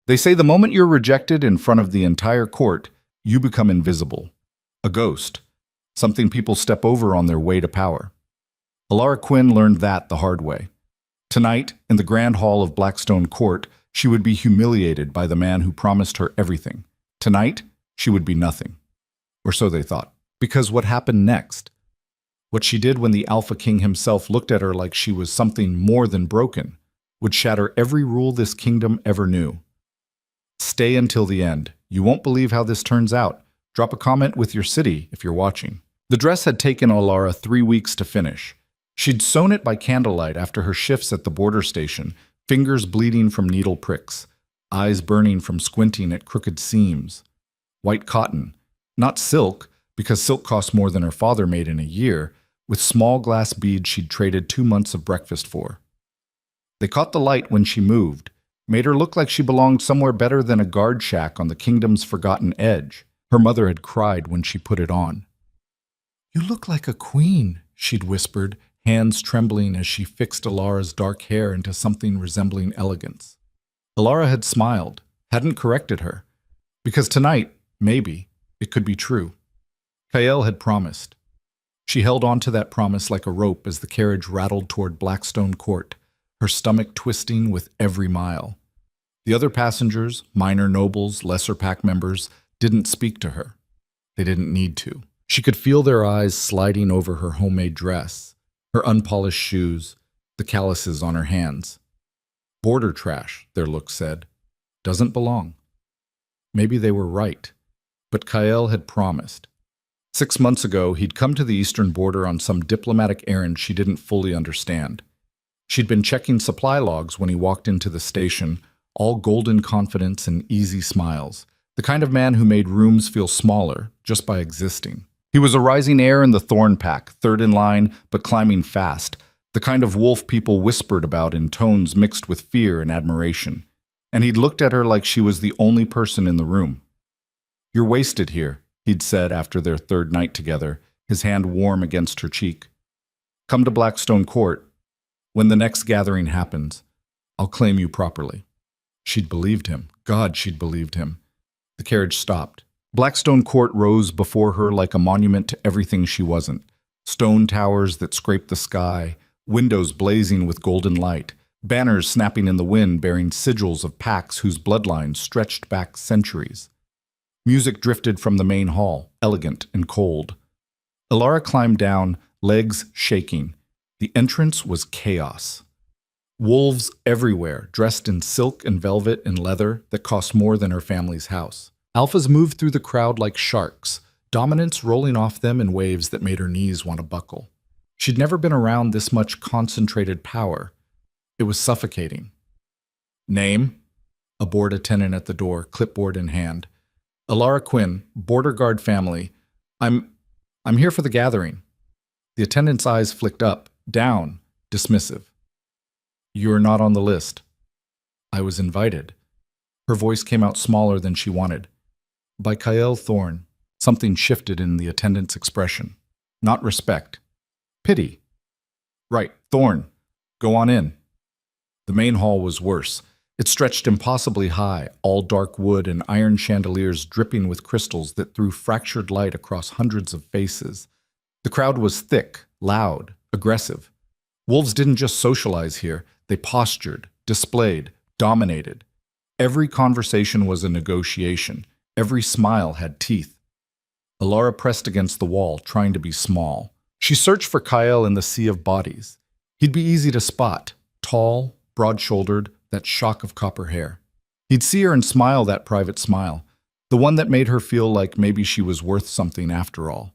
They say the moment you're rejected in front of the entire court, you become invisible. A ghost. Something people step over on their way to power. Alara Quinn learned that the hard way. Tonight, in the grand hall of Blackstone Court, she would be humiliated by the man who promised her everything. Tonight, she would be nothing. Or so they thought. Because what happened next? What she did when the Alpha King himself looked at her like she was something more than broken, would shatter every rule this kingdom ever knew. Stay until the end. You won't believe how this turns out. Drop a comment with your city if you're watching. The dress had taken Alara 3 weeks to finish. She'd sewn it by candlelight after her shifts at the border station, fingers bleeding from needle pricks, eyes burning from squinting at crooked seams. White cotton, not silk, because silk cost more than her father made in a year, with small glass beads she'd traded 2 months of breakfast for. They caught the light when she moved, made her look like she belonged somewhere better than a guard shack on the kingdom's forgotten edge. Her mother had cried when she put it on. "You look like a queen," she'd whispered, hands trembling as she fixed Alara's dark hair into something resembling elegance. Alara had smiled, hadn't corrected her, because tonight, maybe, it could be true. Kael had promised. She held on to that promise like a rope as the carriage rattled toward Blackstone Court, her stomach twisting with every mile. The other passengers, minor nobles, lesser pack members, didn't speak to her. They didn't need to. She could feel their eyes sliding over her homemade dress, her unpolished shoes, the calluses on her hands. Border trash, their look said. Doesn't belong. Maybe they were right, but Kael had promised. 6 months ago, he'd come to the eastern border on some diplomatic errand she didn't fully understand. She'd been checking supply logs when he walked into the station, all golden confidence and easy smiles, the kind of man who made rooms feel smaller just by existing. He was a rising heir in the Thorn Pack, third in line, but climbing fast, the kind of wolf people whispered about in tones mixed with fear and admiration. And he'd looked at her like she was the only person in the room. "You're wasted here," he'd said after their third night together, his hand warm against her cheek. "Come to Blackstone Court. When the next gathering happens, I'll claim you properly." She'd believed him. God, she'd believed him. The carriage stopped. Blackstone Court rose before her like a monument to everything she wasn't. Stone towers that scraped the sky, windows blazing with golden light, banners snapping in the wind bearing sigils of packs whose bloodlines stretched back centuries. Music drifted from the main hall, elegant and cold. Alara climbed down, legs shaking. The entrance was chaos. Wolves everywhere, dressed in silk and velvet and leather that cost more than her family's house. Alphas moved through the crowd like sharks, dominance rolling off them in waves that made her knees want to buckle. She'd never been around this much concentrated power. It was suffocating. "Name?" A board attendant at the door, clipboard in hand. "Alara Quinn, border guard family. I'm here for the gathering." The attendant's eyes flicked up, down, dismissive. "You're not on the list." "I was invited." Her voice came out smaller than she wanted. "By Kael Thorn." Something shifted in the attendant's expression. Not respect. Pity. "Right, Thorn. Go on in." The main hall was worse. It stretched impossibly high, all dark wood and iron chandeliers dripping with crystals that threw fractured light across hundreds of faces. The crowd was thick, loud, aggressive. Wolves didn't just socialize here. They postured, displayed, dominated. Every conversation was a negotiation. Every smile had teeth. Alara pressed against the wall, trying to be small. She searched for Kael in the sea of bodies. He'd be easy to spot, tall, broad-shouldered, that shock of copper hair. He'd see her and smile that private smile, the one that made her feel like maybe she was worth something after all.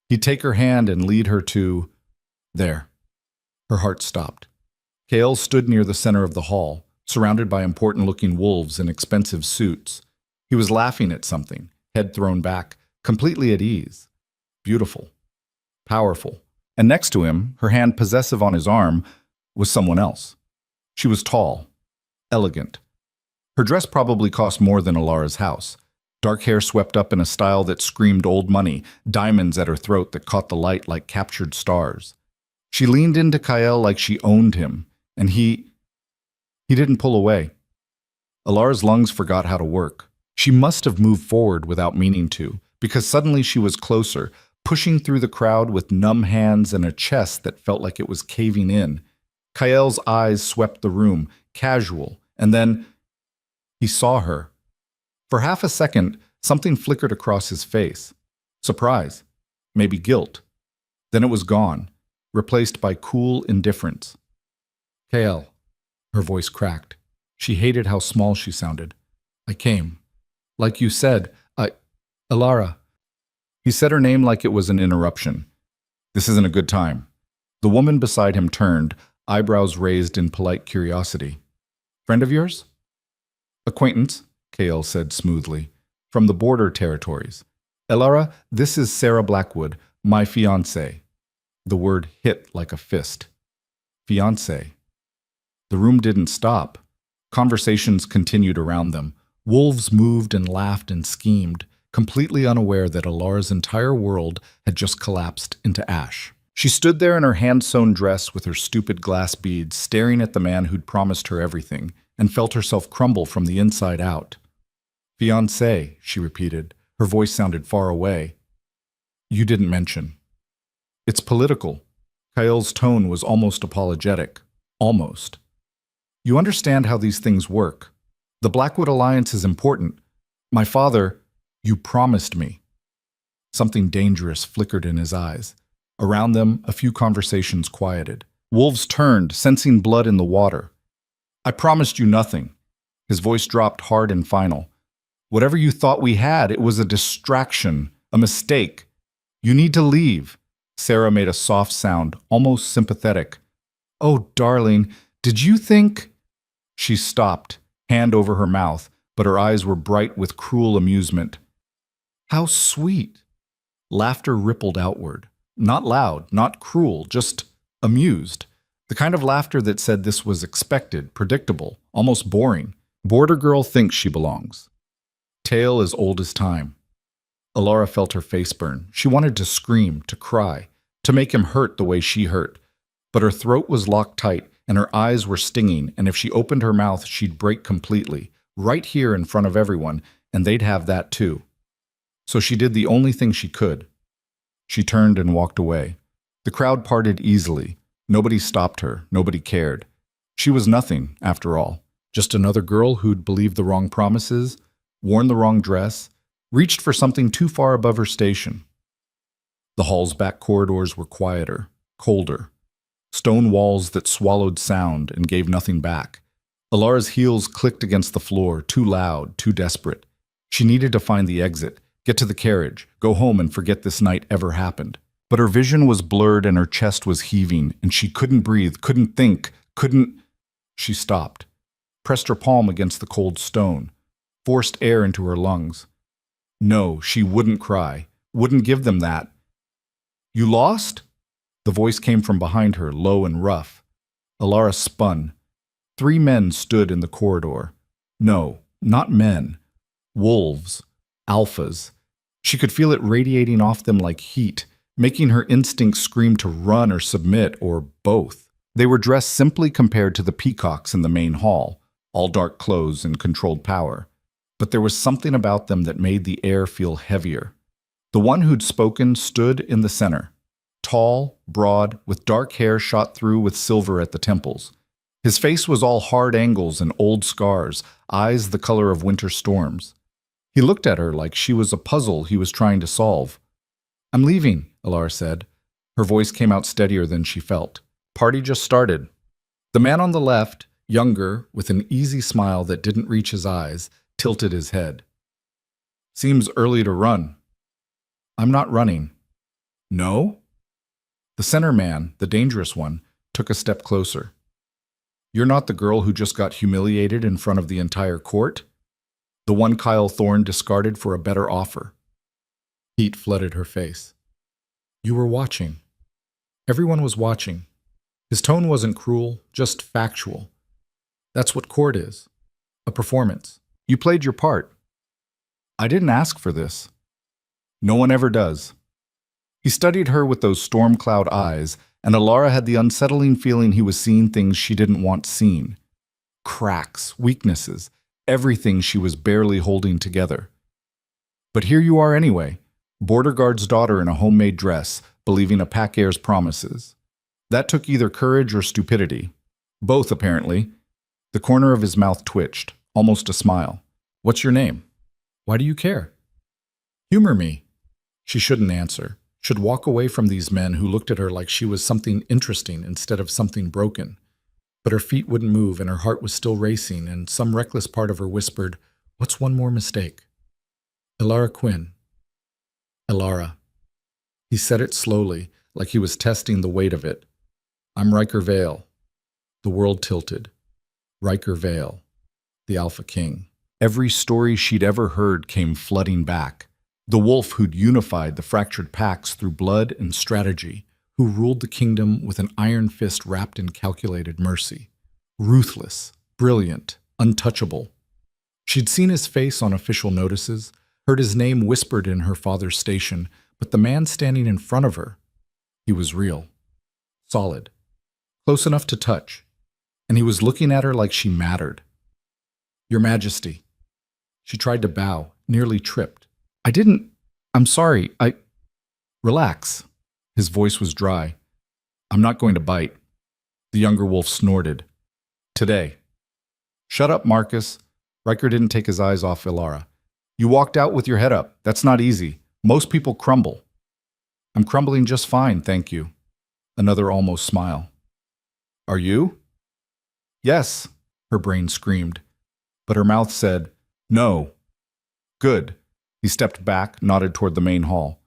He'd take her hand and lead her to... There. Her heart stopped. Kael stood near the center of the hall, surrounded by important-looking wolves in expensive suits. He was laughing at something, head thrown back, completely at ease. Beautiful. Powerful. And next to him, her hand possessive on his arm, was someone else. She was tall. Elegant. Her dress probably cost more than Alara's house. Dark hair swept up in a style that screamed old money, diamonds at her throat that caught the light like captured stars. She leaned into Kael like she owned him, and he didn't pull away. Alara's lungs forgot how to work. She must have moved forward without meaning to, because suddenly she was closer, pushing through the crowd with numb hands and a chest that felt like it was caving in. Kael's eyes swept the room, casual, and then he saw her. For half a second, something flickered across his face. Surprise, maybe guilt. Then it was gone, replaced by cool indifference. Kael, her voice cracked. She hated how small she sounded. I came. Like you said, Alara. He said her name like it was an interruption. This isn't a good time. The woman beside him turned, eyebrows raised in polite curiosity. Friend of yours? Acquaintance, Kael said smoothly. From the border territories. Alara, this is Sarah Blackwood, my fiancée. The word hit like a fist. Fiancé. The room didn't stop. Conversations continued around them. Wolves moved and laughed and schemed, completely unaware that Alara's entire world had just collapsed into ash. She stood there in her hand-sewn dress with her stupid glass beads, staring at the man who'd promised her everything, and felt herself crumble from the inside out. Fiancé, she repeated. Her voice sounded far away. You didn't mention. It's political. Kael's tone was almost apologetic. Almost. You understand how these things work. The Blackwood Alliance is important. My father, you promised me. Something dangerous flickered in his eyes. Around them, a few conversations quieted. Wolves turned, sensing blood in the water. I promised you nothing. His voice dropped hard and final. Whatever you thought we had, it was a distraction, a mistake. You need to leave. Sarah made a soft sound, almost sympathetic. Oh, darling, did you think... She stopped, hand over her mouth, but her eyes were bright with cruel amusement. How sweet. Laughter rippled outward. Not loud, not cruel, just amused. The kind of laughter that said this was expected, predictable, almost boring. Border girl thinks she belongs. Tale as old as time. Alara felt her face burn. She wanted to scream, to cry, to make him hurt the way she hurt. But her throat was locked tight, and her eyes were stinging, and if she opened her mouth, she'd break completely, right here in front of everyone, and they'd have that too. So she did the only thing she could. She turned and walked away. The crowd parted easily. Nobody stopped her. Nobody cared. She was nothing, after all. Just another girl who'd believed the wrong promises, worn the wrong dress, reached for something too far above her station. The hall's back corridors were quieter, colder. Stone walls that swallowed sound and gave nothing back. Alara's heels clicked against the floor, too loud, too desperate. She needed to find the exit, get to the carriage, go home and forget this night ever happened. But her vision was blurred and her chest was heaving, and she couldn't breathe, couldn't think, couldn't... She stopped, pressed her palm against the cold stone, forced air into her lungs. No, she wouldn't cry, wouldn't give them that. You lost? The voice came from behind her, low and rough. Alara spun. 3 men stood in the corridor. No, not men. Wolves. Alphas. She could feel it radiating off them like heat, making her instincts scream to run or submit, or both. They were dressed simply compared to the peacocks in the main hall, all dark clothes and controlled power. But there was something about them that made the air feel heavier. The one who'd spoken stood in the center. Tall, broad, with dark hair shot through with silver at the temples. His face was all hard angles and old scars, eyes the color of winter storms. He looked at her like she was a puzzle he was trying to solve. I'm leaving, Alara said. Her voice came out steadier than she felt. Party just started. The man on the left, younger, with an easy smile that didn't reach his eyes, tilted his head. Seems early to run. I'm not running. No? The center man, the dangerous one, took a step closer. You're not the girl who just got humiliated in front of the entire court? The one Kyle Thorne discarded for a better offer. Heat flooded her face. You were watching. Everyone was watching. His tone wasn't cruel, just factual. That's what court is. A performance. You played your part. I didn't ask for this. No one ever does. He studied her with those storm cloud eyes, and Alara had the unsettling feeling he was seeing things she didn't want seen. Cracks, weaknesses, everything she was barely holding together. But here you are anyway, border guard's daughter in a homemade dress, believing a pack heir's promises. That took either courage or stupidity. Both, apparently. The corner of his mouth twitched, almost a smile. What's your name? Why do you care? Humor me. She shouldn't answer. Should walk away from these men who looked at her like she was something interesting instead of something broken. But her feet wouldn't move and her heart was still racing, and some reckless part of her whispered, "What's one more mistake?" Elara Quinn. Elara. He said it slowly, like he was testing the weight of it. I'm Riker Vale. The world tilted. Riker Vale. The Alpha King. Every story she'd ever heard came flooding back. The wolf who'd unified the fractured packs through blood and strategy, who ruled the kingdom with an iron fist wrapped in calculated mercy. Ruthless, brilliant, untouchable. She'd seen his face on official notices, heard his name whispered in her father's station, but the man standing in front of her, he was real. Solid. Close enough to touch. And he was looking at her like she mattered. Your Majesty. She tried to bow, nearly tripped. I'm sorry, Relax. His voice was dry. I'm not going to bite. The younger wolf snorted. Today. Shut up, Marcus. Riker didn't take his eyes off Elara. You walked out with your head up. That's not easy. Most people crumble. I'm crumbling just fine, thank you. Another almost smile. Are you? Yes, her brain screamed. But her mouth said, no. Good. He stepped back, nodded toward the main hall.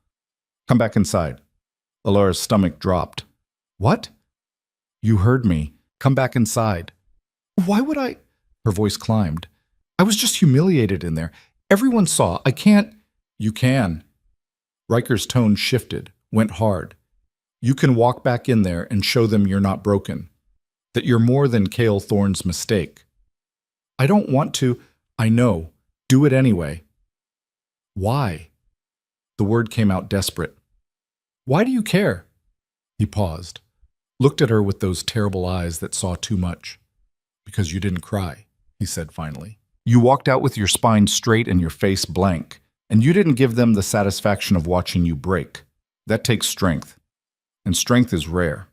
Come back inside. Elara's stomach dropped. What? You heard me. Come back inside. Why would I? Her voice climbed. I was just humiliated in there. Everyone saw. I can't. You can. Riker's tone shifted, went hard. You can walk back in there and show them you're not broken. That you're more than Cale Thorne's mistake. I don't want to. I know. Do it anyway. Why? The word came out desperate. Why do you care? He paused, looked at her with those terrible eyes that saw too much. Because you didn't cry, he said finally. You walked out with your spine straight and your face blank, and you didn't give them the satisfaction of watching you break. That takes strength, and strength is rare.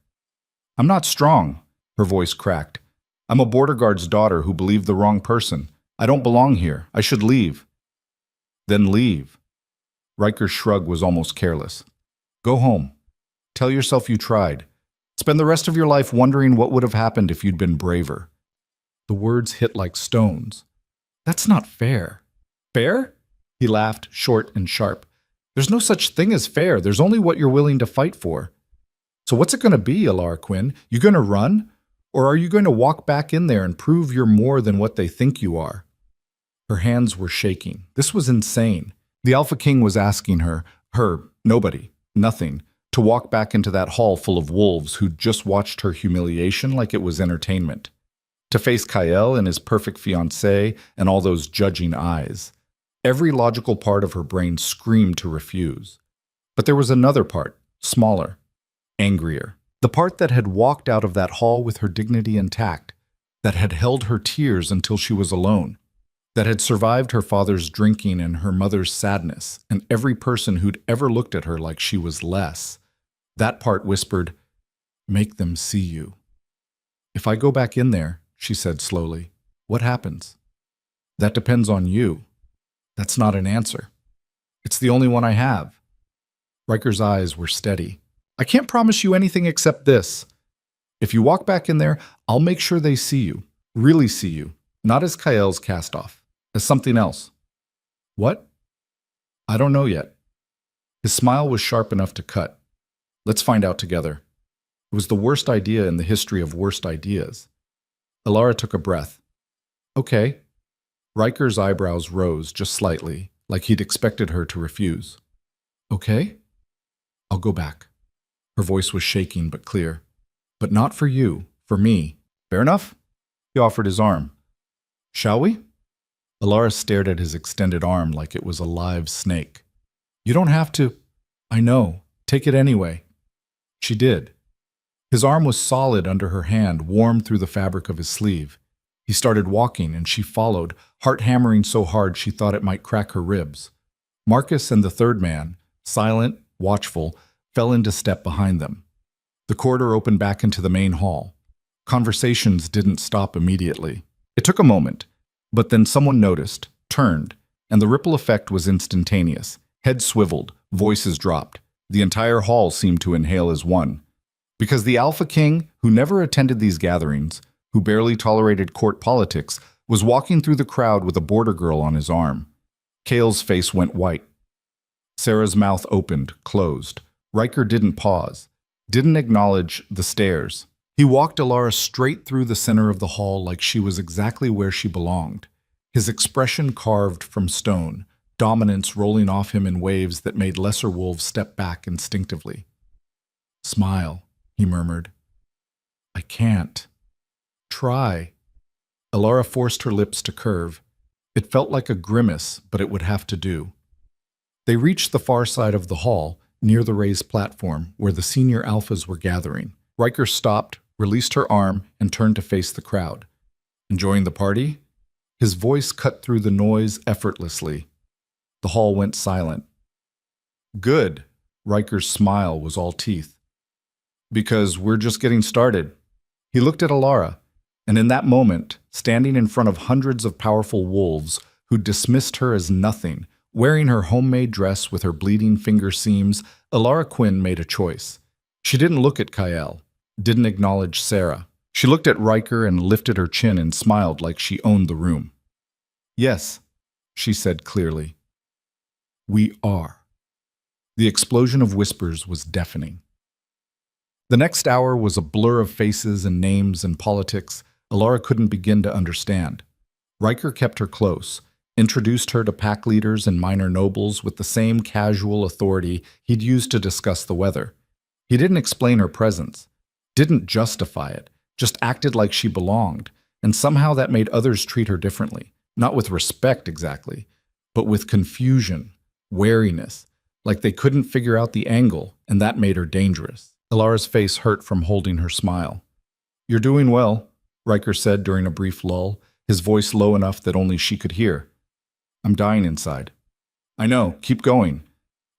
I'm not strong, her voice cracked. I'm a border guard's daughter who believed the wrong person. I don't belong here. I should leave. Then leave. Riker's shrug was almost careless. Go home. Tell yourself you tried. Spend the rest of your life wondering what would have happened if you'd been braver. The words hit like stones. That's not fair. Fair? He laughed, short and sharp. There's no such thing as fair. There's only what you're willing to fight for. So what's it going to be, Elara Quinn? You going to run? Or are you going to walk back in there and prove you're more than what they think you are? Her hands were shaking. This was insane. The Alpha King was asking her, nobody, nothing, to walk back into that hall full of wolves who'd just watched her humiliation like it was entertainment. To face Kyle and his perfect fiancé and all those judging eyes. Every logical part of her brain screamed to refuse. But there was another part, smaller, angrier. The part that had walked out of that hall with her dignity intact, that had held her tears until she was alone, that had survived her father's drinking and her mother's sadness, and every person who'd ever looked at her like she was less. That part whispered, "Make them see you." If I go back in there, she said slowly, what happens? That depends on you. That's not an answer. It's the only one I have. Riker's eyes were steady. I can't promise you anything except this. If you walk back in there, I'll make sure they see you, really see you, not as Kyle's cast-off, as something else. What? I don't know yet. His smile was sharp enough to cut. Let's find out together. It was the worst idea in the history of worst ideas. Elara took a breath. Okay. Riker's eyebrows rose just slightly, like he'd expected her to refuse. Okay? I'll go back. Her voice was shaking but clear. But not for you, for me. Fair enough? He offered his arm. Shall we? Elara stared at his extended arm like it was a live snake. You don't have to. I know. Take it anyway. She did. His arm was solid under her hand, warm through the fabric of his sleeve. He started walking, and she followed, heart hammering so hard she thought it might crack her ribs. Marcus and the third man, silent, watchful, fell into step behind them. The corridor opened back into the main hall. Conversations didn't stop immediately. It took a moment, but then someone noticed, turned, and the ripple effect was instantaneous. Heads swiveled, voices dropped. The entire hall seemed to inhale as one. Because the Alpha King, who never attended these gatherings, who barely tolerated court politics, was walking through the crowd with a border girl on his arm. Kale's face went white. Sarah's mouth opened, closed. Riker didn't pause, didn't acknowledge the stares. He walked Alara straight through the center of the hall like she was exactly where she belonged. His expression carved from stone, dominance rolling off him in waves that made lesser wolves step back instinctively. "Smile," he murmured. "I can't." "Try." Alara forced her lips to curve. It felt like a grimace, but it would have to do. They reached the far side of the hall, near the raised platform, where the senior alphas were gathering. Riker stopped, released her arm, and turned to face the crowd. "Enjoying the party?" His voice cut through the noise effortlessly. The hall went silent. "Good." Riker's smile was all teeth. "Because we're just getting started." He looked at Alara, and in that moment, standing in front of hundreds of powerful wolves who dismissed her as nothing, wearing her homemade dress with her bleeding finger seams, Alara Quinn made a choice. She didn't look at Kyle, didn't acknowledge Sarah. She looked at Riker and lifted her chin and smiled like she owned the room. "Yes," she said clearly. "We are." The explosion of whispers was deafening. The next hour was a blur of faces and names and politics Alara couldn't begin to understand. Riker kept her close, introduced her to pack leaders and minor nobles with the same casual authority he'd used to discuss the weather. He didn't explain her presence, didn't justify it, just acted like she belonged, and somehow that made others treat her differently, not with respect exactly, but with confusion, wariness, like they couldn't figure out the angle, and that made her dangerous. Alara's face hurt from holding her smile. "You're doing well," Riker said during a brief lull, his voice low enough that only she could hear. "I'm dying inside." "I know, keep going."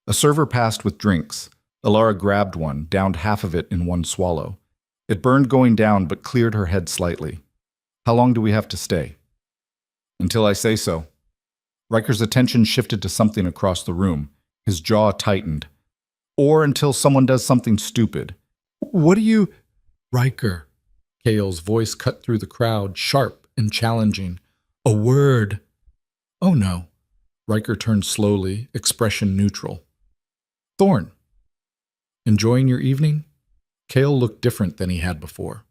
A server passed with drinks. Alara grabbed one, downed half of it in one swallow. It burned going down but cleared her head slightly. "How long do we have to stay?" "Until I say so." Riker's attention shifted to something across the room. His jaw tightened. "Or until someone does something stupid." "What do you—" "Riker." Kale's voice cut through the crowd, sharp and challenging. "A word." "Oh no." Riker turned slowly, expression neutral. "Thorn." "Enjoying your evening?" Kale looked different than he had before.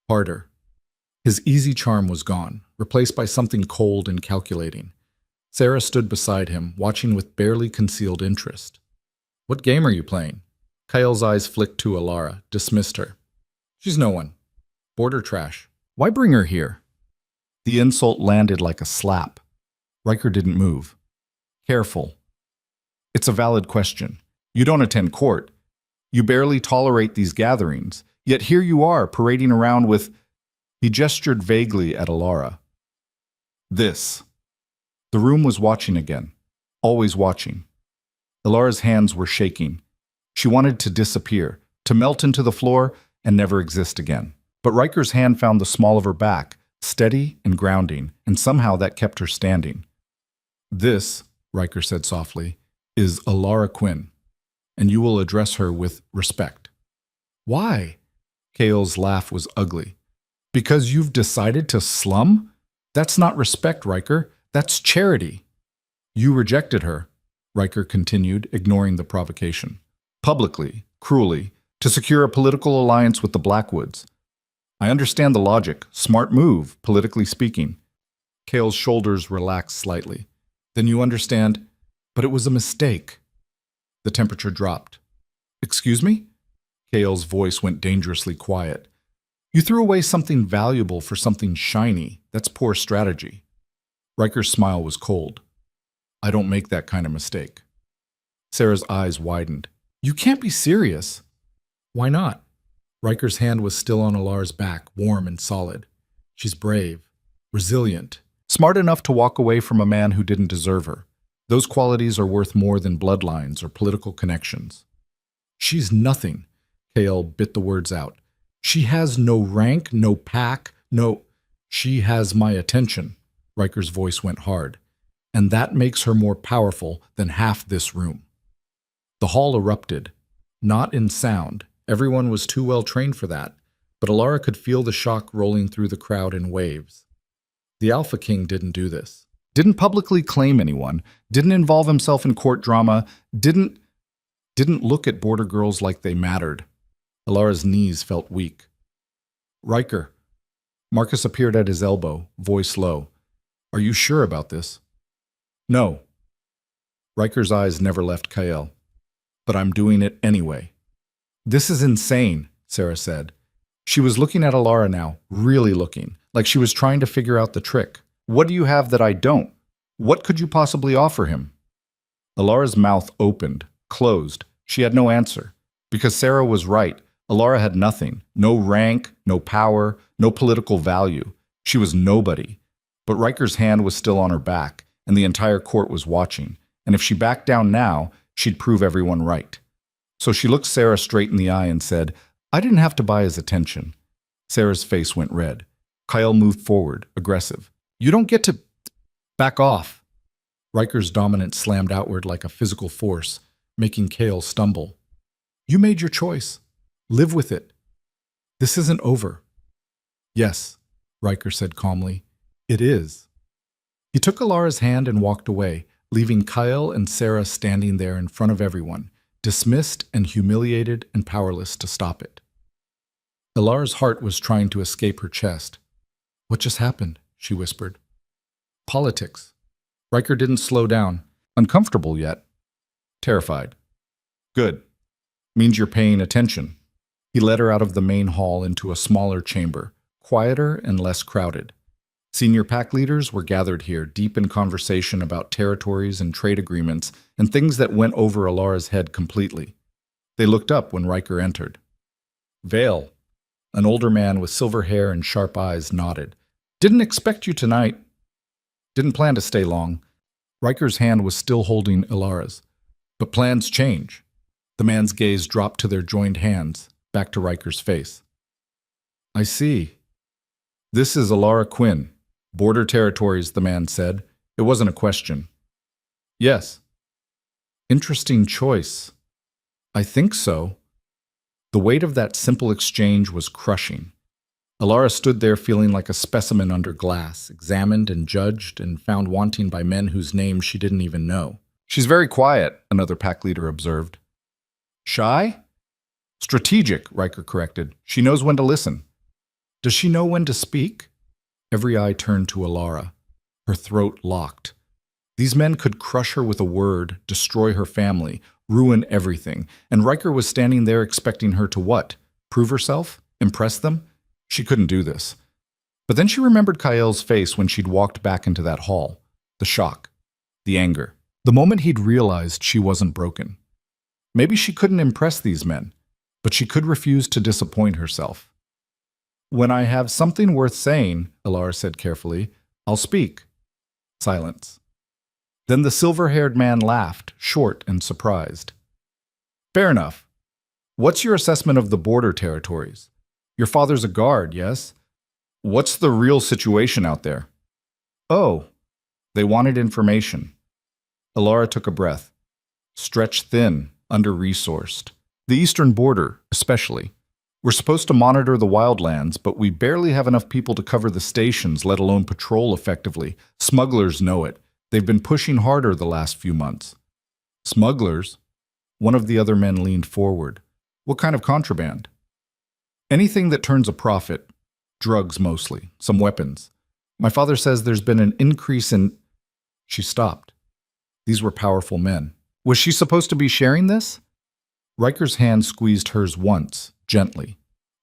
Harder. His easy charm was gone, replaced by something cold and calculating. Sarah stood beside him, watching with barely concealed interest. "What game are you playing?" Kyle's eyes flicked to Alara, dismissed her. "She's no one. Border trash. Why bring her here?" The insult landed like a slap. Riker didn't move. "Careful. It's a valid question. You don't attend court. You barely tolerate these gatherings. Yet here you are, parading around with—" He gestured vaguely at Alara. "This." The room was watching again. Always watching. Alara's hands were shaking. She wanted to disappear, to melt into the floor and never exist again. But Riker's hand found the small of her back, steady and grounding, and somehow that kept her standing. "This," Riker said softly, "is Alara Quinn, and you will address her with respect." "Why?" Kale's laugh was ugly. "Because you've decided to slum? That's not respect, Riker. That's charity." "You rejected her," Riker continued, ignoring the provocation. "Publicly, cruelly, to secure a political alliance with the Blackwoods. I understand the logic. Smart move, politically speaking." Kale's shoulders relaxed slightly. "Then you understand, but it was a mistake." The temperature dropped. "Excuse me?" Kale's voice went dangerously quiet. "You threw away something valuable for something shiny. That's poor strategy." Riker's smile was cold. "I don't make that kind of mistake." Sarah's eyes widened. "You can't be serious." "Why not?" Riker's hand was still on Alara's back, warm and solid. "She's brave. resilient, smart enough to walk away from a man who didn't deserve her. Those qualities are worth more than bloodlines or political connections. She's nothing, Kael bit the words out. She has no rank, no pack, no... She has my attention, Riker's voice went hard, and that makes her more powerful than half this room. The hall erupted, not in sound. Everyone was too well trained for that, but Alara could feel the shock rolling through the crowd in waves. The Alpha King didn't do this. Didn't publicly claim anyone, didn't involve himself in court drama, didn't look at border girls like they mattered. Alara's knees felt weak. Riker. Marcus appeared at his elbow, voice low. Are you sure about this? No. Riker's eyes never left Kael. But I'm doing it anyway. This is insane, Sarah said. She was looking at Alara now, really looking, like she was trying to figure out the trick. What do you have that I don't? What could you possibly offer him? Alara's mouth opened, closed. She had no answer. Because Sarah was right. Alara had nothing. No rank, no power, no political value. She was nobody. But Riker's hand was still on her back, and the entire court was watching. And if she backed down now, she'd prove everyone right. So she looked Sarah straight in the eye and said, I didn't have to buy his attention. Sarah's face went red. Kael moved forward, aggressive. You don't get to... Back off. Riker's dominance slammed outward like a physical force, making Kael stumble. You made your choice. Live with it. This isn't over. Yes, Riker said calmly. It is. He took Alara's hand and walked away, leaving Kael and Sarah standing there in front of everyone, dismissed and humiliated and powerless to stop it. Alara's heart was trying to escape her chest. What just happened? She whispered. Politics. Riker didn't slow down. Uncomfortable yet. Terrified. Good. Means you're paying attention. He led her out of the main hall into a smaller chamber, quieter and less crowded. Senior pack leaders were gathered here, deep in conversation about territories and trade agreements and things that went over Alara's head completely. They looked up when Riker entered. Vale, an older man with silver hair and sharp eyes, nodded. Didn't expect you tonight. Didn't plan to stay long. Riker's hand was still holding Alara's. But plans change. The man's gaze dropped to their joined hands, back to Riker's face. I see. This is Alara Quinn. Border territories, the man said. It wasn't a question. Yes. Interesting choice. I think so. The weight of that simple exchange was crushing. Alara stood there feeling like a specimen under glass, examined and judged and found wanting by men whose names she didn't even know. She's very quiet, another pack leader observed. Shy? Strategic, Riker corrected. She knows when to listen. Does she know when to speak? Every eye turned to Alara. Her throat locked. These men could crush her with a word, destroy her family, ruin everything, and Riker was standing there expecting her to what? Prove herself? Impress them? She couldn't do this. But then she remembered Kael's face when she'd walked back into that hall. The shock. The anger. The moment he'd realized she wasn't broken. Maybe she couldn't impress these men, but she could refuse to disappoint herself. When I have something worth saying, Alara said carefully, I'll speak. Silence. Then the silver-haired man laughed, short and surprised. Fair enough. What's your assessment of the border territories? Your father's a guard, yes? What's the real situation out there? Oh, they wanted information. Alara took a breath. Stretched thin, under-resourced. The eastern border, especially. We're supposed to monitor the wildlands, but we barely have enough people to cover the stations, let alone patrol effectively. Smugglers know it. They've been pushing harder the last few months. Smugglers? One of the other men leaned forward. What kind of contraband? Anything that turns a profit. Drugs mostly. Some weapons. My father says there's been an increase in... She stopped. These were powerful men. Was she supposed to be sharing this? Riker's hand squeezed hers once, gently.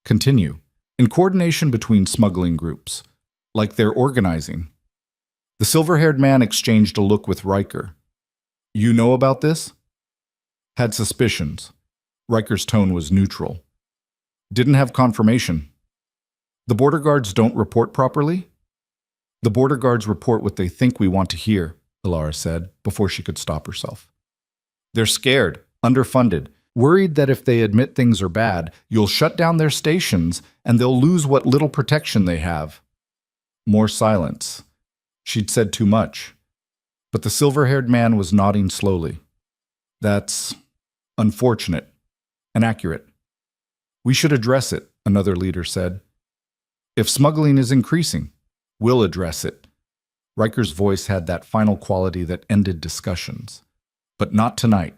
Continue. In coordination between smuggling groups. Like they're organizing. The silver-haired man exchanged a look with Riker. You know about this? Had suspicions. Riker's tone was neutral. Didn't have confirmation. The border guards don't report properly? The border guards report what they think we want to hear, Ilara said, before she could stop herself. They're scared, underfunded, worried that if they admit things are bad, you'll shut down their stations and they'll lose what little protection they have. More silence. She'd said too much. But the silver-haired man was nodding slowly. That's unfortunate and accurate. We should address it, another leader said. If smuggling is increasing, we'll address it. Riker's voice had that final quality that ended discussions. But not tonight.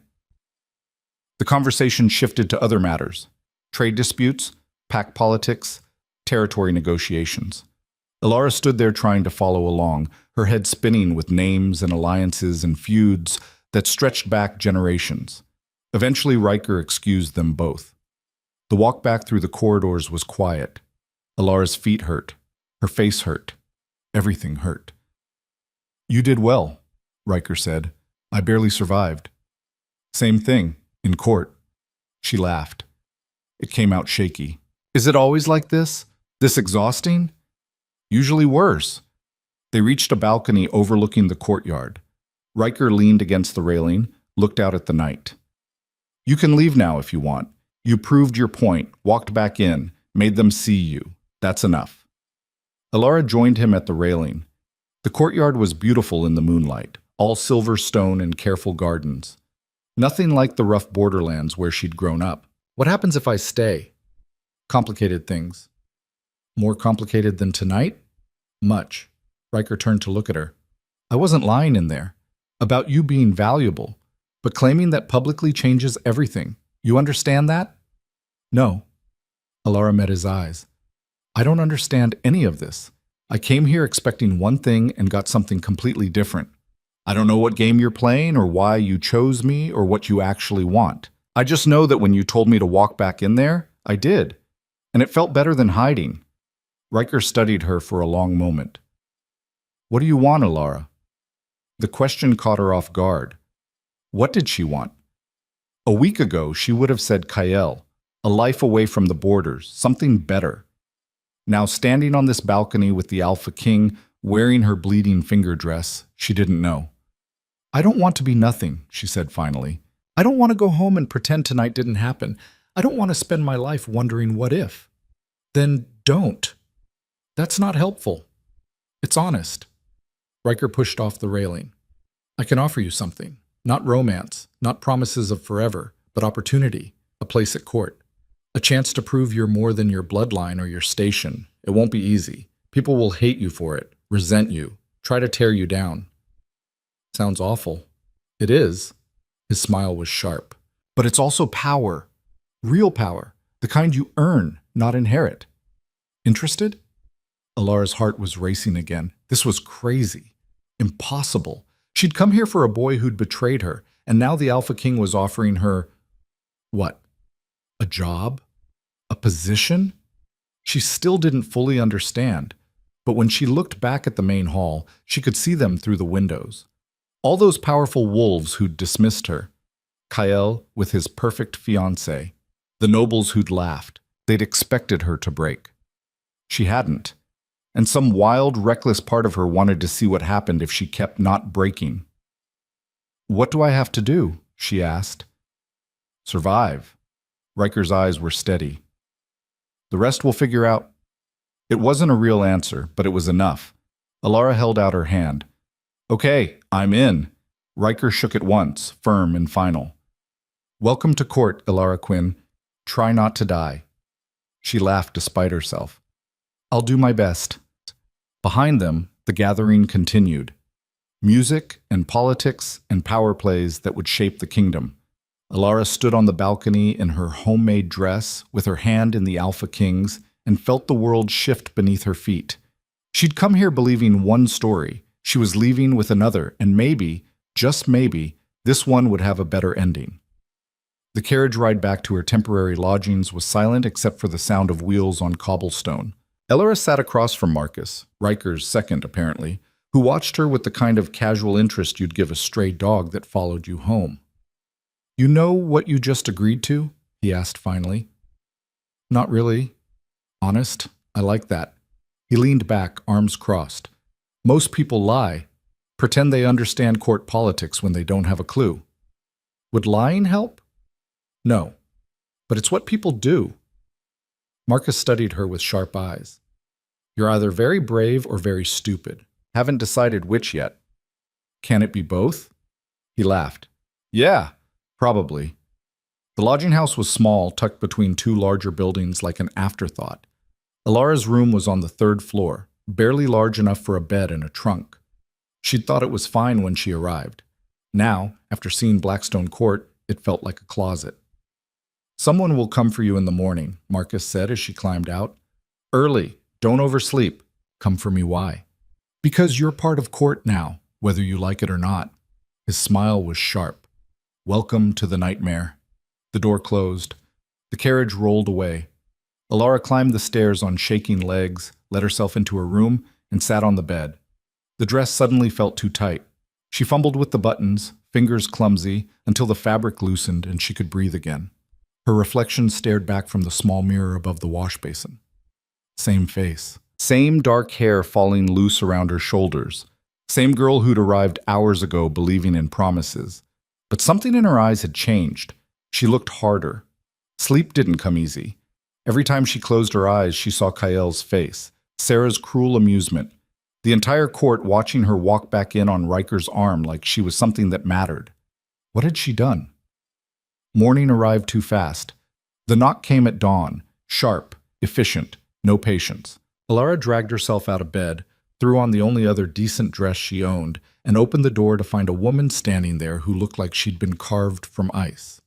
The conversation shifted to other matters. Trade disputes, pack politics, territory negotiations. Ilara stood there trying to follow along, her head spinning with names and alliances and feuds that stretched back generations. Eventually, Riker excused them both. The walk back through the corridors was quiet. Ilara's feet hurt. Her face hurt. Everything hurt. You did well, Riker said. I barely survived. Same thing, in court. She laughed. It came out shaky. Is it always like this? This exhausting? Usually worse. They reached a balcony overlooking the courtyard. Riker leaned against the railing, looked out at the night. You can leave now if you want. You proved your point, walked back in, made them see you. That's enough. Ilara joined him at the railing. The courtyard was beautiful in the moonlight, all silver stone and careful gardens. Nothing like the rough borderlands where she'd grown up. What happens if I stay? Complicated things. More complicated than tonight? Much. Riker turned to look at her. I wasn't lying in there. About you being valuable. But claiming that publicly changes everything. You understand that? No. Ilara met his eyes. I don't understand any of this. I came here expecting one thing and got something completely different. I don't know what game you're playing or why you chose me or what you actually want. I just know that when you told me to walk back in there, I did. And it felt better than hiding. Riker studied her for a long moment. What do you want, Ilara? The question caught her off guard. What did she want? A week ago, she would have said Kyle, a life away from the borders, something better. Now, standing on this balcony with the Alpha King, wearing her bleeding finger dress, she didn't know. I don't want to be nothing, she said finally. I don't want to go home and pretend tonight didn't happen. I don't want to spend my life wondering what if. Then don't. That's not helpful. It's honest. Riker pushed off the railing. I can offer you something. Not romance, not promises of forever, but opportunity, a place at court. A chance to prove you're more than your bloodline or your station. It won't be easy. People will hate you for it, resent you, try to tear you down. Sounds awful. It is. His smile was sharp. But it's also power. Real power. The kind you earn, not inherit. Interested? Ilara's heart was racing again. This was crazy. Impossible. She'd come here for a boy who'd betrayed her, and now the Alpha King was offering her, what? A job? A position? She still didn't fully understand, but when she looked back at the main hall, she could see them through the windows. All those powerful wolves who'd dismissed her. Kyle with his perfect fiancé. The nobles who'd laughed. They'd expected her to break. She hadn't. And some wild, reckless part of her wanted to see what happened if she kept not breaking. What do I have to do? She asked. Survive. Riker's eyes were steady. The rest we'll figure out. It wasn't a real answer, but it was enough. Ilara held out her hand. Okay, I'm in. Riker shook it once, firm and final. Welcome to court, Ilara Quinn. Try not to die. She laughed despite herself. I'll do my best. Behind them, the gathering continued. Music and politics and power plays that would shape the kingdom. Ilara stood on the balcony in her homemade dress, with her hand in the Alpha King's, and felt the world shift beneath her feet. She'd come here believing one story. She was leaving with another, and maybe, just maybe, this one would have a better ending. The carriage ride back to her temporary lodgings was silent except for the sound of wheels on cobblestone. Ilara sat across from Marcus, Riker's second apparently, who watched her with the kind of casual interest you'd give a stray dog that followed you home. You know what you just agreed to? He asked finally. Not really. Honest, I like that. He leaned back, arms crossed. Most people lie, pretend they understand court politics when they don't have a clue. Would lying help? No, but it's what people do. Marcus studied her with sharp eyes. You're either very brave or very stupid. Haven't decided which yet. Can it be both? He laughed. Yeah, probably. The lodging house was small, tucked between two larger buildings like an afterthought. Alara's room was on the third floor, barely large enough for a bed and a trunk. She'd thought it was fine when she arrived. Now, after seeing Blackstone Court, it felt like a closet. Someone will come for you in the morning, Marcus said as she climbed out. Early, don't oversleep. Come for me, why? Because you're part of court now, whether you like it or not. His smile was sharp. Welcome to the nightmare. The door closed. The carriage rolled away. Alara climbed the stairs on shaking legs, let herself into her room, and sat on the bed. The dress suddenly felt too tight. She fumbled with the buttons, fingers clumsy, until the fabric loosened and she could breathe again. Her reflection stared back from the small mirror above the wash basin. Same face. Same dark hair falling loose around her shoulders. Same girl who'd arrived hours ago believing in promises. But something in her eyes had changed. She looked harder. Sleep didn't come easy. Every time she closed her eyes, she saw Kael's face, Sarah's cruel amusement, the entire court watching her walk back in on Riker's arm like she was something that mattered. What had she done? Morning arrived too fast. The knock came at dawn, sharp, efficient, no patience. Alara dragged herself out of bed, threw on the only other decent dress she owned, and opened the door to find a woman standing there who looked like she'd been carved from ice.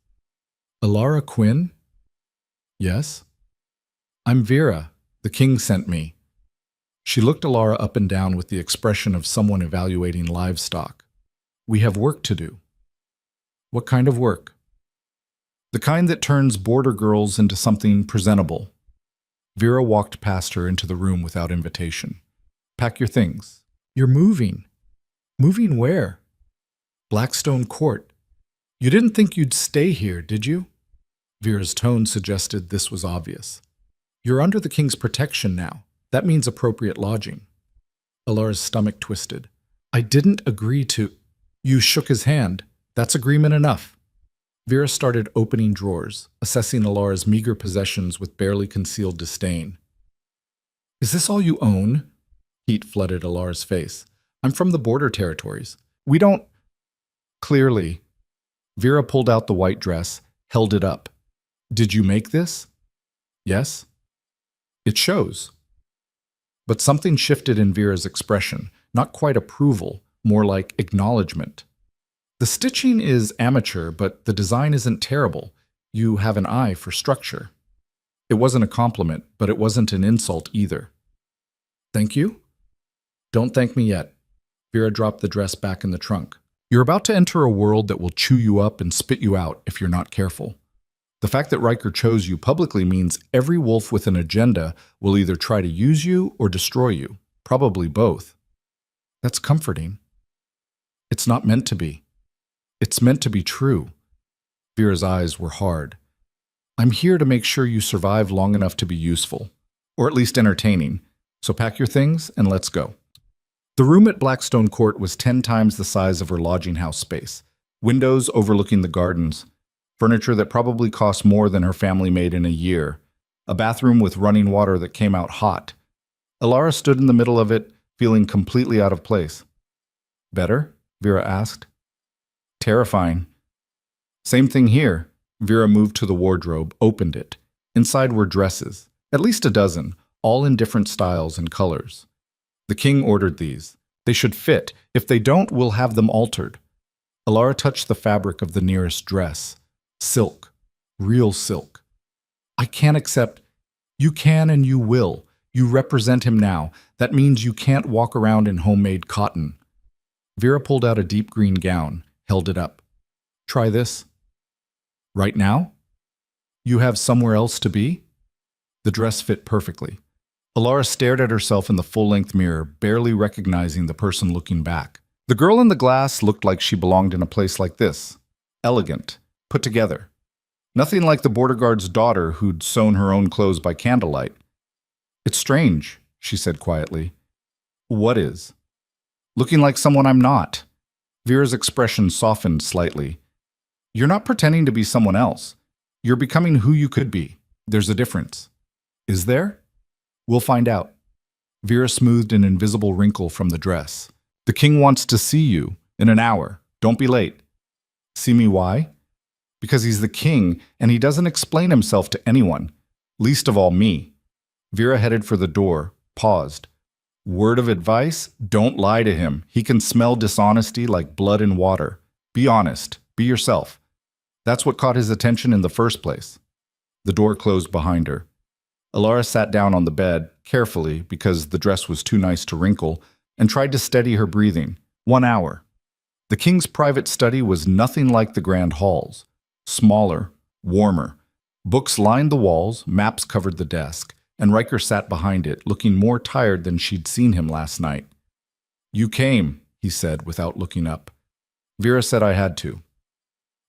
Alara Quinn? Yes? I'm Vera. The king sent me. She looked Alara up and down with the expression of someone evaluating livestock. We have work to do. What kind of work? The kind that turns border girls into something presentable. Vera walked past her into the room without invitation. Pack your things. You're moving. Moving where? Blackstone Court. You didn't think you'd stay here, did you? Vera's tone suggested this was obvious. You're under the king's protection now. That means appropriate lodging. Alara's stomach twisted. I didn't agree to... You shook his hand. That's agreement enough. Vera started opening drawers, assessing Alara's meager possessions with barely concealed disdain. Is this all you own? Heat flooded Alara's face. I'm from the border territories. We don't... Clearly. Vera pulled out the white dress, held it up. Did you make this? Yes. It shows. But something shifted in Vera's expression, not quite approval, more like acknowledgement. The stitching is amateur, but the design isn't terrible. You have an eye for structure. It wasn't a compliment, but it wasn't an insult either. Thank you? Don't thank me yet. Vera dropped the dress back in the trunk. You're about to enter a world that will chew you up and spit you out if you're not careful. The fact that Riker chose you publicly means every wolf with an agenda will either try to use you or destroy you, probably both. That's comforting. It's not meant to be. It's meant to be true. Vera's eyes were hard. I'm here to make sure you survive long enough to be useful, or at least entertaining, so pack your things and let's go. The room at Blackstone Court was 10 times the size of her lodging house space, windows overlooking the gardens, furniture that probably cost more than her family made in a year, a bathroom with running water that came out hot. Alara stood in the middle of it, feeling completely out of place. Better? Vera asked. Terrifying. Same thing here. Vera moved to the wardrobe, opened it. Inside were dresses, at least a dozen, all in different styles and colors. The king ordered these. They should fit. If they don't, we'll have them altered. Alara touched the fabric of the nearest dress. Silk. Real silk. I can't accept. You can and you will. You represent him now. That means you can't walk around in homemade cotton. Vera pulled out a deep green gown, held it up. Try this. Right now? You have somewhere else to be? The dress fit perfectly. Alara stared at herself in the full-length mirror, barely recognizing the person looking back. The girl in the glass looked like she belonged in a place like this. Elegant. Put together. Nothing like the border guard's daughter who'd sewn her own clothes by candlelight. It's strange, she said quietly. What is? Looking like someone I'm not. Vera's expression softened slightly. You're not pretending to be someone else. You're becoming who you could be. There's a difference. Is there? We'll find out. Vera smoothed an invisible wrinkle from the dress. The king wants to see you in an hour. Don't be late. See me why? Because he's the king and he doesn't explain himself to anyone, least of all me. Vera headed for the door, paused. Word of advice? Don't lie to him. He can smell dishonesty like blood in water. Be honest. Be yourself. That's what caught his attention in the first place. The door closed behind her. Alara sat down on the bed, carefully because the dress was too nice to wrinkle, and tried to steady her breathing. 1 hour. The king's private study was nothing like the grand halls. Smaller, warmer. Books lined the walls, maps covered the desk, and Riker sat behind it, looking more tired than she'd seen him last night. You came, he said without looking up. Vera said I had to.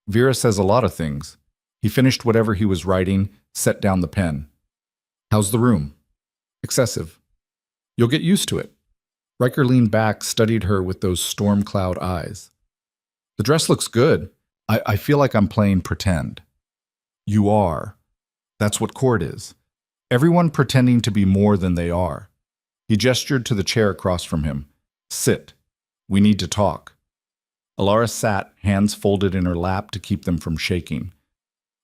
Vera says a lot of things. He finished whatever he was writing, set down the pen. How's the room? Excessive. You'll get used to it. Riker leaned back, studied her with those storm cloud eyes. The dress looks good. I feel like I'm playing pretend. You are. That's what court is. Everyone pretending to be more than they are. He gestured to the chair across from him. Sit. We need to talk. Alara sat, hands folded in her lap to keep them from shaking.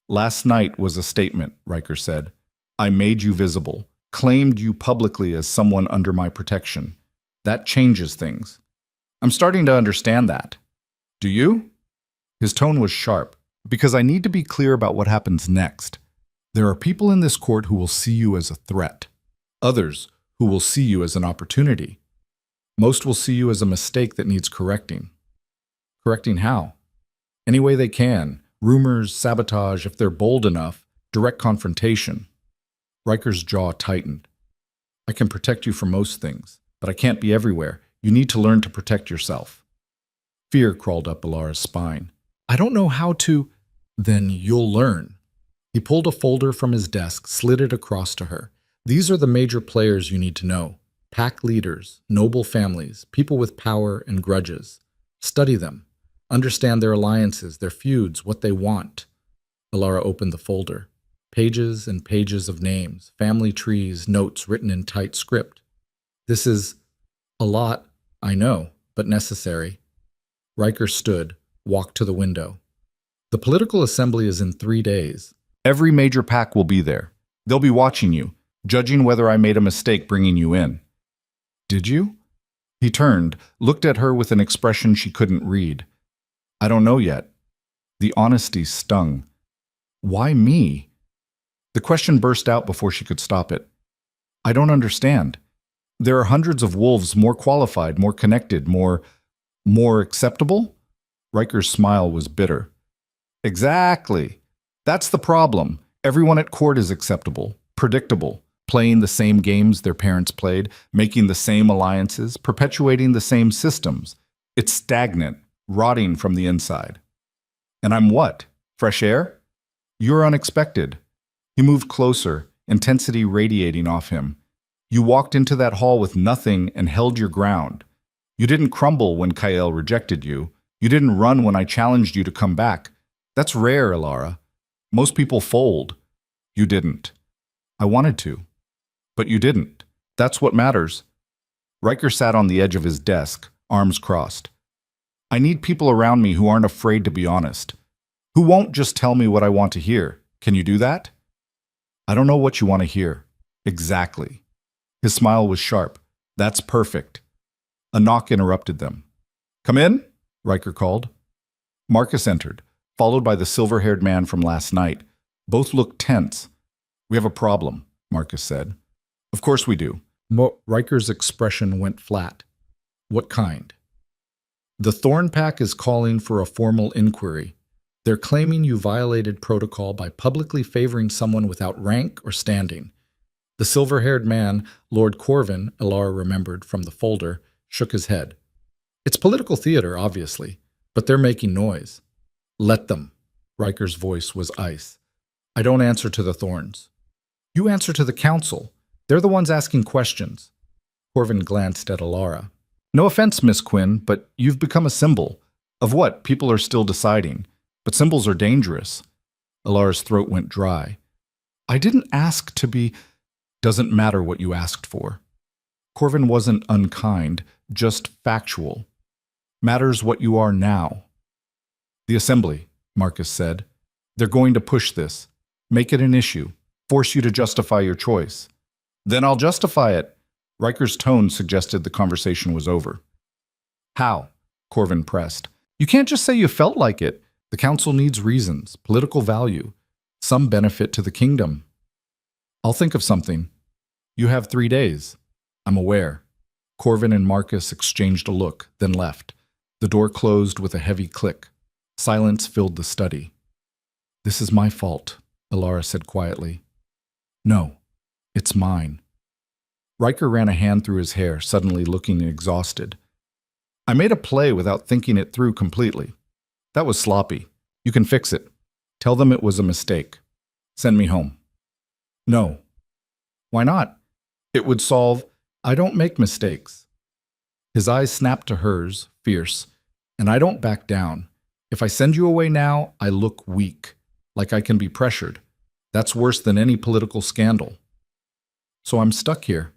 Last night was a statement, Riker said. I made you visible, claimed you publicly as someone under my protection. That changes things. I'm starting to understand that. Do you? His tone was sharp, because I need to be clear about what happens next. There are people in this court who will see you as a threat. Others who will see you as an opportunity. Most will see you as a mistake that needs correcting. Correcting how? Any way they can. Rumors, sabotage, if they're bold enough, direct confrontation. Riker's jaw tightened. I can protect you from most things, but I can't be everywhere. You need to learn to protect yourself. Fear crawled up Alara's spine. I don't know how to. Then you'll learn. He pulled a folder from his desk, slid it across to her. These are the major players you need to know. Pack leaders, noble families, people with power and grudges. Study them. Understand their alliances, their feuds, what they want. Alara opened the folder. Pages and pages of names, family trees, notes written in tight script. This is a lot, I know, but necessary. Riker stood, walked to the window. The political assembly is in 3 days. Every major pack will be there. They'll be watching you, judging whether I made a mistake bringing you in. Did you? He turned, looked at her with an expression she couldn't read. I don't know yet. The honesty stung. Why me? The question burst out before she could stop it. I don't understand. There are hundreds of wolves more qualified, more connected, more acceptable? Riker's smile was bitter. Exactly. That's the problem. Everyone at court is acceptable, predictable, playing the same games their parents played, making the same alliances, perpetuating the same systems. It's stagnant, rotting from the inside. And I'm what? Fresh air? You're unexpected. He moved closer, intensity radiating off him. You walked into that hall with nothing and held your ground. You didn't crumble when Kael rejected you. You didn't run when I challenged you to come back. That's rare, Alara. Most people fold. You didn't. I wanted to. But you didn't. That's what matters. Riker sat on the edge of his desk, arms crossed. I need people around me who aren't afraid to be honest. Who won't just tell me what I want to hear. Can you do that? I don't know what you want to hear. Exactly. His smile was sharp. That's perfect. A knock interrupted them. Come in, Riker called. Marcus entered, followed by the silver-haired man from last night. Both looked tense. We have a problem, Marcus said. Of course we do. Riker's expression went flat. What kind? The Thorn Pack is calling for a formal inquiry. They're claiming you violated protocol by publicly favoring someone without rank or standing. The silver-haired man, Lord Corvin, Alara remembered from the folder, shook his head. It's political theater, obviously, but they're making noise. Let them. Riker's voice was ice. I don't answer to the Thorns. You answer to the Council. They're the ones asking questions. Corvin glanced at Alara. No offense, Miss Quinn, but you've become a symbol. Of what? People are still deciding. But symbols are dangerous. Alara's throat went dry. I didn't ask to be... Doesn't matter what you asked for. Corvin wasn't unkind, just factual. Matters what you are now. The Assembly, Marcus said. They're going to push this. Make it an issue. Force you to justify your choice. Then I'll justify it. Riker's tone suggested the conversation was over. How? Corvin pressed. You can't just say you felt like it. The Council needs reasons, political value, some benefit to the kingdom. I'll think of something. You have 3 days. I'm aware. Corvin and Marcus exchanged a look, then left. The door closed with a heavy click. Silence filled the study. This is my fault, Alara said quietly. No, it's mine. Riker ran a hand through his hair, suddenly looking exhausted. I made a play without thinking it through completely. That was sloppy. You can fix it. Tell them it was a mistake. Send me home. No. Why not? It would solve, I don't make mistakes. His eyes snapped to hers, fierce, and I don't back down. If I send you away now, I look weak, like I can be pressured. That's worse than any political scandal. So I'm stuck here.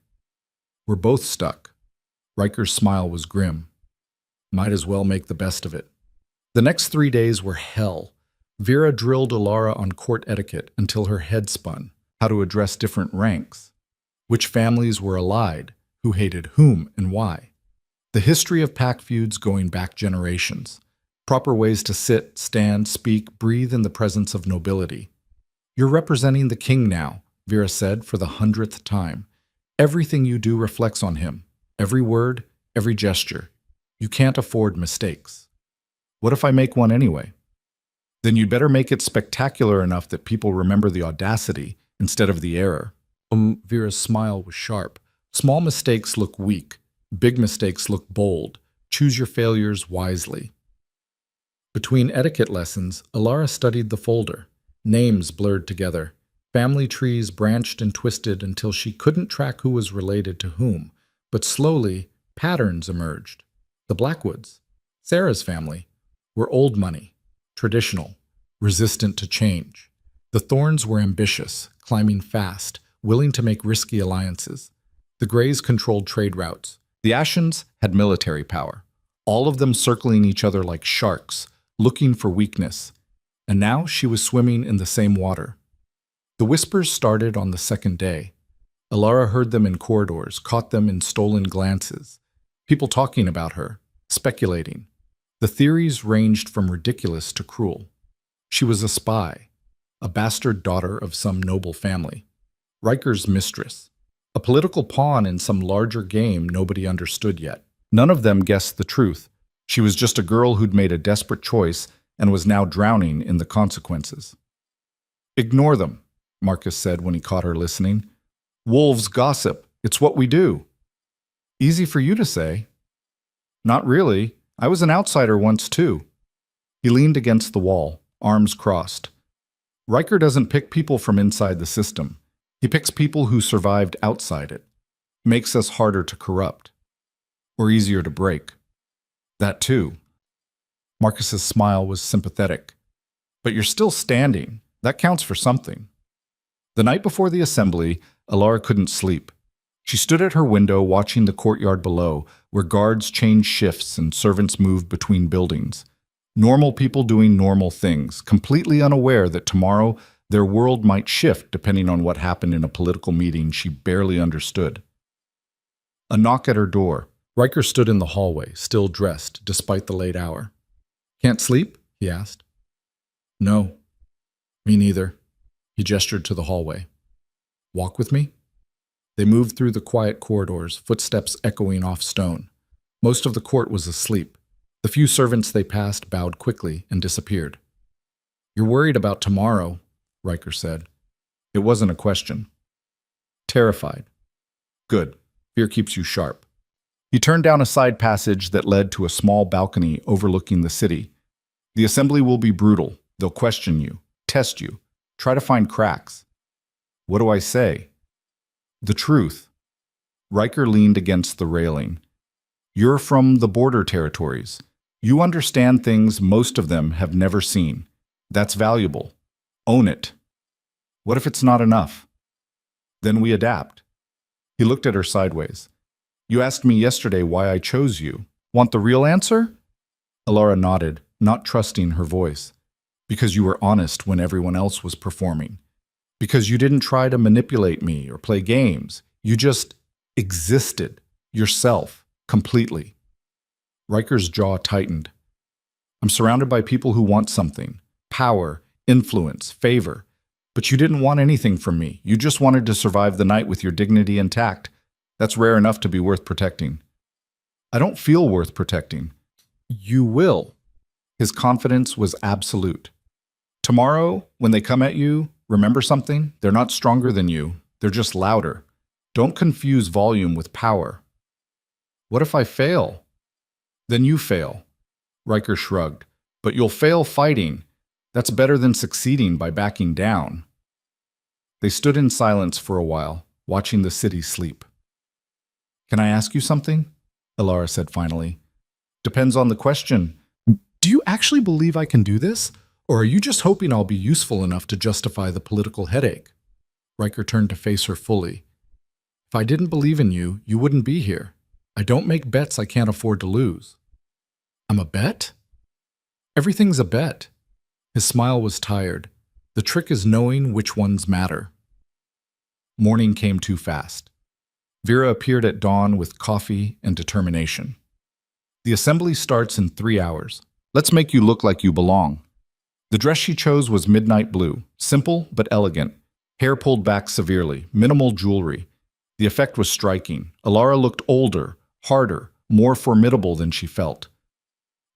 We're both stuck. Riker's smile was grim. Might as well make the best of it. The next 3 days were hell. Vera drilled Alara on court etiquette until her head spun, how to address different ranks, which families were allied, who hated whom and why, the history of pack feuds going back generations, proper ways to sit, stand, speak, breathe in the presence of nobility. You're representing the king now, Vera said for the 100th time. Everything you do reflects on him, every word, every gesture. You can't afford mistakes. What if I make one anyway? Then you'd better make it spectacular enough that people remember the audacity instead of the error. Vera's smile was sharp. Small mistakes look weak. Big mistakes look bold. Choose your failures wisely. Between etiquette lessons, Alara studied the folder. Names blurred together. Family trees branched and twisted until she couldn't track who was related to whom. But slowly, patterns emerged. The Blackwoods, Sarah's family, were old money, traditional, resistant to change. The Thorns were ambitious, climbing fast, willing to make risky alliances. The Greys controlled trade routes. The Ashens had military power, all of them circling each other like sharks, looking for weakness. And now she was swimming in the same water. The whispers started on the second day. Alara heard them in corridors, caught them in stolen glances. People talking about her, speculating. The theories ranged from ridiculous to cruel. She was a spy, a bastard daughter of some noble family, Riker's mistress, a political pawn in some larger game nobody understood yet. None of them guessed the truth. She was just a girl who'd made a desperate choice and was now drowning in the consequences. Ignore them, Marcus said when he caught her listening. Wolves gossip. It's what we do. Easy for you to say. Not really. I was an outsider once too. He leaned against the wall, arms crossed. Riker doesn't pick people from inside the system. He picks people who survived outside it. Makes us harder to corrupt. Or easier to break. That too. Marcus's smile was sympathetic. But you're still standing. That counts for something. The night before the assembly, Alara couldn't sleep. She stood at her window watching the courtyard below, where guards changed shifts and servants moved between buildings. Normal people doing normal things, completely unaware that tomorrow their world might shift depending on what happened in a political meeting she barely understood. A knock at her door. Riker stood in the hallway, still dressed, despite the late hour. Can't sleep? He asked. No. Me neither. He gestured to the hallway. Walk with me? They moved through the quiet corridors, footsteps echoing off stone. Most of the court was asleep. The few servants they passed bowed quickly and disappeared. You're worried about tomorrow, Riker said. It wasn't a question. Terrified. Good. Fear keeps you sharp. He turned down a side passage that led to a small balcony overlooking the city. The assembly will be brutal. They'll question you, test you, try to find cracks. What do I say? The truth. Riker leaned against the railing. You're from the border territories. You understand things most of them have never seen. That's valuable. Own it. What if it's not enough? Then we adapt. He looked at her sideways. You asked me yesterday why I chose you. Want the real answer? Alara nodded, not trusting her voice. Because you were honest when everyone else was performing. Because you didn't try to manipulate me or play games. You just existed, yourself, completely. Riker's jaw tightened. I'm surrounded by people who want something. Power, influence, favor. But you didn't want anything from me. You just wanted to survive the night with your dignity intact. That's rare enough to be worth protecting. I don't feel worth protecting. You will. His confidence was absolute. Tomorrow, when they come at you, remember something? They're not stronger than you. They're just louder. Don't confuse volume with power. What if I fail? Then you fail. Riker shrugged. But you'll fail fighting. That's better than succeeding by backing down. They stood in silence for a while, watching the city sleep. Can I ask you something? Alara said finally. Depends on the question. Do you actually believe I can do this? Or are you just hoping I'll be useful enough to justify the political headache? Riker turned to face her fully. If I didn't believe in you, you wouldn't be here. I don't make bets I can't afford to lose. I'm a bet? Everything's a bet. His smile was tired. The trick is knowing which ones matter. Morning came too fast. Vera appeared at dawn with coffee and determination. The assembly starts in 3 hours. Let's make you look like you belong. The dress she chose was midnight blue, simple but elegant, hair pulled back severely, minimal jewelry. The effect was striking. Alara looked older, harder, more formidable than she felt.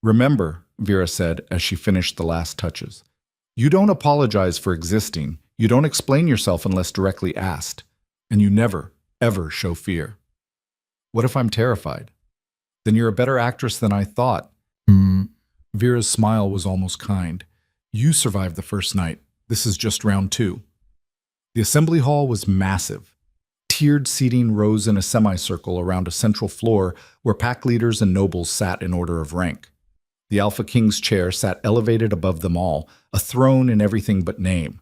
Remember, Vera said as she finished the last touches, you don't apologize for existing. You don't explain yourself unless directly asked. And you never, ever show fear. What if I'm terrified? Then you're a better actress than I thought. Vera's smile was almost kind. You survived the first night. This is just round 2. The assembly hall was massive. Tiered seating rose in a semicircle around a central floor where pack leaders and nobles sat in order of rank. The Alpha King's chair sat elevated above them all, a throne in everything but name.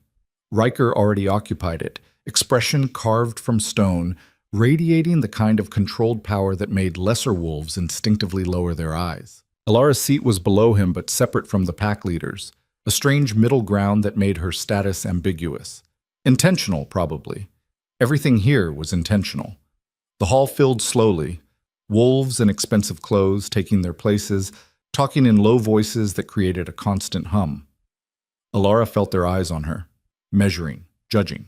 Riker already occupied it, expression carved from stone, radiating the kind of controlled power that made lesser wolves instinctively lower their eyes. Alara's seat was below him but separate from the pack leaders, a strange middle ground that made her status ambiguous. Intentional, probably. Everything here was intentional. The hall filled slowly, wolves in expensive clothes taking their places, talking in low voices that created a constant hum. Alara felt their eyes on her, measuring, judging.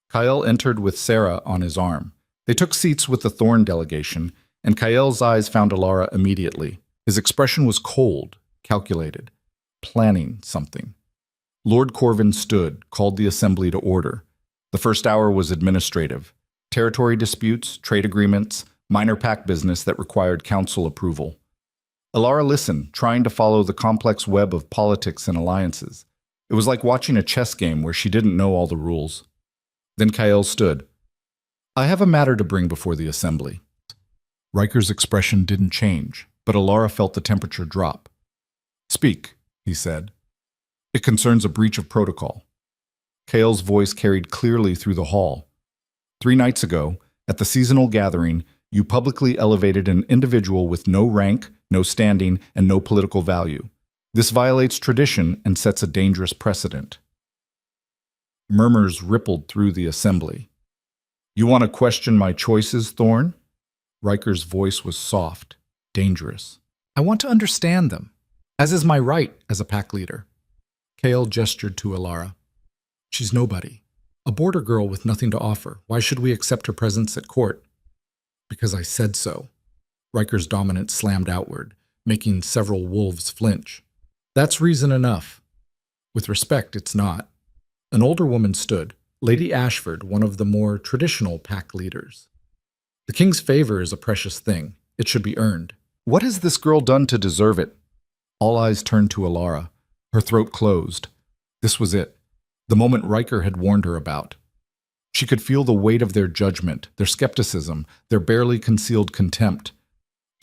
Kyle entered with Sarah on his arm. They took seats with the Thorn delegation, and Kyle's eyes found Alara immediately. His expression was cold, calculated, planning something. Lord Corvin stood, called the assembly to order. The first hour was administrative. Territory disputes, trade agreements, minor pack business that required council approval. Alara listened, trying to follow the complex web of politics and alliances. It was like watching a chess game where she didn't know all the rules. Then Kyle stood. I have a matter to bring before the assembly. Riker's expression didn't change, but Alara felt the temperature drop. Speak, he said. It concerns a breach of protocol. Kyle's voice carried clearly through the hall. 3 nights ago, at the seasonal gathering, you publicly elevated an individual with no rank, no standing, and no political value. This violates tradition and sets a dangerous precedent. Murmurs rippled through the assembly. You want to question my choices, Thorn? Riker's voice was soft, dangerous. I want to understand them, as is my right as a pack leader. Kale gestured to Alara. She's nobody. A border girl with nothing to offer. Why should we accept her presence at court? Because I said so. Riker's dominance slammed outward, making several wolves flinch. That's reason enough. With respect, it's not. An older woman stood, Lady Ashford, one of the more traditional pack leaders. The king's favor is a precious thing. It should be earned. What has this girl done to deserve it? All eyes turned to Alara. Her throat closed. This was it. The moment Riker had warned her about. She could feel the weight of their judgment, their skepticism, their barely concealed contempt.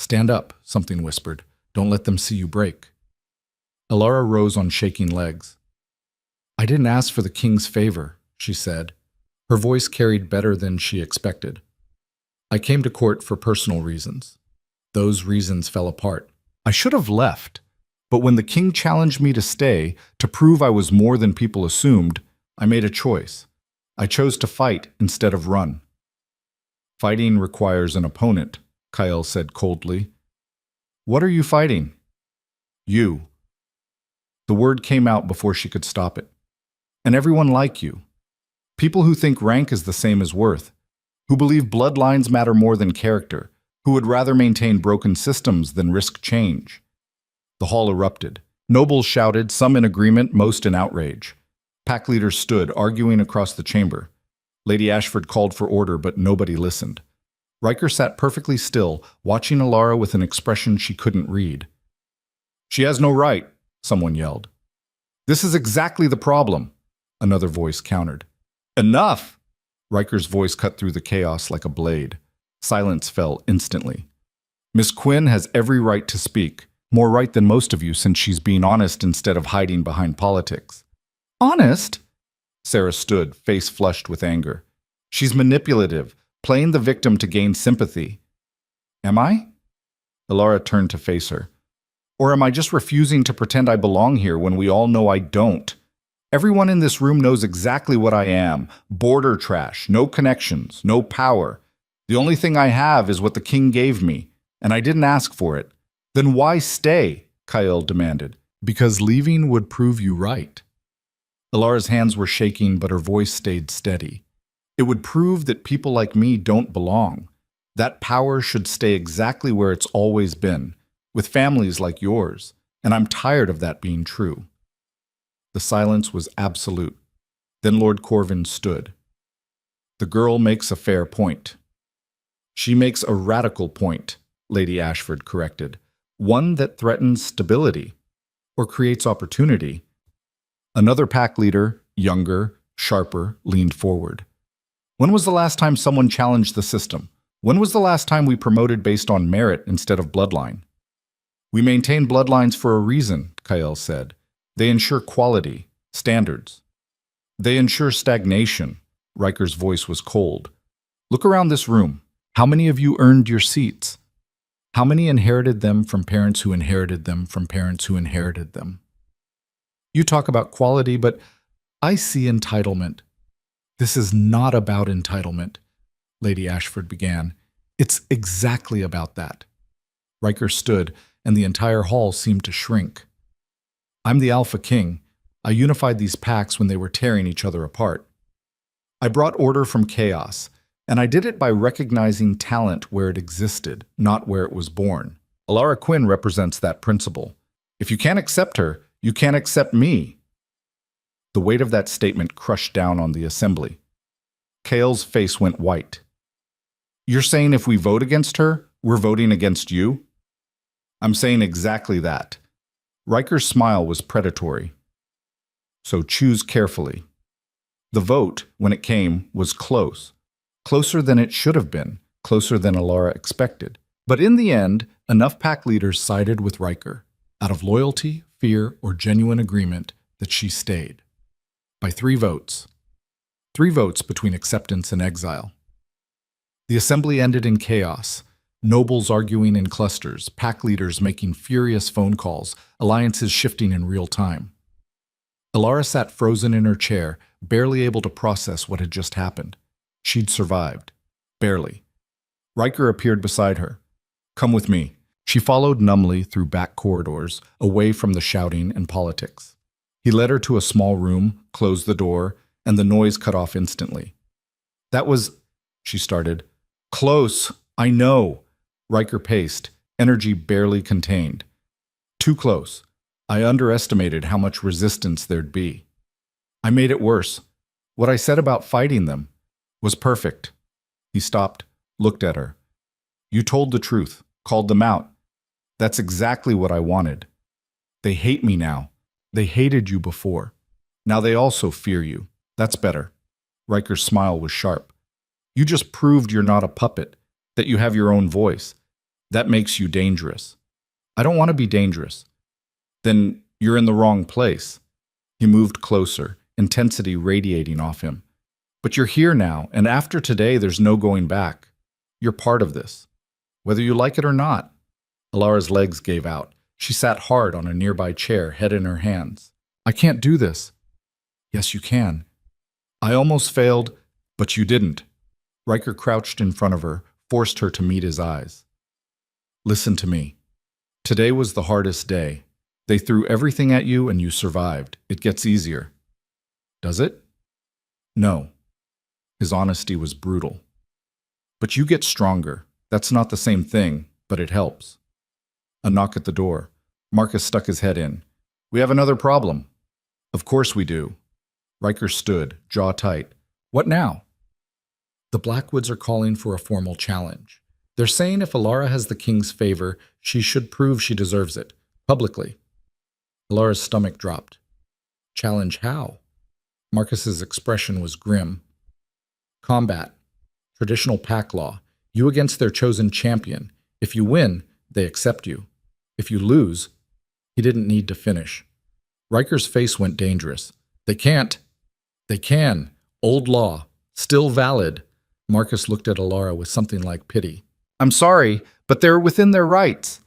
Stand up, something whispered. Don't let them see you break. Alara rose on shaking legs. I didn't ask for the king's favor, she said. Her voice carried better than she expected. I came to court for personal reasons. Those reasons fell apart. I should have left, but when the king challenged me to stay, to prove I was more than people assumed, I made a choice. I chose to fight instead of run. Fighting requires an opponent, Kyle said coldly. What are you fighting? You. The word came out before she could stop it. And everyone like you. People who think rank is the same as worth, who believe bloodlines matter more than character, who would rather maintain broken systems than risk change. The hall erupted. Nobles shouted, some in agreement, most in outrage. Pack leaders stood, arguing across the chamber. Lady Ashford called for order, but nobody listened. Riker sat perfectly still, watching Alara with an expression she couldn't read. She has no right, someone yelled. This is exactly the problem, another voice countered. Enough! Riker's voice cut through the chaos like a blade. Silence fell instantly. Miss Quinn has every right to speak, more right than most of you since she's being honest instead of hiding behind politics. Honest? Sarah stood, face flushed with anger. She's manipulative, playing the victim to gain sympathy. Am I? Alara turned to face her. Or am I just refusing to pretend I belong here when we all know I don't? Everyone in this room knows exactly what I am. Border trash, no connections, no power. The only thing I have is what the king gave me, and I didn't ask for it. Then why stay? Kyle demanded. Because leaving would prove you right. Alara's hands were shaking, but her voice stayed steady. It would prove that people like me don't belong. That power should stay exactly where it's always been, with families like yours, and I'm tired of that being true. The silence was absolute. Then Lord Corvin stood. The girl makes a fair point. She makes a radical point, Lady Ashford corrected. One that threatens stability, or creates opportunity. Another pack leader, younger, sharper, leaned forward. When was the last time someone challenged the system? When was the last time we promoted based on merit instead of bloodline? We maintain bloodlines for a reason, Kyle said. They ensure quality, standards. They ensure stagnation. Riker's voice was cold. Look around this room. How many of you earned your seats? How many inherited them from parents who inherited them from parents who inherited them? You talk about quality, but I see entitlement. This is not about entitlement, Lady Ashford began. It's exactly about that. Riker stood, and the entire hall seemed to shrink. I'm the Alpha King. I unified these packs when they were tearing each other apart. I brought order from chaos, and I did it by recognizing talent where it existed, not where it was born. Alara Quinn represents that principle. If you can't accept her, you can't accept me. The weight of that statement crushed down on the assembly. Kale's face went white. You're saying if we vote against her, we're voting against you? I'm saying exactly that. Riker's smile was predatory. So choose carefully. The vote, when it came, was close. Closer than it should have been, closer than Alara expected. But in the end, enough pack leaders sided with Riker, out of loyalty, fear, or genuine agreement, that she stayed. By 3 votes. 3 votes between acceptance and exile. The assembly ended in chaos. Nobles arguing in clusters, pack leaders making furious phone calls, alliances shifting in real time. Alara sat frozen in her chair, barely able to process what had just happened. She'd survived. Barely. Riker appeared beside her. Come with me. She followed numbly through back corridors, away from the shouting and politics. He led her to a small room, closed the door, and the noise cut off instantly. That was, she started. Close, I know. Riker paced, energy barely contained. Too close. I underestimated how much resistance there'd be. I made it worse. What I said about fighting them was perfect. He stopped, looked at her. You told the truth, called them out. That's exactly what I wanted. They hate me now. They hated you before. Now they also fear you. That's better. Riker's smile was sharp. You just proved you're not a puppet, that you have your own voice. That makes you dangerous. I don't want to be dangerous. Then you're in the wrong place. He moved closer, intensity radiating off him. But you're here now, and after today, there's no going back. You're part of this, whether you like it or not. Alara's legs gave out. She sat hard on a nearby chair, head in her hands. I can't do this. Yes, you can. I almost failed, but you didn't. Riker crouched in front of her, forced her to meet his eyes. Listen to me. Today was the hardest day. They threw everything at you and you survived. It gets easier. Does it? No. His honesty was brutal. But you get stronger. That's not the same thing, but it helps. A knock at the door. Marcus stuck his head in. We have another problem. Of course we do. Riker stood, jaw tight. What now? The Blackwoods are calling for a formal challenge. They're saying if Alara has the king's favor, she should prove she deserves it, publicly. Alara's stomach dropped. Challenge how? Marcus's expression was grim. Combat. Traditional pack law. You against their chosen champion. If you win, they accept you. If you lose, he didn't need to finish. Riker's face went dangerous. They can't. They can. Old law. Still valid. Marcus looked at Alara with something like pity. I'm sorry, but they're within their rights.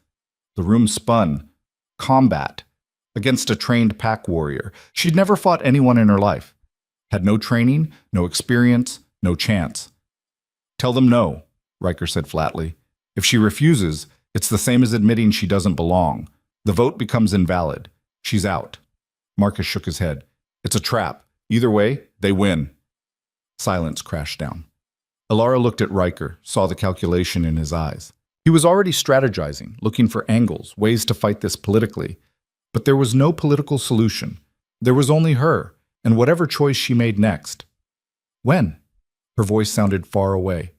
The room spun. Combat. Against a trained pack warrior. She'd never fought anyone in her life. Had no training, no experience, no chance. Tell them no, Riker said flatly. If she refuses, it's the same as admitting she doesn't belong. The vote becomes invalid. She's out. Marcus shook his head. It's a trap. Either way, they win. Silence crashed down. Alara looked at Riker, saw the calculation in his eyes. He was already strategizing, looking for angles, ways to fight this politically. But there was no political solution. There was only her, and whatever choice she made next. When? Her voice sounded far away.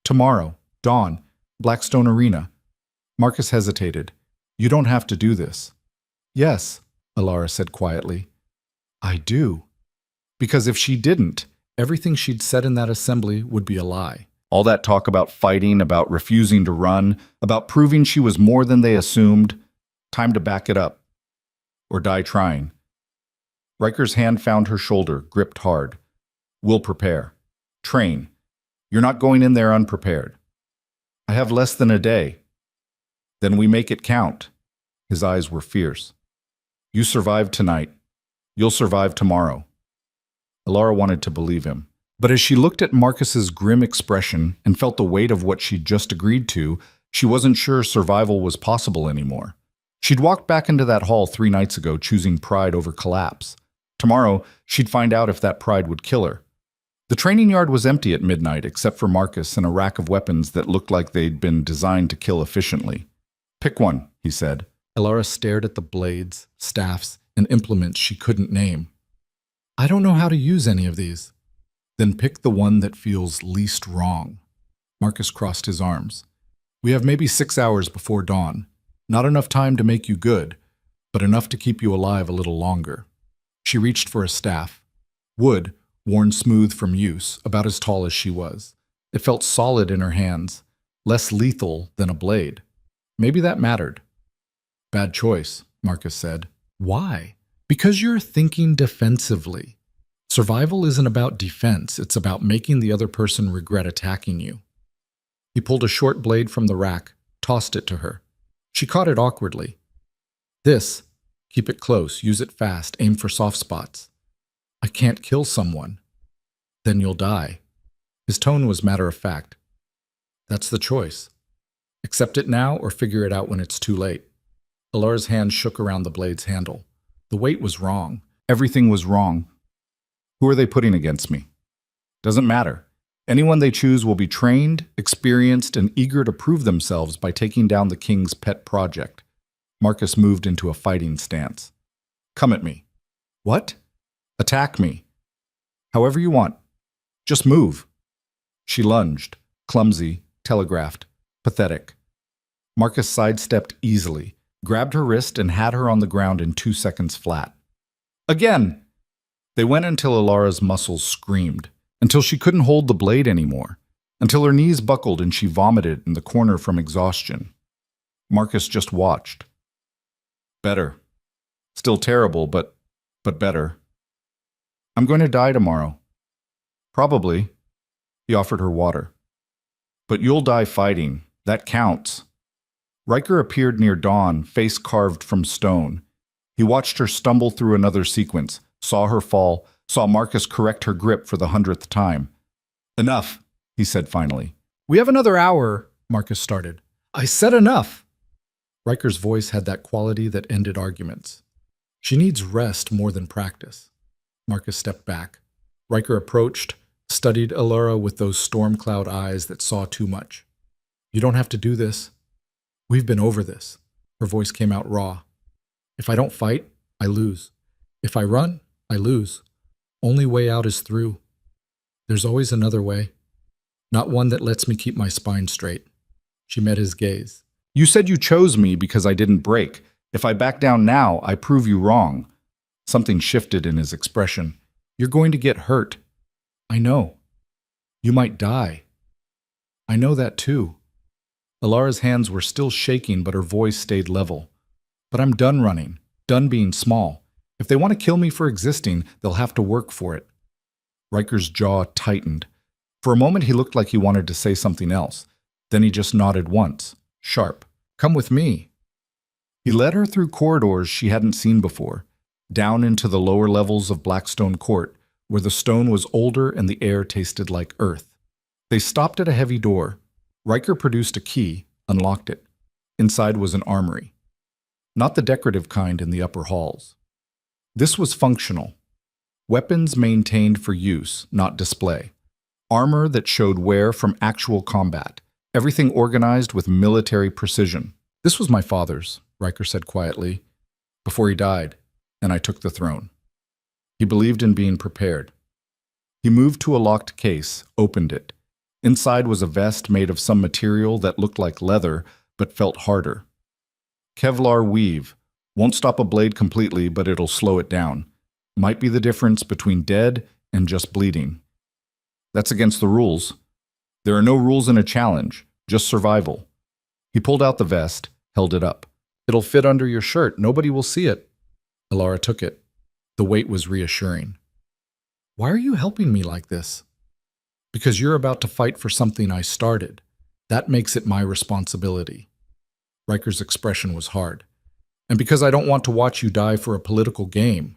Tomorrow, dawn, Blackstone Arena. Marcus hesitated. You don't have to do this. Yes, Alara said quietly. I do. Because if she didn't, everything she'd said in that assembly would be a lie. All that talk about fighting, about refusing to run, about proving she was more than they assumed. Time to back it up. Or die trying. Riker's hand found her shoulder, gripped hard. We'll prepare. Train. You're not going in there unprepared. I have less than a day. Then we make it count. His eyes were fierce. You survived tonight. You'll survive tomorrow. Alara wanted to believe him. But as she looked at Marcus's grim expression and felt the weight of what she'd just agreed to, she wasn't sure survival was possible anymore. She'd walked back into that hall 3 nights ago choosing pride over collapse. Tomorrow, she'd find out if that pride would kill her. The training yard was empty at midnight except for Marcus and a rack of weapons that looked like they'd been designed to kill efficiently. Pick one, he said. Alara stared at the blades, staffs, and implements she couldn't name. I don't know how to use any of these. Then pick the one that feels least wrong. Marcus crossed his arms. We have maybe 6 hours before dawn. Not enough time to make you good, but enough to keep you alive a little longer. She reached for a staff. Wood, worn smooth from use, about as tall as she was. It felt solid in her hands, less lethal than a blade. Maybe that mattered. Bad choice, Marcus said. Why? Because you're thinking defensively. Survival isn't about defense, it's about making the other person regret attacking you. He pulled a short blade from the rack, tossed it to her. She caught it awkwardly. This, keep it close, use it fast, aim for soft spots. I can't kill someone. Then you'll die. His tone was matter of fact. That's the choice. Accept it now or figure it out when it's too late. Alara's hand shook around the blade's handle. The weight was wrong. Everything was wrong. Who are they putting against me? Doesn't matter. Anyone they choose will be trained, experienced, and eager to prove themselves by taking down the king's pet project. Marcus moved into a fighting stance. Come at me. What? Attack me. However you want. Just move. She lunged, clumsy, telegraphed, pathetic. Marcus sidestepped easily, grabbed her wrist, and had her on the ground in 2 seconds flat. Again! They went until Alara's muscles screamed, until she couldn't hold the blade anymore, until her knees buckled and she vomited in the corner from exhaustion. Marcus just watched. Better. Still terrible, but better. I'm going to die tomorrow. Probably. He offered her water. But you'll die fighting. That counts. Riker appeared near Dawn, face carved from stone. He watched her stumble through another sequence, saw her fall, saw Marcus correct her grip for the 100th time. Enough, he said finally. We have another hour, Marcus started. I said enough. Riker's voice had that quality that ended arguments. She needs rest more than practice. Marcus stepped back. Riker approached, studied Alara with those storm cloud eyes that saw too much. You don't have to do this. We've been over this. Her voice came out raw. If I don't fight, I lose. If I run, I lose. Only way out is through. There's always another way. Not one that lets me keep my spine straight. She met his gaze. You said you chose me because I didn't break. If I back down now, I prove you wrong. Something shifted in his expression. You're going to get hurt. I know. You might die. I know that too. Alara's hands were still shaking, but her voice stayed level. But I'm done running, done being small. If they want to kill me for existing, they'll have to work for it. Riker's jaw tightened. For a moment, he looked like he wanted to say something else. Then he just nodded once, sharp. Come with me. He led her through corridors she hadn't seen before, down into the lower levels of Blackstone Court, where the stone was older and the air tasted like earth. They stopped at a heavy door. Riker produced a key, unlocked it. Inside was an armory. Not the decorative kind in the upper halls. This was functional. Weapons maintained for use, not display. Armor that showed wear from actual combat. Everything organized with military precision. This was my father's, Riker said quietly, before he died, and I took the throne. He believed in being prepared. He moved to a locked case, opened it. Inside was a vest made of some material that looked like leather, but felt harder. Kevlar weave. Won't stop a blade completely, but it'll slow it down. Might be the difference between dead and just bleeding. That's against the rules. There are no rules in a challenge, just survival. He pulled out the vest, held it up. It'll fit under your shirt. Nobody will see it. Alara took it. The weight was reassuring. Why are you helping me like this? Because you're about to fight for something I started. That makes it my responsibility. Riker's expression was hard. And because I don't want to watch you die for a political game.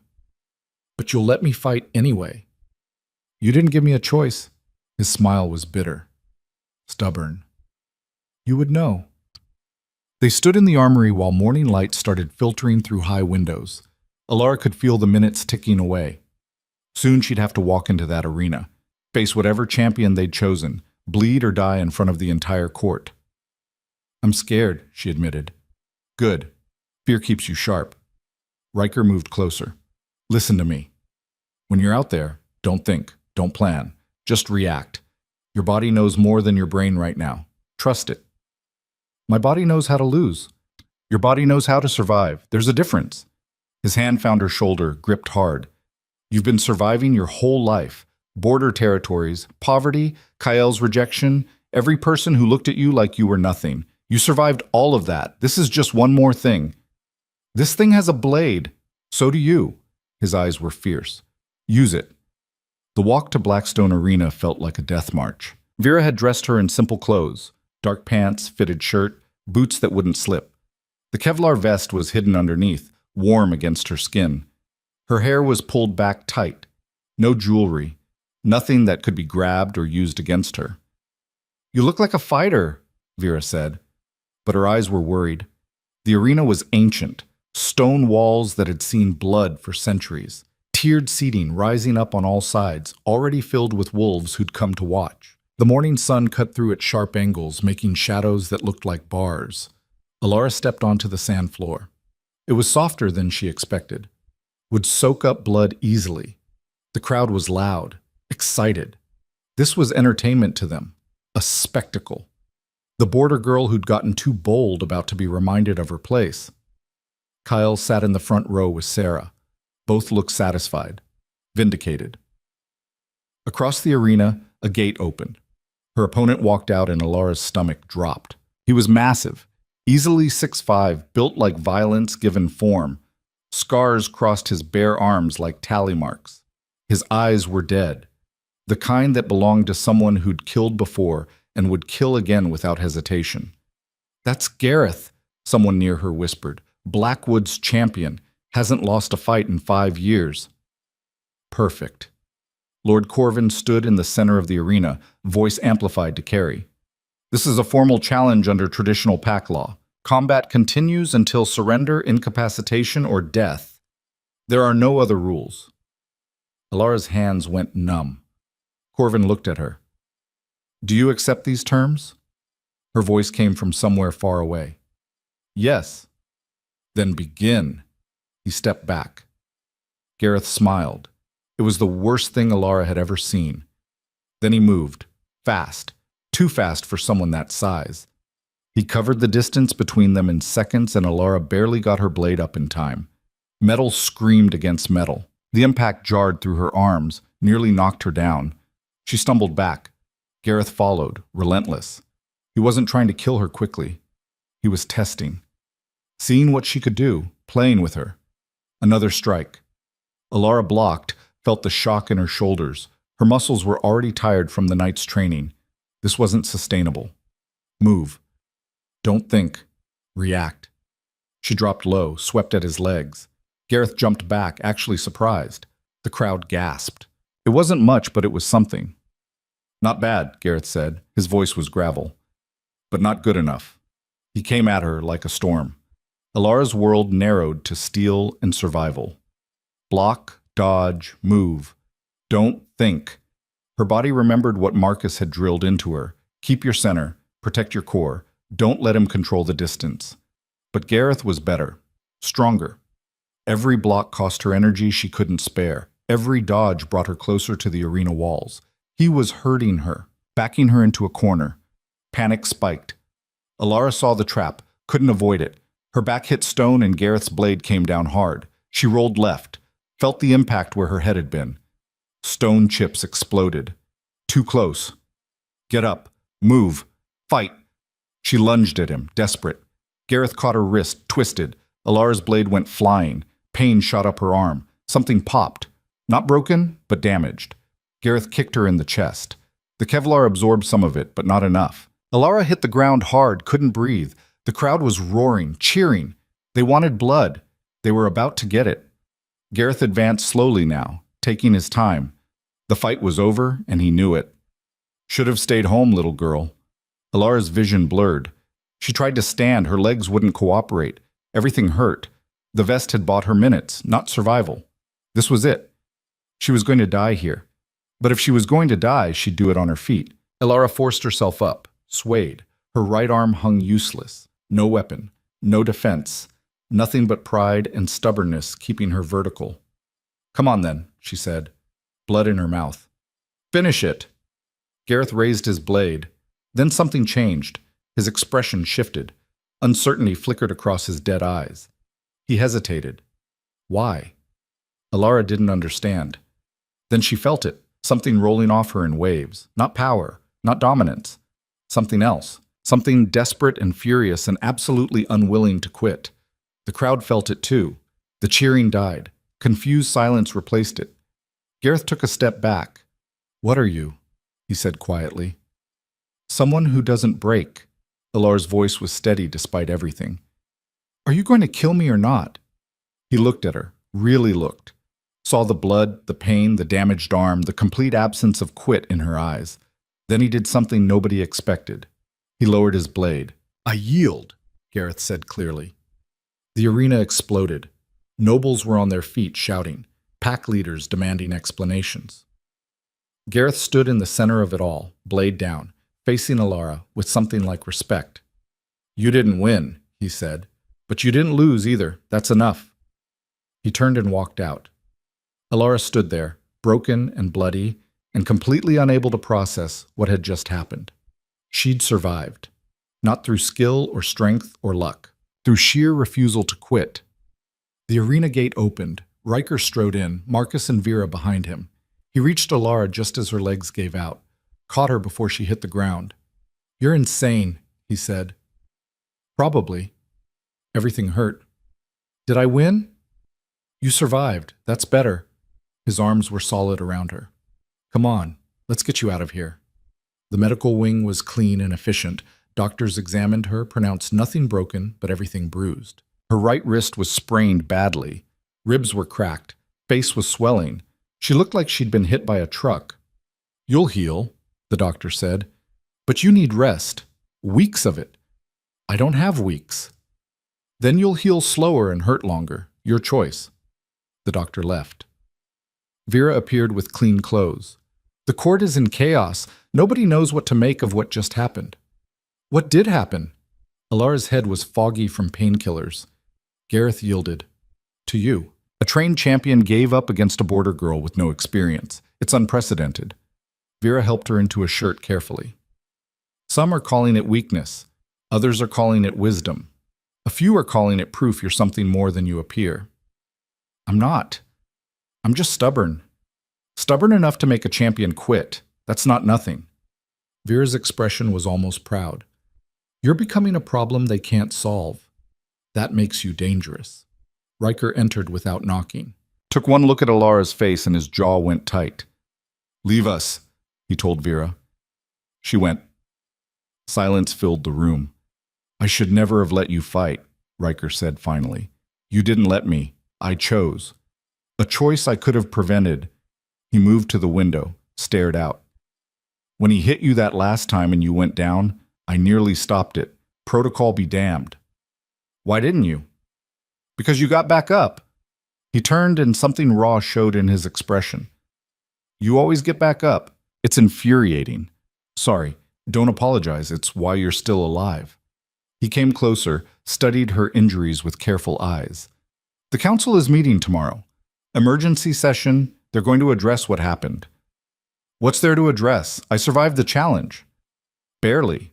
But you'll let me fight anyway. You didn't give me a choice. His smile was bitter. Stubborn. You would know. They stood in the armory while morning light started filtering through high windows. Alara could feel the minutes ticking away. Soon she'd have to walk into that arena, face whatever champion they'd chosen, bleed or die in front of the entire court. I'm scared, she admitted. Good. Fear keeps you sharp. Riker moved closer. Listen to me. When you're out there, don't think, don't plan, just react. Your body knows more than your brain right now. Trust it. My body knows how to lose. Your body knows how to survive. There's a difference. His hand found her shoulder, gripped hard. You've been surviving your whole life. Border territories, poverty, Kael's rejection, every person who looked at you like you were nothing. You survived all of that. This is just one more thing. This thing has a blade. So do you. His eyes were fierce. Use it. The walk to Blackstone Arena felt like a death march. Vera had dressed her in simple clothes, dark pants, fitted shirt, boots that wouldn't slip. The Kevlar vest was hidden underneath, warm against her skin. Her hair was pulled back tight. No jewelry. Nothing that could be grabbed or used against her. You look like a fighter, Vera said. But her eyes were worried. The arena was ancient. Stone walls that had seen blood for centuries. Tiered seating rising up on all sides, already filled with wolves who'd come to watch. The morning sun cut through at sharp angles, making shadows that looked like bars. Alara stepped onto the sand floor. It was softer than she expected. Would soak up blood easily. The crowd was loud, excited. This was entertainment to them, a spectacle. The border girl who'd gotten too bold about to be reminded of her place. Kyle sat in the front row with Sarah. Both looked satisfied, vindicated. Across the arena, a gate opened. Her opponent walked out and Alara's stomach dropped. He was massive. Easily 6'5", built like violence given form. Scars crossed his bare arms like tally marks. His eyes were dead, the kind that belonged to someone who'd killed before and would kill again without hesitation. "That's Gareth," someone near her whispered. "Blackwood's champion. Hasn't lost a fight in 5 years." Perfect. Lord Corvin stood in the center of the arena, voice amplified to Carrie. "This is a formal challenge under traditional pack law. Combat continues until surrender, incapacitation, or death. There are no other rules." Alara's hands went numb. Corvin looked at her. "Do you accept these terms?" Her voice came from somewhere far away. "Yes." "Then begin." He stepped back. Gareth smiled. It was the worst thing Alara had ever seen. Then he moved, fast, too fast for someone that size. He covered the distance between them in seconds, and Alara barely got her blade up in time. Metal screamed against metal. The impact jarred through her arms, nearly knocked her down. She stumbled back. Gareth followed, relentless. He wasn't trying to kill her quickly. He was testing. Seeing what she could do, playing with her. Another strike. Alara blocked, felt the shock in her shoulders. Her muscles were already tired from the night's training. This wasn't sustainable. Move. Don't think. React. She dropped low, swept at his legs. Gareth jumped back, actually surprised. The crowd gasped. It wasn't much, but it was something. "Not bad," Gareth said. His voice was gravel. "But not good enough." He came at her like a storm. Alara's world narrowed to steel and survival. Block, dodge, move. Don't think. Her body remembered what Marcus had drilled into her. Keep your center. Protect your core. Don't let him control the distance. But Gareth was better. Stronger. Every block cost her energy she couldn't spare. Every dodge brought her closer to the arena walls. He was hurting her, backing her into a corner. Panic spiked. Alara saw the trap, couldn't avoid it. Her back hit stone and Gareth's blade came down hard. She rolled left, felt the impact where her head had been. Stone chips exploded. Too close. "Get up. Move. Fight." She lunged at him, desperate. Gareth caught her wrist, twisted. Alara's blade went flying. Pain shot up her arm. Something popped. Not broken, but damaged. Gareth kicked her in the chest. The Kevlar absorbed some of it, but not enough. Alara hit the ground hard, couldn't breathe. The crowd was roaring, cheering. They wanted blood. They were about to get it. Gareth advanced slowly now, taking his time. The fight was over, and he knew it. "Should have stayed home, little girl." Alara's vision blurred. She tried to stand, her legs wouldn't cooperate. Everything hurt. The vest had bought her minutes, not survival. This was it. She was going to die here. But if she was going to die, she'd do it on her feet. Alara forced herself up, swayed. Her right arm hung useless. No weapon, no defense. Nothing but pride and stubbornness keeping her vertical. "Come on then," she said, blood in her mouth. "Finish it." Gareth raised his blade. Then something changed. His expression shifted. Uncertainty flickered across his dead eyes. He hesitated. Why? Alara didn't understand. Then she felt it, something rolling off her in waves. Not power, not dominance. Something else. Something desperate and furious and absolutely unwilling to quit. The crowd felt it too. The cheering died. Confused silence replaced it. Gareth took a step back. "What are you?" he said quietly. "Someone who doesn't break." Alara's voice was steady despite everything. "Are you going to kill me or not?" He looked at her, really looked. Saw the blood, the pain, the damaged arm, the complete absence of quit in her eyes. Then he did something nobody expected. He lowered his blade. "I yield," Gareth said clearly. The arena exploded. Nobles were on their feet shouting, pack leaders demanding explanations. Gareth stood in the center of it all, blade down, facing Alara with something like respect. "You didn't win," he said, "but you didn't lose either. That's enough." He turned and walked out. Alara stood there, broken and bloody, and completely unable to process what had just happened. She'd survived, not through skill or strength or luck, through sheer refusal to quit. The arena gate opened. Riker strode in, Marcus and Vera behind him. He reached Alara just as her legs gave out, caught her before she hit the ground. "You're insane," he said. Probably. Everything hurt. Did I win? You survived. That's better. His arms were solid around her. Come on, let's get you out of here. The medical wing was clean and efficient. Doctors examined her, pronounced nothing broken, but everything bruised. Her right wrist was sprained badly. Ribs were cracked. Face was swelling. She looked like she'd been hit by a truck. You'll heal, the doctor said. But you need rest. Weeks of it. I don't have weeks. Then you'll heal slower and hurt longer. Your choice. The doctor left. Vera appeared with clean clothes. The court is in chaos. Nobody knows what to make of what just happened. What did happen? Alara's head was foggy from painkillers. Gareth yielded. To you. A trained champion gave up against a border girl with no experience. It's unprecedented. Vera helped her into a shirt carefully. Some are calling it weakness. Others are calling it wisdom. A few are calling it proof you're something more than you appear. I'm not. I'm just stubborn. Stubborn enough to make a champion quit. That's not nothing. Vera's expression was almost proud. You're becoming a problem they can't solve. That makes you dangerous. Riker entered without knocking. Took one look at Alara's face and his jaw went tight. Leave us, he told Vera. She went. Silence filled the room. I should never have let you fight, Riker said finally. You didn't let me. I chose. A choice I could have prevented. He moved to the window, stared out. When he hit you that last time and you went down, I nearly stopped it. Protocol be damned. Why didn't you? Because you got back up. He turned and something raw showed in his expression. You always get back up. It's infuriating. Sorry, don't apologize. It's why you're still alive. He came closer, studied her injuries with careful eyes. The council is meeting tomorrow. Emergency session. They're going to address what happened. What's there to address? I survived the challenge. Barely.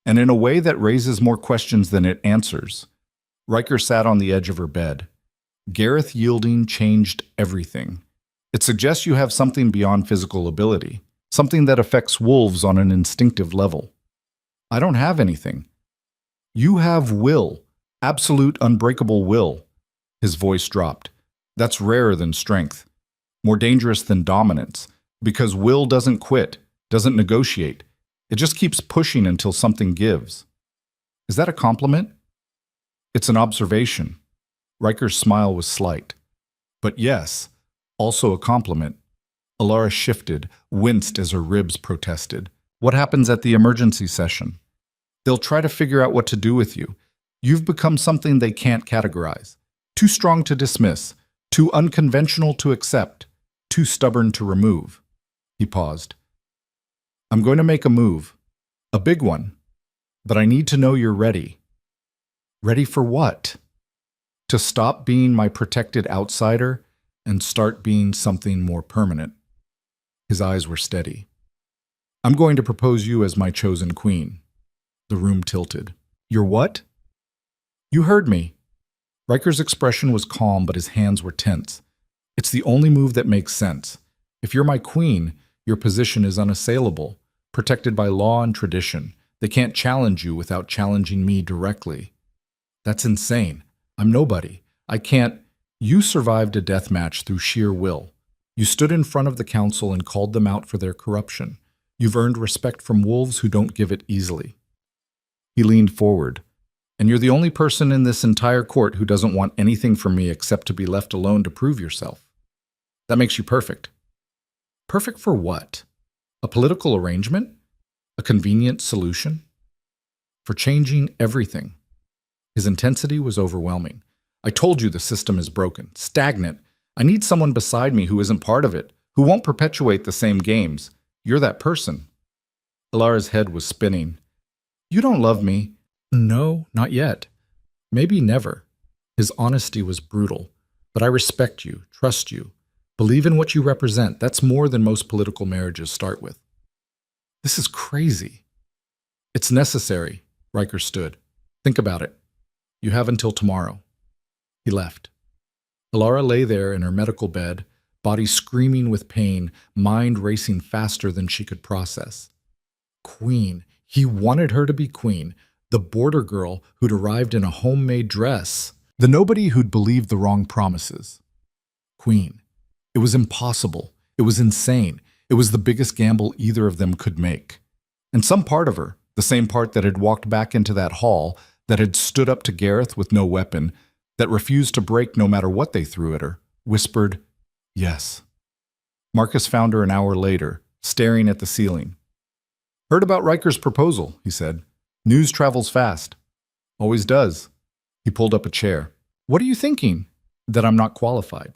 And in a way that raises more questions than it answers. Riker sat on the edge of her bed. Gareth yielding changed everything. It suggests you have something beyond physical ability, something that affects wolves on an instinctive level. I don't have anything. You have will, absolute unbreakable will. His voice dropped. That's rarer than strength, more dangerous than dominance, because will doesn't quit, doesn't negotiate. It just keeps pushing until something gives. Is that a compliment? It's an observation. Riker's smile was slight. But yes, also a compliment. Alara shifted, winced as her ribs protested. What happens at the emergency session? They'll try to figure out what to do with you. You've become something they can't categorize. Too strong to dismiss, too unconventional to accept, too stubborn to remove. He paused. I'm going to make a move. A big one. But I need to know you're ready. Ready for what? To stop being my protected outsider and start being something more permanent. His eyes were steady. I'm going to propose you as my chosen queen. The room tilted. You're what? You heard me. Riker's expression was calm, but his hands were tense. It's the only move that makes sense. If you're my queen, your position is unassailable, protected by law and tradition. They can't challenge you without challenging me directly. That's insane. I'm nobody. I can't. You survived a death match through sheer will. You stood in front of the council and called them out for their corruption. You've earned respect from wolves who don't give it easily. He leaned forward. And you're the only person in this entire court who doesn't want anything from me except to be left alone to prove yourself. That makes you perfect. Perfect for what? A political arrangement? A convenient solution? For changing everything. His intensity was overwhelming. I told you the system is broken, stagnant. I need someone beside me who isn't part of it, who won't perpetuate the same games. You're that person. Alara's head was spinning. You don't love me. No, not yet. Maybe never. His honesty was brutal. But I respect you, trust you, believe in what you represent. That's more than most political marriages start with. This is crazy. It's necessary, Riker stood. Think about it. You have until tomorrow. He left. Alara lay there in her medical bed, body screaming with pain, mind racing faster than she could process. Queen. He wanted her to be queen. The border girl who'd arrived in a homemade dress. The nobody who'd believed the wrong promises. Queen. It was impossible. It was insane. It was the biggest gamble either of them could make. And some part of her, the same part that had walked back into that hall, that had stood up to Gareth with no weapon, that refused to break no matter what they threw at her, whispered, yes. Marcus found her an hour later, staring at the ceiling. Heard about Riker's proposal, he said. News travels fast. Always does. He pulled up a chair. What are you thinking? That I'm not qualified.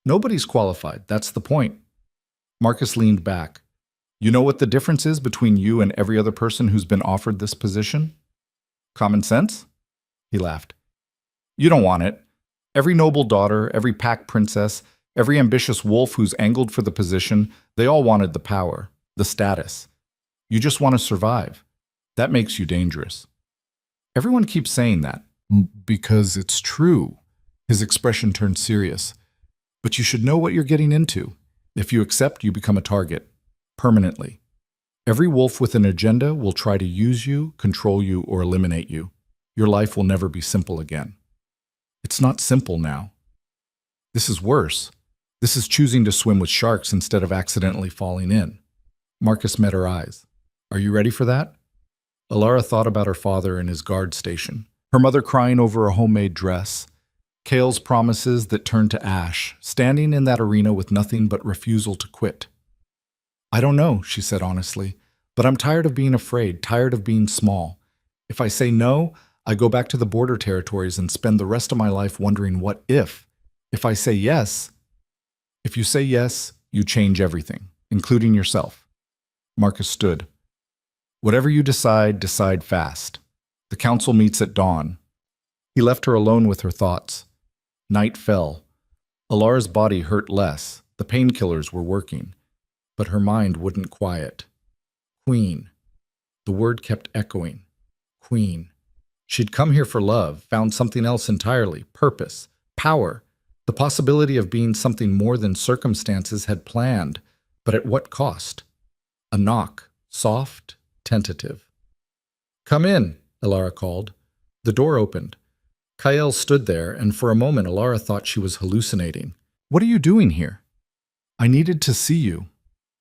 Nobody's qualified, that's the point. Marcus leaned back. You know what the difference is between you and every other person who's been offered this position? Common sense? He laughed. You don't want it. Every noble daughter, every pack princess, every ambitious wolf who's angled for the position, they all wanted the power, the status. You just want to survive. That makes you dangerous. Everyone keeps saying that. Because it's true. His expression turned serious. But you should know what you're getting into. If you accept, you become a target. Permanently. Every wolf with an agenda will try to use you, control you, or eliminate you. Your life will never be simple again. It's not simple now. This is worse. This is choosing to swim with sharks instead of accidentally falling in. Marcus met her eyes. Are you ready for that? Alara thought about her father in his guard station, her mother crying over a homemade dress, Kale's promises that turned to ash, standing in that arena with nothing but refusal to quit. I don't know, she said honestly, but I'm tired of being afraid, tired of being small. If I say no, I go back to the border territories and spend the rest of my life wondering what if. If I say yes, if you say yes, you change everything, including yourself. Marcus stood. Whatever you decide, decide fast. The council meets at dawn. He left her alone with her thoughts. Night fell. Alara's body hurt less. The painkillers were working. But her mind wouldn't quiet. Queen. The word kept echoing. Queen. She'd come here for love, found something else entirely. Purpose. Power. The possibility of being something more than circumstances had planned. But at what cost? A knock. Soft. Tentative. Come in, Alara called. The door opened. Kael stood there, and for a moment Alara thought she was hallucinating. What are you doing here? I needed to see you.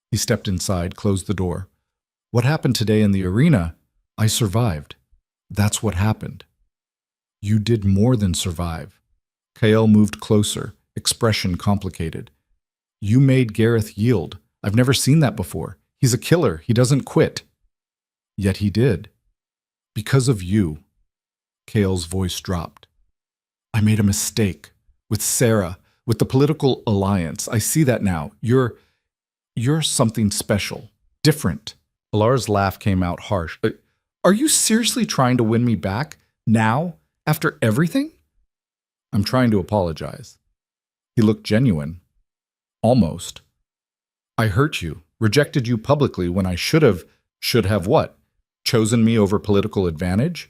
He stepped inside, closed the door. What happened today in the arena? I survived. That's what happened. You did more than survive. Kael moved closer, expression complicated. You made Gareth yield. I've never seen that before. He's a killer. He doesn't quit. Yet he did. Because of you. Kael's voice dropped. I made a mistake. With Sarah, with the political alliance. I see that now. You're something special. Different. Alara's laugh came out harsh. Are you seriously trying to win me back? Now? After everything? I'm trying to apologize. He looked genuine. Almost. I hurt you, rejected you publicly when I should have what? Chosen me over political advantage?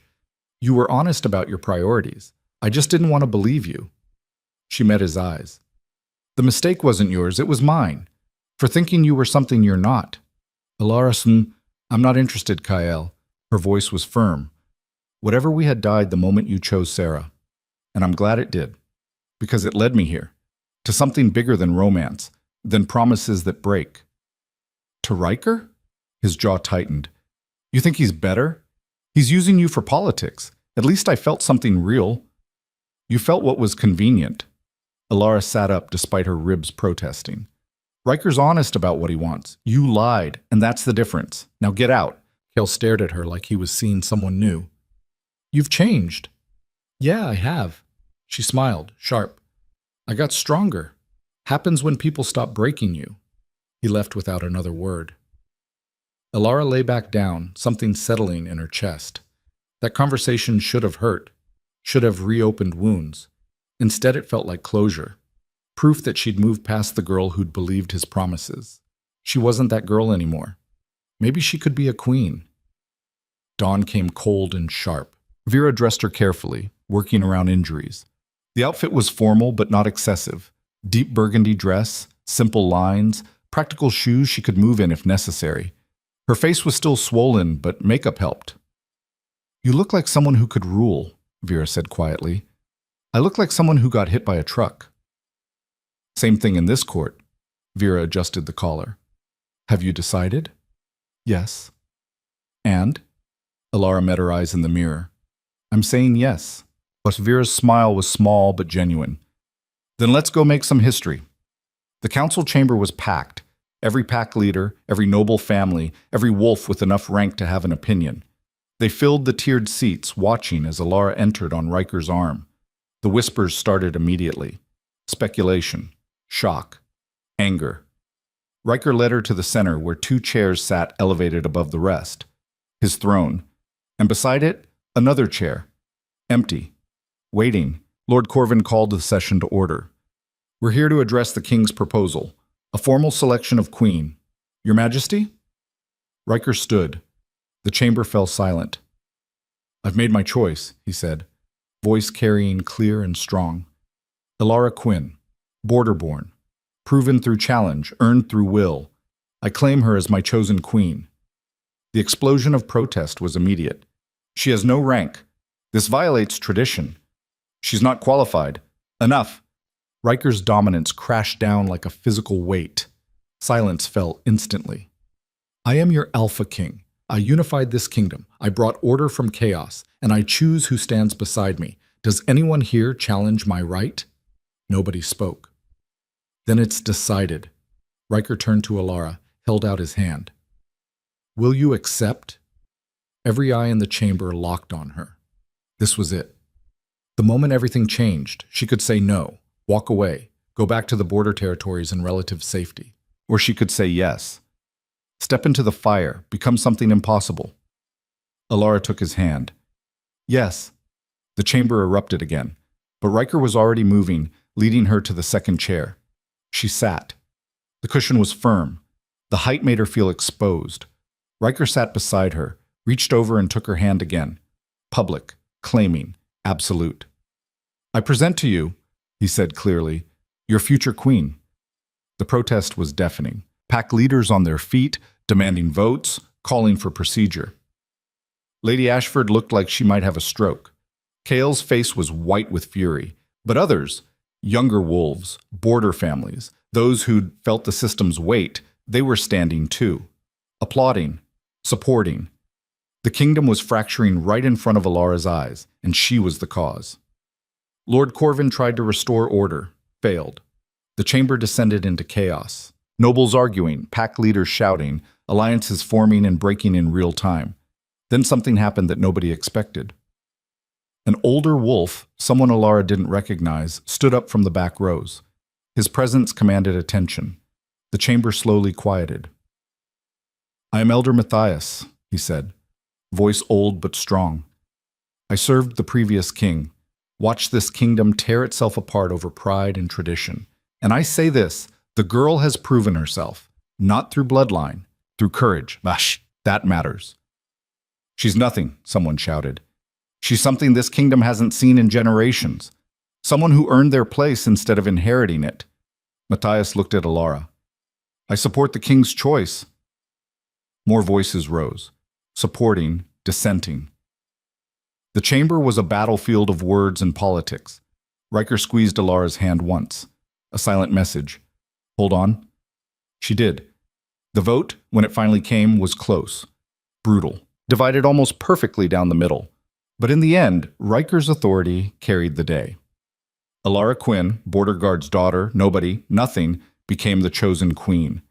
You were honest about your priorities. I just didn't want to believe you. She met his eyes. The mistake wasn't yours, it was mine. For thinking you were something you're not. Alara, I'm not interested, Kael. Her voice was firm. Whatever we had died the moment you chose Sarah. And I'm glad it did. Because it led me here. To something bigger than romance. Than promises that break. To Riker? His jaw tightened. You think he's better? He's using you for politics. At least I felt something real. You felt what was convenient. Alara sat up despite her ribs protesting. Riker's honest about what he wants. You lied, and that's the difference. Now get out. Kale stared at her like he was seeing someone new. You've changed. Yeah, I have. She smiled, sharp. I got stronger. Happens when people stop breaking you. He left without another word. Alara lay back down, something settling in her chest. That conversation should have hurt, should have reopened wounds. Instead, it felt like closure. Proof that she'd moved past the girl who'd believed his promises. She wasn't that girl anymore. Maybe she could be a queen. Dawn came cold and sharp. Vera dressed her carefully, working around injuries. The outfit was formal but not excessive. Deep burgundy dress, simple lines, practical shoes she could move in if necessary. Her face was still swollen, but makeup helped. You look like someone who could rule, Vera said quietly. I look like someone who got hit by a truck. Same thing in this court. Vera adjusted the collar. Have you decided? Yes. And? Alara met her eyes in the mirror. I'm saying yes. But Vera's smile was small but genuine. Then let's go make some history. The council chamber was packed. Every pack leader, every noble family, every wolf with enough rank to have an opinion. They filled the tiered seats, watching as Alara entered on Riker's arm. The whispers started immediately. Speculation, shock, anger. Riker led her to the center where 2 chairs sat elevated above the rest. His throne. And beside it, another chair. Empty. Waiting. Lord Corvin called the session to order. We're here to address the king's proposal. A formal selection of queen. Your Majesty? Riker stood. The chamber fell silent. I've made my choice, he said, voice carrying clear and strong. Alara Quinn, border-born, proven through challenge, earned through will. I claim her as my chosen queen. The explosion of protest was immediate. She has no rank. This violates tradition. She's not qualified. Enough. Riker's dominance crashed down like a physical weight. Silence fell instantly. I am your Alpha King. I unified this kingdom. I brought order from chaos, and I choose who stands beside me. Does anyone here challenge my right? Nobody spoke. Then it's decided. Riker turned to Alara, held out his hand. Will you accept? Every eye in the chamber locked on her. This was it. The moment everything changed, she could say no, walk away, go back to the border territories in relative safety. Or she could say yes. Step into the fire, become something impossible. Alara took his hand. Yes. The chamber erupted again, but Riker was already moving, leading her to the second chair. She sat. The cushion was firm. The height made her feel exposed. Riker sat beside her, reached over and took her hand again. Public, claiming, absolute. I present to you, he said clearly, your future queen. The protest was deafening. Pack leaders on their feet, demanding votes, calling for procedure. Lady Ashford looked like she might have a stroke. Kale's face was white with fury, but others, younger wolves, border families, those who'd felt the system's weight, they were standing too, applauding, supporting. The kingdom was fracturing right in front of Alara's eyes, and she was the cause. Lord Corvin tried to restore order, failed. The chamber descended into chaos. Nobles arguing, pack leaders shouting, alliances forming and breaking in real time. Then something happened that nobody expected. An older wolf, someone Alara didn't recognize, stood up from the back rows. His presence commanded attention. The chamber slowly quieted. I am Elder Matthias, he said, voice old but strong. I served the previous king, watched this kingdom tear itself apart over pride and tradition. And I say this, the girl has proven herself, not through bloodline, through courage. Vash, that matters. She's nothing, someone shouted. She's something this kingdom hasn't seen in generations. Someone who earned their place instead of inheriting it. Matthias looked at Alara. I support the king's choice. More voices rose, supporting, dissenting. The chamber was a battlefield of words and politics. Riker squeezed Alara's hand once. A silent message. Hold on. She did. The vote, when it finally came, was close, brutal, divided almost perfectly down the middle. But in the end, Riker's authority carried the day. Alara Quinn, border guard's daughter, nobody, nothing, became the chosen queen.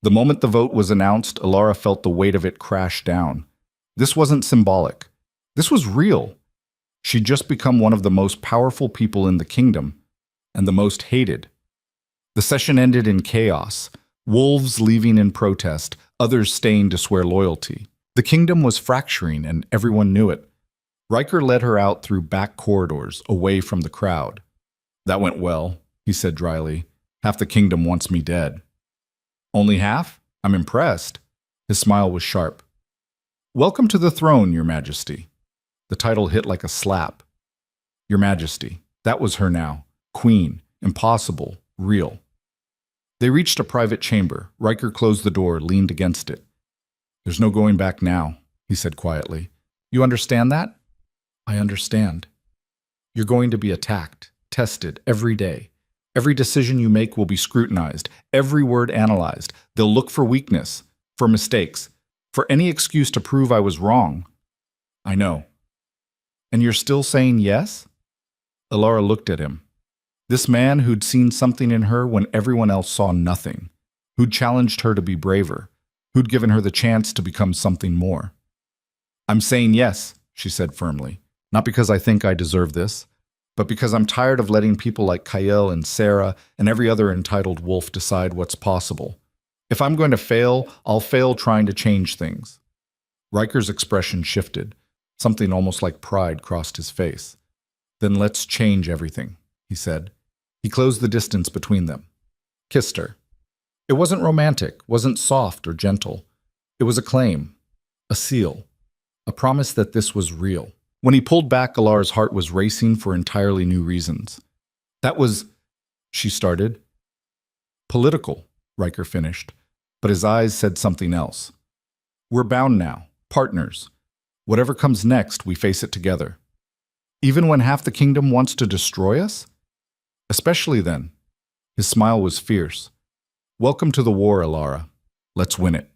The moment the vote was announced, Alara felt the weight of it crash down. This wasn't symbolic. This was real. She'd just become one of the most powerful people in the kingdom, and the most hated. The session ended in chaos, wolves leaving in protest, others staying to swear loyalty. The kingdom was fracturing, and everyone knew it. Riker led her out through back corridors, away from the crowd. That went well, he said dryly. Half the kingdom wants me dead. Only half? I'm impressed. His smile was sharp. Welcome to the throne, Your Majesty. The title hit like a slap. Your Majesty. That was her now. Queen. Impossible. Real. They reached a private chamber. Riker closed the door, leaned against it. There's no going back now, he said quietly. You understand that? I understand. You're going to be attacked, tested every day. Every decision you make will be scrutinized, every word analyzed. They'll look for weakness, for mistakes, for any excuse to prove I was wrong. I know. And you're still saying yes? Alara looked at him. This man who'd seen something in her when everyone else saw nothing, who'd challenged her to be braver, who'd given her the chance to become something more. I'm saying yes, she said firmly, not because I think I deserve this, but because I'm tired of letting people like Kyle and Sarah and every other entitled wolf decide what's possible. If I'm going to fail, I'll fail trying to change things. Riker's expression shifted. Something almost like pride crossed his face. Then let's change everything, he said. He closed the distance between them. Kissed her. It wasn't romantic, wasn't soft or gentle. It was a claim, a seal, a promise that this was real. When he pulled back, Alara's heart was racing for entirely new reasons. That was, she started. Political, Riker finished, but his eyes said something else. We're bound now, partners. Whatever comes next, we face it together. Even when half the kingdom wants to destroy us? Especially then. His smile was fierce. Welcome to the war, Alara. Let's win it.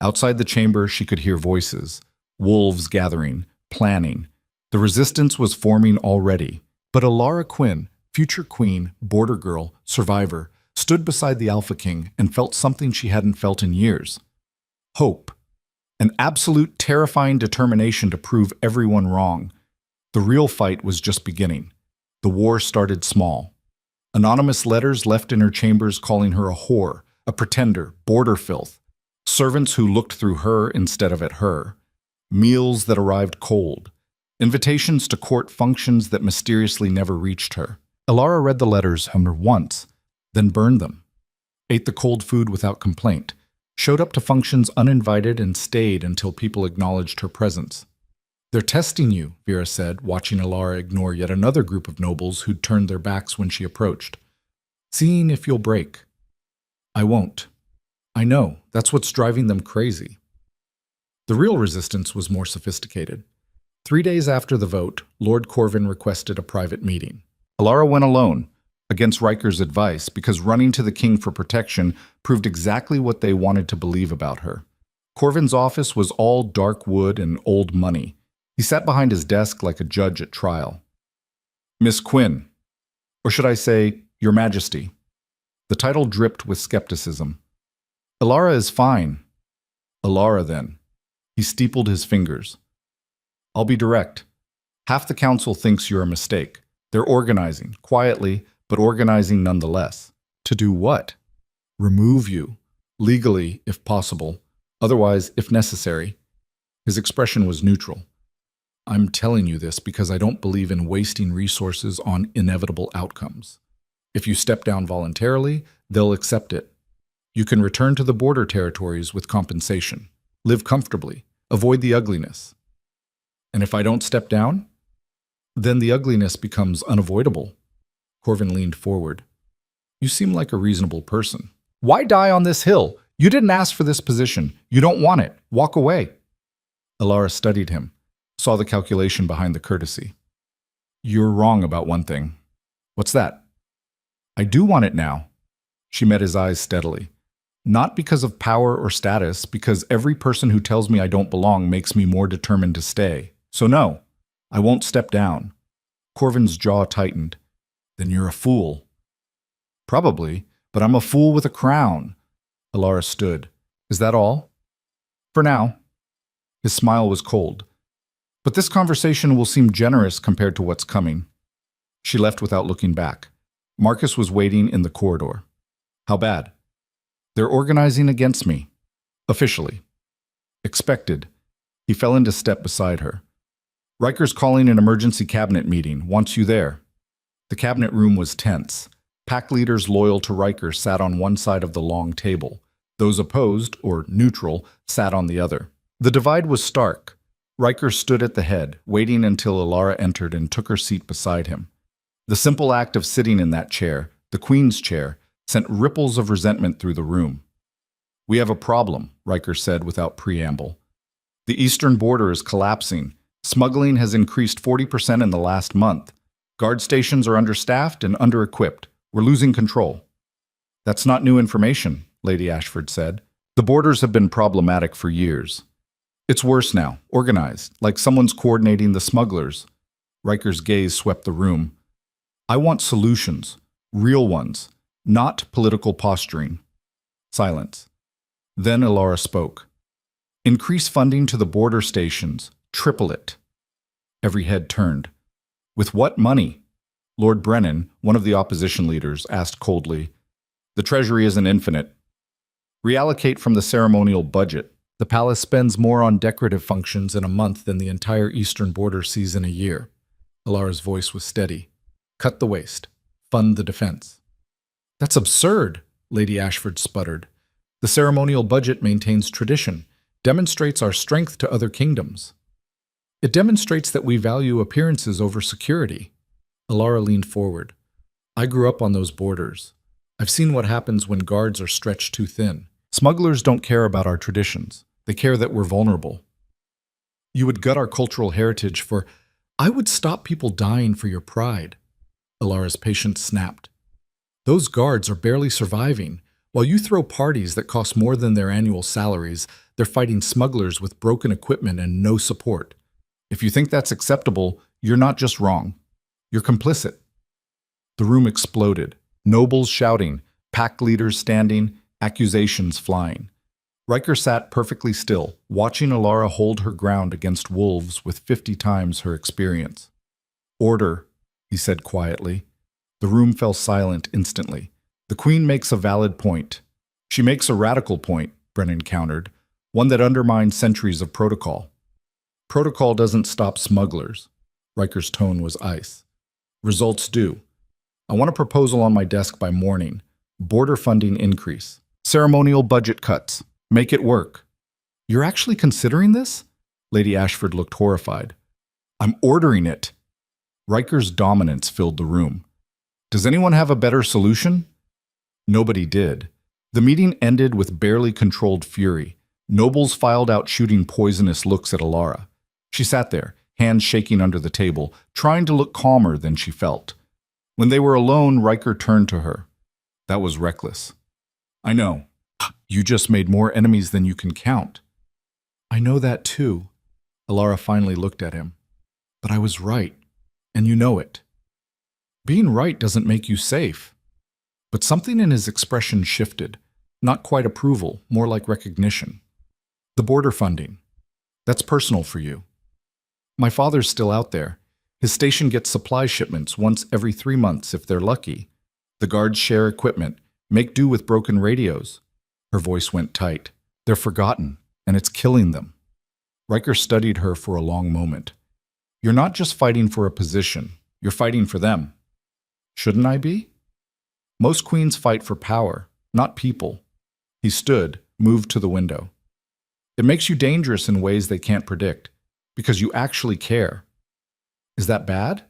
Outside the chamber, she could hear voices, wolves gathering, planning. The resistance was forming already. But Alara Quinn, future queen, border girl, survivor, stood beside the Alpha King and felt something she hadn't felt in years. Hope. An absolute terrifying determination to prove everyone wrong. The real fight was just beginning. The war started small. Anonymous letters left in her chambers calling her a whore, a pretender, border filth. Servants who looked through her instead of at her. Meals that arrived cold. Invitations to court functions that mysteriously never reached her. Alara read the letters once, then burned them. Ate the cold food without complaint. Showed up to functions uninvited and stayed until people acknowledged her presence. They're testing you, Vera said, watching Alara ignore yet another group of nobles who'd turned their backs when she approached. Seeing if you'll break. I won't. I know, that's what's driving them crazy. The real resistance was more sophisticated. 3 days after the vote, Lord Corvin requested a private meeting. Alara went alone, against Riker's advice, because running to the king for protection proved exactly what they wanted to believe about her. Corvin's office was all dark wood and old money. He sat behind his desk like a judge at trial. Miss Quinn, or should I say, Your Majesty. The title dripped with skepticism. Alara is fine. Alara, then. He steepled his fingers. I'll be direct. Half the council thinks you're a mistake. They're organizing, quietly, but organizing nonetheless. To do what? Remove you. Legally, if possible. Otherwise, if necessary. His expression was neutral. I'm telling you this because I don't believe in wasting resources on inevitable outcomes. If you step down voluntarily, they'll accept it. You can return to the border territories with compensation. Live comfortably. Avoid the ugliness. And if I don't step down? Then the ugliness becomes unavoidable. Corvin leaned forward. You seem like a reasonable person. Why die on this hill? You didn't ask for this position. You don't want it. Walk away. Alara studied him, saw the calculation behind the courtesy. You're wrong about one thing. What's that? I do want it now. She met his eyes steadily. Not because of power or status, because every person who tells me I don't belong makes me more determined to stay. So no, I won't step down. Corvin's jaw tightened. Then you're a fool. Probably, but I'm a fool with a crown. Alara stood. Is that all? For now. His smile was cold. But this conversation will seem generous compared to what's coming. She left without looking back. Marcus was waiting in the corridor. How bad? They're organizing against me. Officially. Expected. He fell into step beside her. Riker's calling an emergency cabinet meeting. Wants you there. The cabinet room was tense. Pack leaders loyal to Riker sat on one side of the long table. Those opposed, or neutral, sat on the other. The divide was stark. Riker stood at the head, waiting until Alara entered and took her seat beside him. The simple act of sitting in that chair, the Queen's chair, sent ripples of resentment through the room. We have a problem, Riker said without preamble. The eastern border is collapsing. Smuggling has increased 40% in the last month. Guard stations are understaffed and under-equipped. We're losing control. That's not new information, Lady Ashford said. The borders have been problematic for years. It's worse now, organized, like someone's coordinating the smugglers. Riker's gaze swept the room. I want solutions, real ones, not political posturing. Silence. Then Ilara spoke. Increase funding to the border stations. Triple it. Every head turned. With what money? Lord Brennan, one of the opposition leaders, asked coldly. The Treasury isn't infinite. Reallocate from the ceremonial budget. The palace spends more on decorative functions in a month than the entire eastern border sees in a year. Ilara's voice was steady. Cut the waste. Fund the defense. That's absurd, Lady Ashford sputtered. The ceremonial budget maintains tradition, demonstrates our strength to other kingdoms. It demonstrates that we value appearances over security. Ilara leaned forward. I grew up on those borders. I've seen what happens when guards are stretched too thin. Smugglers don't care about our traditions. They care that we're vulnerable. You would gut our cultural heritage for... I would stop people dying for your pride. Ilara's patience snapped. Those guards are barely surviving. While you throw parties that cost more than their annual salaries, they're fighting smugglers with broken equipment and no support. If you think that's acceptable, you're not just wrong. You're complicit. The room exploded. Nobles shouting, pack leaders standing, accusations flying. Riker sat perfectly still, watching Ilara hold her ground against wolves with 50 times her experience. Order, he said quietly. The room fell silent instantly. The Queen makes a valid point. She makes a radical point, Brennan countered, one that undermines centuries of protocol. Protocol doesn't stop smugglers. Riker's tone was ice. Results do. I want a proposal on my desk by morning. Border funding increase. Ceremonial budget cuts. Make it work. You're actually considering this? Lady Ashford looked horrified. I'm ordering it. Riker's dominance filled the room. Does anyone have a better solution? Nobody did. The meeting ended with barely controlled fury. Nobles filed out shooting poisonous looks at Ilara. She sat there, hands shaking under the table, trying to look calmer than she felt. When they were alone, Riker turned to her. That was reckless. I know. You just made more enemies than you can count. I know that too. Ilara finally looked at him. But I was right, and you know it. Being right doesn't make you safe. But something in his expression shifted. Not quite approval, more like recognition. The border funding. That's personal for you. My father's still out there. His station gets supply shipments once every 3 months if they're lucky. The guards share equipment, make do with broken radios. Her voice went tight. They're forgotten, and it's killing them. Riker studied her for a long moment. You're not just fighting for a position. You're fighting for them. Shouldn't I be? Most queens fight for power, not people. He stood, moved to the window. It makes you dangerous in ways they can't predict, because you actually care. Is that bad?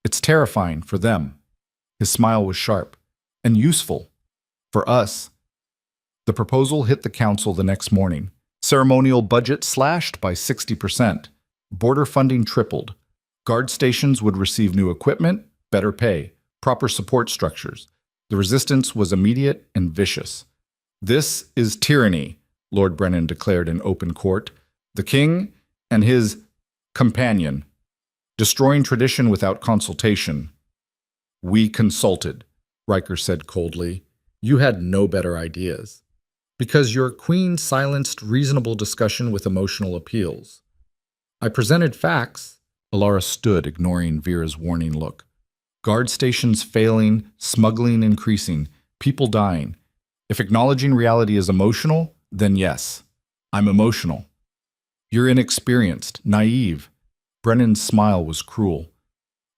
It's terrifying for them. His smile was sharp and useful. For us. The proposal hit the council the next morning. Ceremonial budget slashed by 60%. Border funding tripled. Guard stations would receive new equipment, better pay, proper support structures. The resistance was immediate and vicious. This is tyranny, Lord Brennan declared in open court. The king and his companion, destroying tradition without consultation. We consulted, Riker said coldly. You had no better ideas. Because your queen silenced reasonable discussion with emotional appeals. I presented facts. Ilara stood, ignoring Vera's warning look. Guard stations failing, smuggling increasing, people dying. If acknowledging reality is emotional, then yes, I'm emotional. You're inexperienced, naive. Brennan's smile was cruel.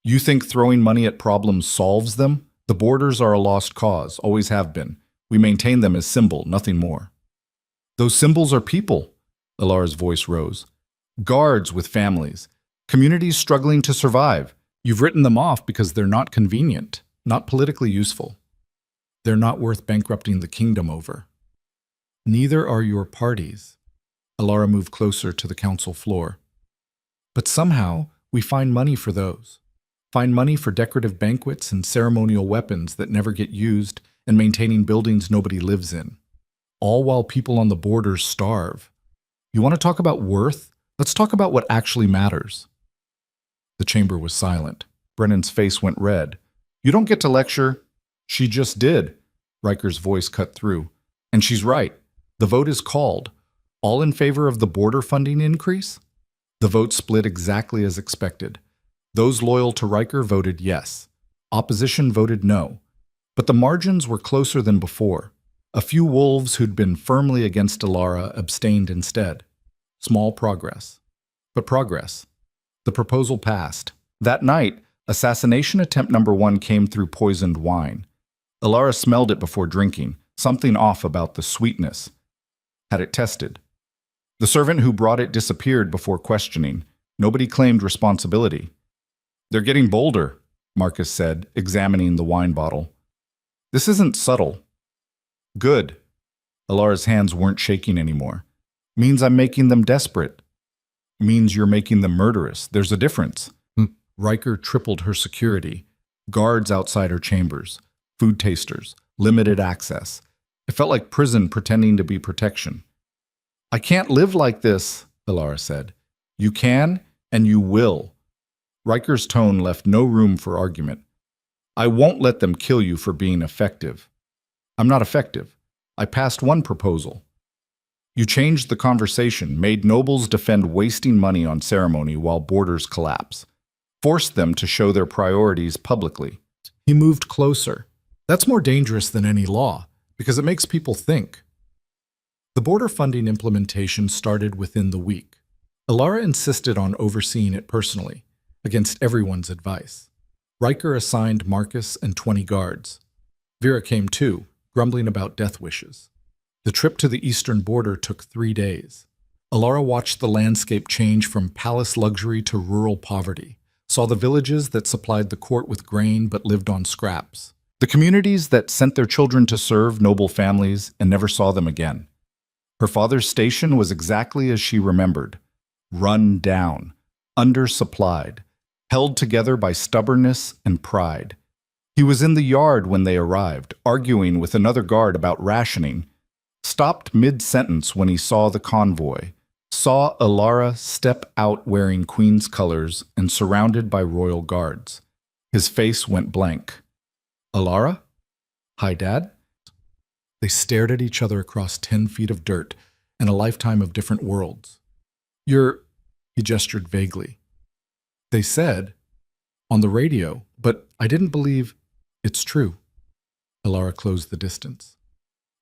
You think throwing money at problems solves them? The borders are a lost cause, always have been. We maintain them as symbol, nothing more. Those symbols are people, Ilara's voice rose. Guards with families, communities struggling to survive. You've written them off because they're not convenient, not politically useful. They're not worth bankrupting the kingdom over. Neither are your parties. Ilara moved closer to the council floor. But somehow, we find money for those. Find money for decorative banquets and ceremonial weapons that never get used and maintaining buildings nobody lives in. All while people on the borders starve. You want to talk about worth? Let's talk about what actually matters. The chamber was silent. Brennan's face went red. You don't get to lecture. She just did. Riker's voice cut through. And she's right. The vote is called. All in favor of the border funding increase? The vote split exactly as expected. Those loyal to Riker voted yes. Opposition voted no. But the margins were closer than before. A few wolves who'd been firmly against Alara abstained instead. Small progress. But progress. The proposal passed. That night, assassination attempt number 1 came through poisoned wine. Alara smelled it before drinking, something off about the sweetness. Had it tested. The servant who brought it disappeared before questioning. Nobody claimed responsibility. They're getting bolder, Marcus said, examining the wine bottle. This isn't subtle. Good. Alara's hands weren't shaking anymore. Means I'm making them desperate. Means you're making them murderous. There's a difference. Riker tripled her security. Guards outside her chambers. Food tasters. Limited access. It felt like prison pretending to be protection. I can't live like this, Alara said. You can, and you will. Riker's tone left no room for argument. I won't let them kill you for being effective. I'm not effective. I passed one proposal. You changed the conversation, made nobles defend wasting money on ceremony while borders collapse, forced them to show their priorities publicly. He moved closer. That's more dangerous than any law, because it makes people think. The border funding implementation started within the week. Alara insisted on overseeing it personally, against everyone's advice. Riker assigned Marcus and 20 guards. Vera came too, grumbling about death wishes. The trip to the eastern border took 3 days. Alara watched the landscape change from palace luxury to rural poverty, saw the villages that supplied the court with grain but lived on scraps, the communities that sent their children to serve noble families and never saw them again. Her father's station was exactly as she remembered, run down, undersupplied, held together by stubbornness and pride. He was in the yard when they arrived, arguing with another guard about rationing, stopped mid-sentence when he saw the convoy, saw Alara step out wearing Queen's colors and surrounded by royal guards. His face went blank. Alara? Hi, Dad? They stared at each other across 10 feet of dirt and a lifetime of different worlds. He gestured vaguely. They said, on the radio, but I didn't believe it's true. Alara closed the distance.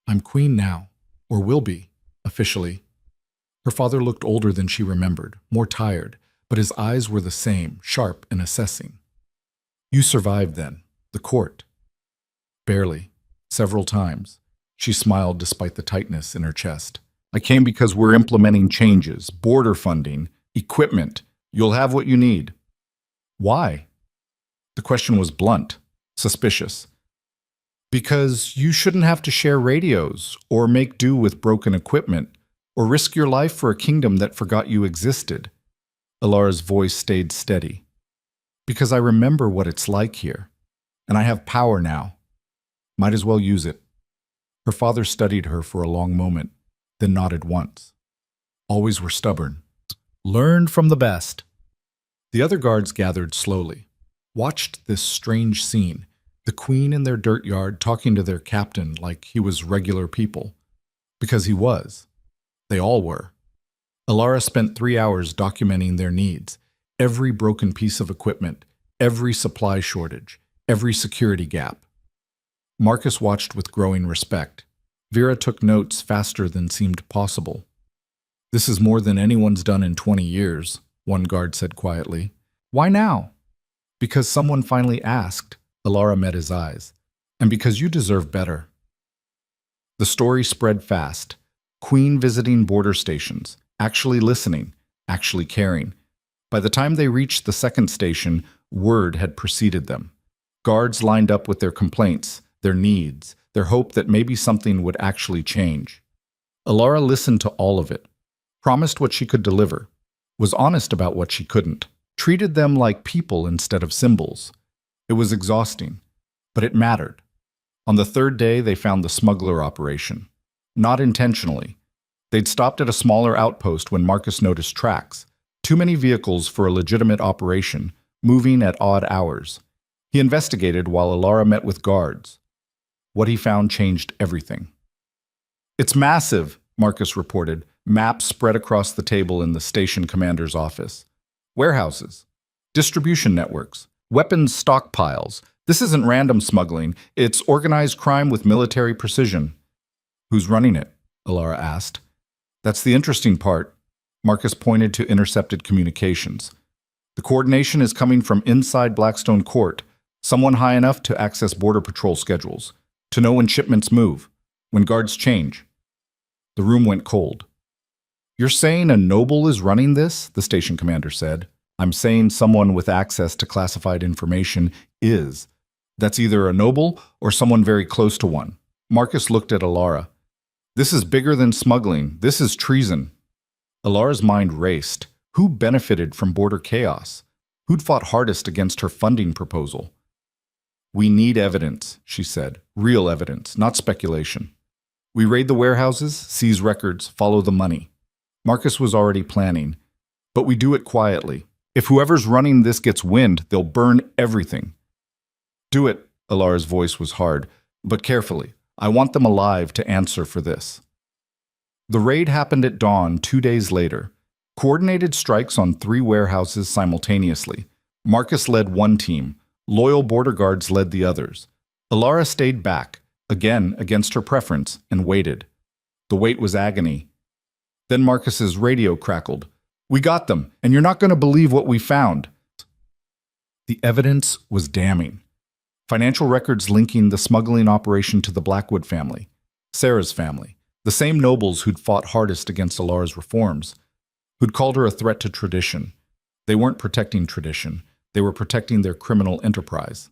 I'm queen now, or will be, officially. Her father looked older than she remembered, more tired, but his eyes were the same, sharp and assessing. You survived then, the court. Barely, several times. She smiled despite the tightness in her chest. I came because we're implementing changes, border funding, equipment. You'll have what you need. Why? The question was blunt, suspicious. Because you shouldn't have to share radios, or make do with broken equipment, or risk your life for a kingdom that forgot you existed. Alara's voice stayed steady. Because I remember what it's like here, and I have power now. Might as well use it. Her father studied her for a long moment, then nodded once. Always were stubborn. Learned from the best. The other guards gathered slowly, watched this strange scene, the queen in their dirt yard talking to their captain like he was regular people. Because he was. They all were. Alara spent 3 hours documenting their needs, every broken piece of equipment, every supply shortage, every security gap. Marcus watched with growing respect. Vera took notes faster than seemed possible. This is more than anyone's done in 20 years, one guard said quietly. Why now? Because someone finally asked, Alara met his eyes, and because you deserve better. The story spread fast. Queen visiting border stations, actually listening, actually caring. By the time they reached the second station, word had preceded them. Guards lined up with their complaints, their needs, their hope that maybe something would actually change. Alara listened to all of it, promised what she could deliver, was honest about what she couldn't, treated them like people instead of symbols. It was exhausting, but it mattered. On the third day, they found the smuggler operation. Not intentionally. They'd stopped at a smaller outpost when Marcus noticed tracks. Too many vehicles for a legitimate operation, moving at odd hours. He investigated while Alara met with guards. What he found changed everything. "It's massive," Marcus reported, maps spread across the table in the station commander's office. "Warehouses, distribution networks, weapons stockpiles. This isn't random smuggling, it's organized crime with military precision." "Who's running it?" Alara asked. "That's the interesting part." Marcus pointed to intercepted communications. "The coordination is coming from inside Blackstone Court, someone high enough to access Border Patrol schedules, to know when shipments move, when guards change." The room went cold. "You're saying a noble is running this?" the station commander said. "I'm saying someone with access to classified information is. That's either a noble or someone very close to one." Marcus looked at Alara. "This is bigger than smuggling. This is treason." Alara's mind raced. Who benefited from border chaos? Who'd fought hardest against her funding proposal? "We need evidence," she said. "Real evidence, not speculation. We raid the warehouses, seize records, follow the money." Marcus was already planning. "But we do it quietly. If whoever's running this gets wind, they'll burn everything." "Do it," Alara's voice was hard, "but carefully. I want them alive to answer for this." The raid happened at dawn 2 days later. Coordinated strikes on 3 warehouses simultaneously. Marcus led one team. Loyal border guards led the others. Alara stayed back, again against her preference, and waited. The wait was agony. Then Marcus's radio crackled. "We got them, and you're not going to believe what we found." The evidence was damning. Financial records linking the smuggling operation to the Blackwood family, Sarah's family, the same nobles who'd fought hardest against Alara's reforms, who'd called her a threat to tradition. They weren't protecting tradition. They were protecting their criminal enterprise.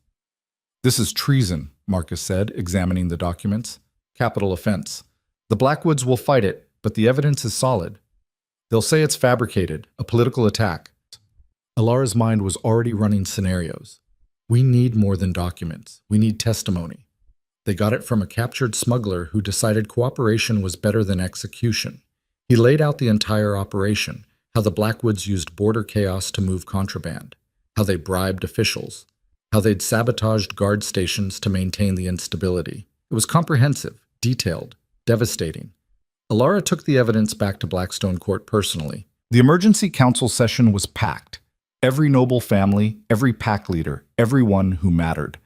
"This is treason," Marcus said, examining the documents. "Capital offense. The Blackwoods will fight it, but the evidence is solid. They'll say it's fabricated, a political attack." Alara's mind was already running scenarios. "We need more than documents. We need testimony. They got it from a captured smuggler who decided cooperation was better than execution. He laid out the entire operation, how the Blackwoods used border chaos to move contraband, how they bribed officials, how they'd sabotaged guard stations to maintain the instability. It was comprehensive, detailed, devastating. Alara took the evidence back to Blackstone Court personally. The emergency council session was packed. Every noble family, every pack leader, everyone who mattered.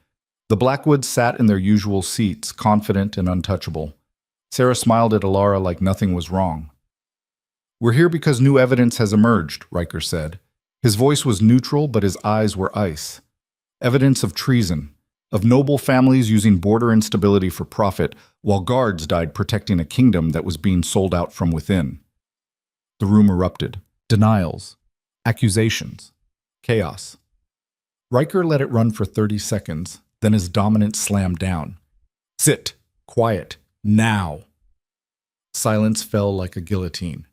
The Blackwoods sat in their usual seats, confident and untouchable. Sarah smiled at Alara like nothing was wrong. "We're here because new evidence has emerged," Riker said. His voice was neutral, but his eyes were ice. "Evidence of treason, of noble families using border instability for profit, while guards died protecting a kingdom that was being sold out from within." The room erupted. Denials. Accusations. Chaos. Riker let it run for 30 seconds, then his dominance slammed down. "Sit. Quiet. Now." Silence fell like a guillotine.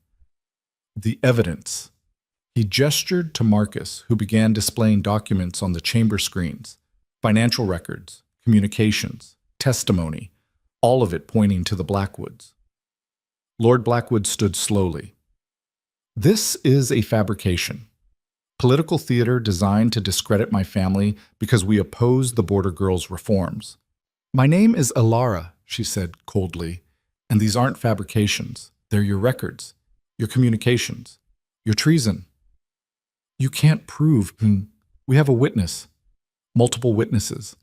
"The evidence." He gestured to Marcus, who began displaying documents on the chamber screens. Financial records, communications, testimony, all of it pointing to the Blackwoods. Lord Blackwood stood slowly. "This is a fabrication. Political theater designed to discredit my family because we oppose the border girls' reforms. My name is Alara," she said coldly, "and these aren't fabrications. They're your records, your communications, your treason. You can't prove. We have a witness, multiple witnesses,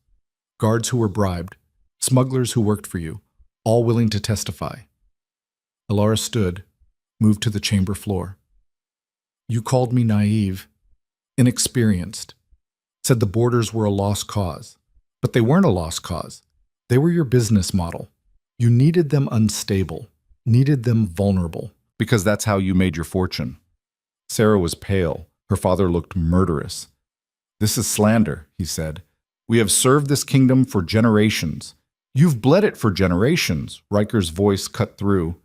guards who were bribed, smugglers who worked for you, all willing to testify." Alara stood, moved to the chamber floor. "You called me naive, inexperienced, said the borders were a lost cause. But they weren't a lost cause. They were your business model. You needed them unstable, needed them vulnerable, because that's how you made your fortune." Sarah was pale. Her father looked murderous. "This is slander," he said. "We have served this kingdom for generations. You've bled it for generations," Riker's voice cut through.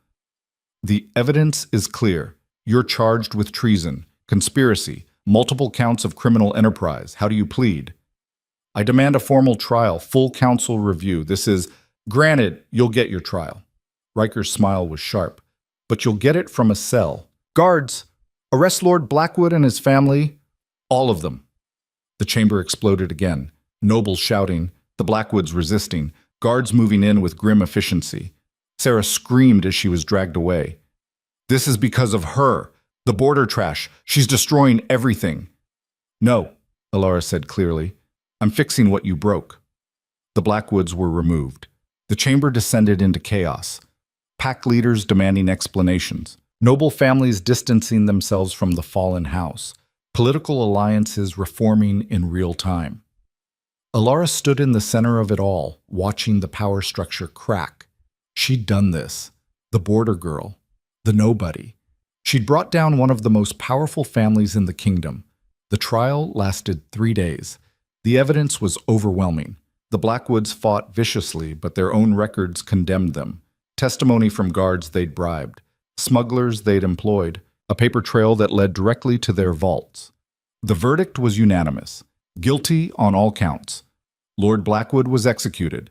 "The evidence is clear. You're charged with treason. conspiracy, multiple counts of criminal enterprise. How do you plead? I demand a formal trial, full counsel review. This is, granted, you'll get your trial. Riker's smile was sharp. But you'll get it from a cell. Guards, arrest Lord Blackwood and his family. All of them. The chamber exploded again. Nobles shouting, the Blackwoods resisting, guards moving in with grim efficiency. Sarah screamed as she was dragged away. This is because of her. The border trash. She's destroying everything. No, Alara said clearly. I'm fixing what you broke. The Blackwoods were removed. The chamber descended into chaos. Pack leaders demanding explanations. Noble families distancing themselves from the fallen house. Political alliances reforming in real time. Alara stood in the center of it all, watching the power structure crack. She'd done this. The border girl. The nobody. She'd brought down one of the most powerful families in the kingdom. The trial lasted 3 days. The evidence was overwhelming. The Blackwoods fought viciously, but their own records condemned them. Testimony from guards they'd bribed, smugglers they'd employed, a paper trail that led directly to their vaults. The verdict was unanimous. Guilty on all counts. Lord Blackwood was executed.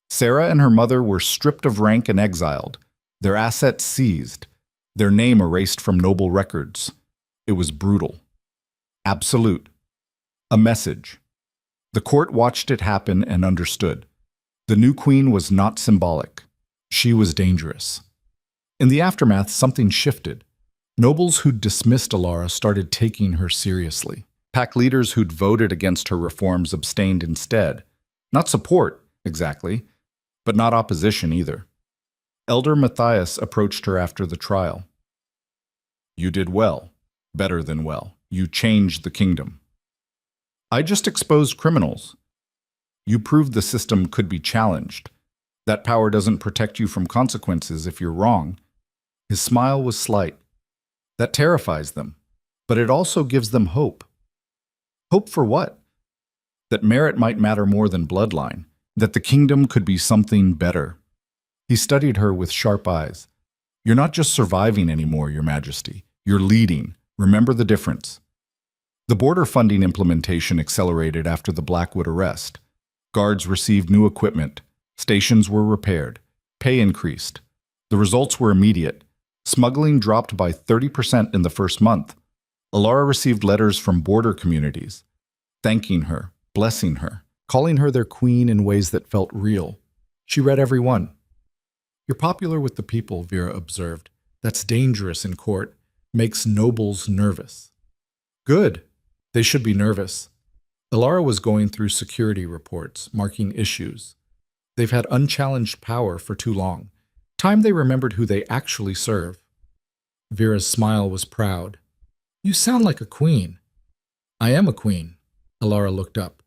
Sarah and her mother were stripped of rank and exiled. Their assets seized. Their name erased from noble records. It was brutal. Absolute. A message. The court watched it happen and understood. The new queen was not symbolic. She was dangerous. In the aftermath, something shifted. Nobles who'd dismissed Alara started taking her seriously. Pack leaders who'd voted against her reforms abstained instead. Not support, exactly, but not opposition either. Elder Matthias approached her after the trial. You did well, better than well. You changed the kingdom. I just exposed criminals. You proved the system could be challenged. That power doesn't protect you from consequences if you're wrong. His smile was slight. That terrifies them, but it also gives them hope. Hope for what? That merit might matter more than bloodline, that the kingdom could be something better. He studied her with sharp eyes. You're not just surviving anymore, Your Majesty. You're leading. Remember the difference. The border funding implementation accelerated after the Blackwood arrest. Guards received new equipment. Stations were repaired. Pay increased. The results were immediate. Smuggling dropped by 30% in the first month. Alara received letters from border communities, thanking her, blessing her, calling her their queen in ways that felt real. She read every one. You're popular with the people, Vera observed. That's dangerous in court. Makes nobles nervous. Good. They should be nervous. Alara was going through security reports, marking issues. They've had unchallenged power for too long. Time they remembered who they actually serve. Vera's smile was proud. You sound like a queen. I am a queen. Alara looked up.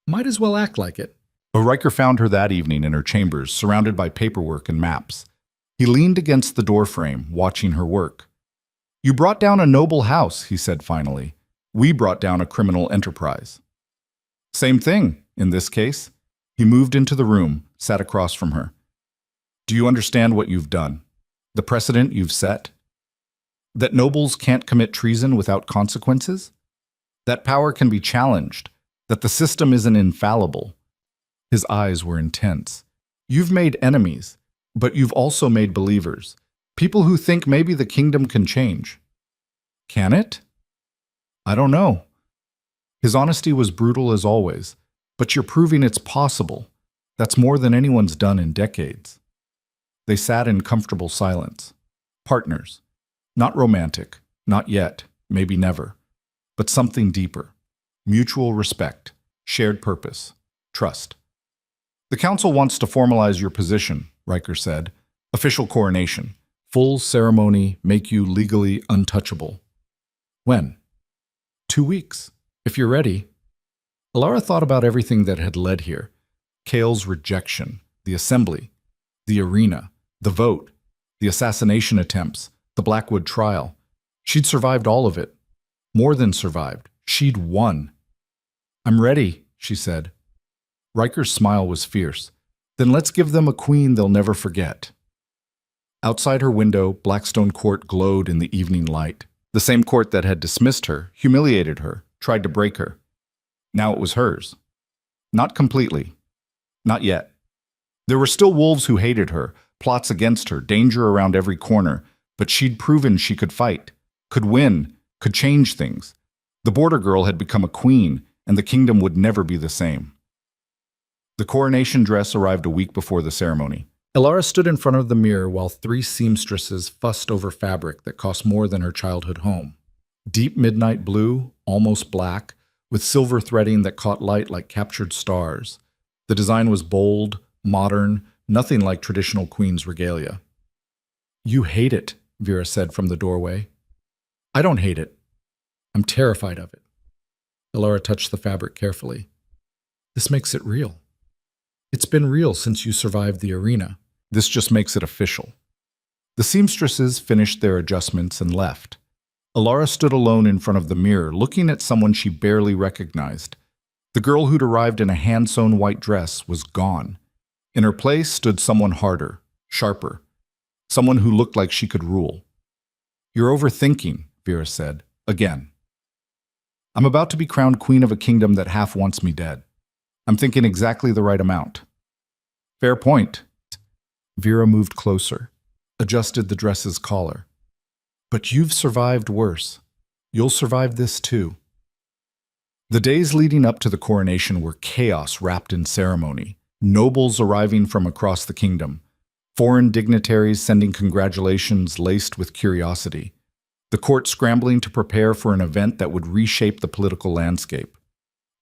Might as well act like it. Riker found her that evening in her chambers, surrounded by paperwork and maps. He leaned against the doorframe, watching her work. You brought down a noble house, he said finally. We brought down a criminal enterprise. Same thing, in this case. He moved into the room, sat across from her. Do you understand what you've done? The precedent you've set? That nobles can't commit treason without consequences? That power can be challenged? That the system isn't infallible? His eyes were intense. You've made enemies, but you've also made believers. People who think maybe the kingdom can change. Can it? I don't know. His honesty was brutal as always, but you're proving it's possible. That's more than anyone's done in decades. They sat in comfortable silence. Partners. Not romantic, not yet, maybe never, but something deeper. Mutual respect, shared purpose, trust. The council wants to formalize your position, Riker said. Official coronation. Full ceremony, make you legally untouchable. When? 2 weeks, if you're ready. Alara thought about everything that had led here. Kale's rejection, the assembly, the arena, the vote, the assassination attempts, the Blackwood trial. She'd survived all of it. More than survived. She'd won. I'm ready, she said. Riker's smile was fierce. Then let's give them a queen they'll never forget. Outside her window, Blackstone Court glowed in the evening light. The same court that had dismissed her, humiliated her, tried to break her. Now it was hers. Not completely. Not yet. There were still wolves who hated her, plots against her, danger around every corner, but she'd proven she could fight, could win, could change things. The border girl had become a queen, and the kingdom would never be the same. The coronation dress arrived a week before the ceremony. Elara stood in front of the mirror while 3 seamstresses fussed over fabric that cost more than her childhood home. Deep midnight blue, almost black, with silver threading that caught light like captured stars. The design was bold, modern, nothing like traditional queen's regalia. "You hate it," Vera said from the doorway. "I don't hate it. I'm terrified of it." Elara touched the fabric carefully. "This makes it real. It's been real since you survived the arena." This just makes it official. The seamstresses finished their adjustments and left. Elara stood alone in front of the mirror, looking at someone she barely recognized. The girl who'd arrived in a hand-sewn white dress was gone. In her place stood someone harder, sharper, someone who looked like she could rule. "You're overthinking," Vera said, again. "I'm about to be crowned queen of a kingdom that half wants me dead. I'm thinking exactly the right amount." "Fair point." Vera moved closer, adjusted the dress's collar. "But you've survived worse. You'll survive this too." The days leading up to the coronation were chaos wrapped in ceremony. Nobles arriving from across the kingdom. Foreign dignitaries sending congratulations laced with curiosity. The court scrambling to prepare for an event that would reshape the political landscape.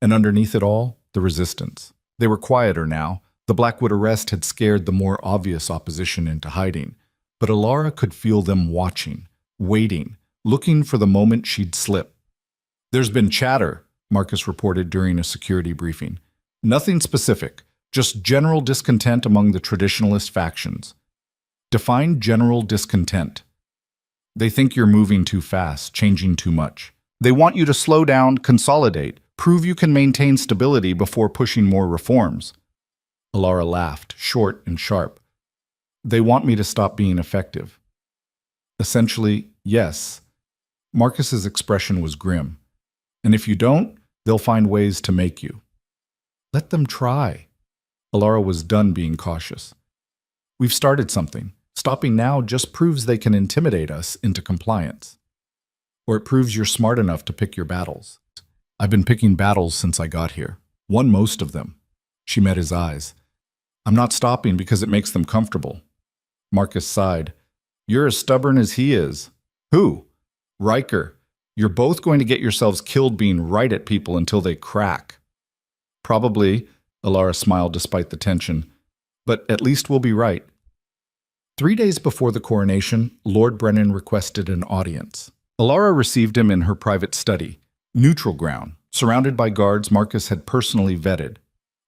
And underneath it all, the resistance. They were quieter now. The Blackwood arrest had scared the more obvious opposition into hiding. But Elara could feel them watching, waiting, looking for the moment she'd slip. "There's been chatter," Marcus reported during a security briefing. "Nothing specific, just general discontent among the traditionalist factions." Define general discontent. "They think you're moving too fast, changing too much. They want you to slow down, consolidate, prove you can maintain stability before pushing more reforms." Elara laughed, short and sharp. "They want me to stop being effective." Essentially, yes. Marcus's expression was grim. "And if you don't, they'll find ways to make you." "Let them try." Elara was done being cautious. "We've started something. Stopping now just proves they can intimidate us into compliance. Or it proves you're smart enough to pick your battles." "I've been picking battles since I got here. Won most of them." She met his eyes. "I'm not stopping because it makes them comfortable." Marcus sighed. "You're as stubborn as he is." "Who?" "Riker. You're both going to get yourselves killed being right at people until they crack." "Probably," Elara smiled despite the tension. "But at least we'll be right." 3 days before the coronation, Lord Brennan requested an audience. Elara received him in her private study, neutral ground, surrounded by guards Marcus had personally vetted.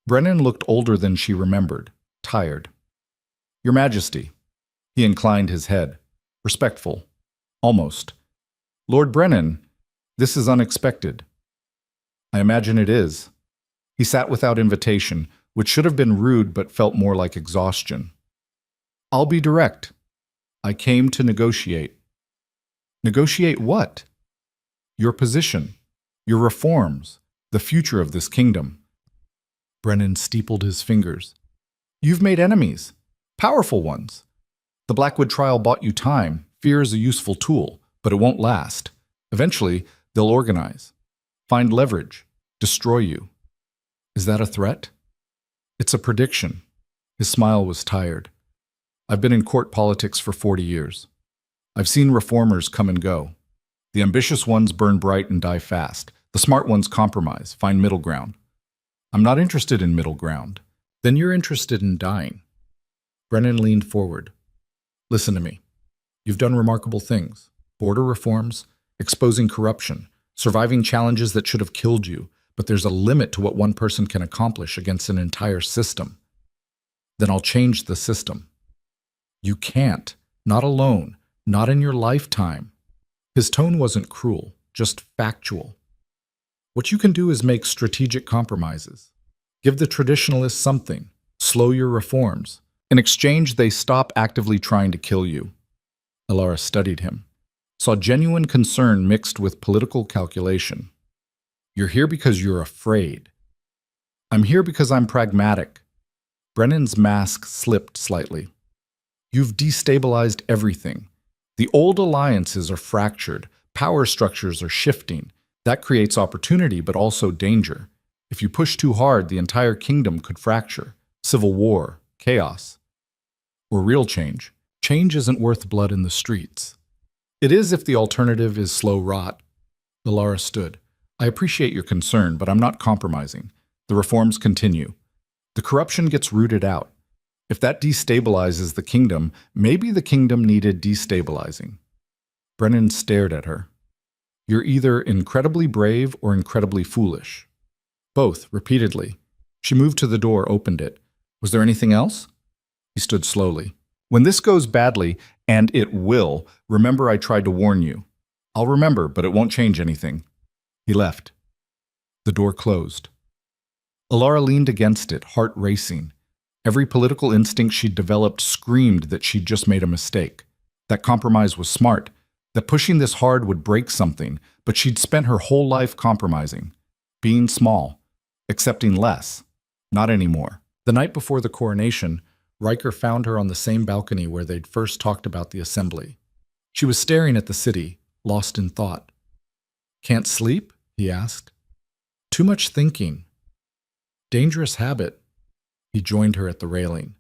Brennan looked older than she remembered, tired. "Your Majesty." He inclined his head. Respectful. Almost. "Lord Brennan, this is unexpected." "I imagine it is." He sat without invitation, which should have been rude but felt more like exhaustion. "I'll be direct. I came to negotiate." "Negotiate what?" "Your position, your reforms, the future of this kingdom." Brennan steepled his fingers. "You've made enemies, powerful ones. The Blackwood trial bought you time. Fear is a useful tool, but it won't last. Eventually, they'll organize, find leverage, destroy you." "Is that a threat?" "It's a prediction." His smile was tired. "I've been in court politics for 40 years. I've seen reformers come and go. The ambitious ones burn bright and die fast. The smart ones compromise, find middle ground. I'm not interested in middle ground." "Then you're interested in dying." Brennan leaned forward. "Listen to me. You've done remarkable things. Border reforms, exposing corruption, surviving challenges that should have killed you, but there's a limit to what one person can accomplish against an entire system. Then I'll change the system." "You can't. Not alone. Not in your lifetime." His tone wasn't cruel, just factual. "What you can do is make strategic compromises. Give the traditionalists something. Slow your reforms. In exchange, they stop actively trying to kill you." Elara studied him. saw genuine concern mixed with political calculation. You're here because you're afraid. I'm here because I'm pragmatic. Brennan's mask slipped slightly. You've destabilized everything. The old alliances are fractured. Power structures are shifting. That creates opportunity, but also danger. If you push too hard, the entire kingdom could fracture. Civil war, chaos. Or real change. Change isn't worth blood in the streets. It is if the alternative is slow rot. Alara stood. I appreciate your concern, but I'm not compromising. The reforms continue. The corruption gets rooted out. If that destabilizes the kingdom, maybe the kingdom needed destabilizing. Brennan stared at her. You're either incredibly brave or incredibly foolish. Both, repeatedly. She moved to the door, opened it. Was there anything else? He stood slowly. When this goes badly, and it will, remember I tried to warn you. I'll remember, but it won't change anything. He left. The door closed. Alara leaned against it, heart racing. Every political instinct she'd developed screamed that she'd just made a mistake. That compromise was smart, that pushing this hard would break something, but she'd spent her whole life compromising. Being small. Accepting less. Not anymore. The night before the coronation, Riker found her on the same balcony where they'd first talked about the assembly. She was staring at the city, lost in thought. Can't sleep? He asked. Too much thinking. Dangerous habit. He joined her at the railing.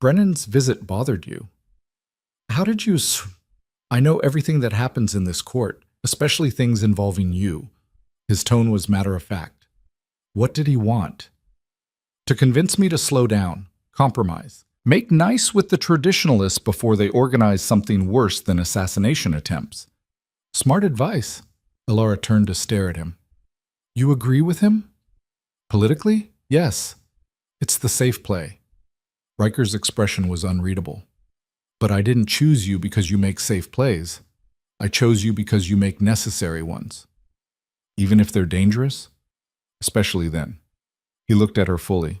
Brennan's visit bothered you. How did you... I know everything that happens in this court, especially things involving you. His tone was matter-of-fact. What did he want? To convince me to slow down, compromise, make nice with the traditionalists before they organize something worse than assassination attempts. Smart advice. Alara turned to stare at him. You agree with him? Politically? Yes. It's the safe play. Riker's expression was unreadable. But I didn't choose you because you make safe plays. I chose you because you make necessary ones. Even if they're dangerous? Especially then. He looked at her fully.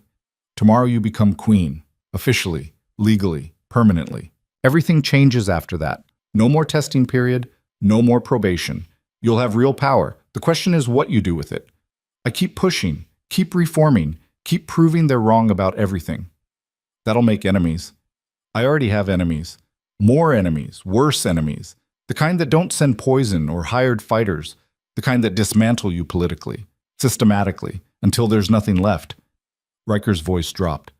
Tomorrow you become queen. Officially, legally, permanently. Everything changes after that. No more testing period. No more probation. You'll have real power. The question is what you do with it. I keep pushing. Keep reforming. Keep proving they're wrong about everything. That'll make enemies. I already have enemies. More enemies. Worse enemies. The kind that don't send poison or hired fighters. The kind that dismantle you politically, systematically, until there's nothing left. Riker's voice dropped.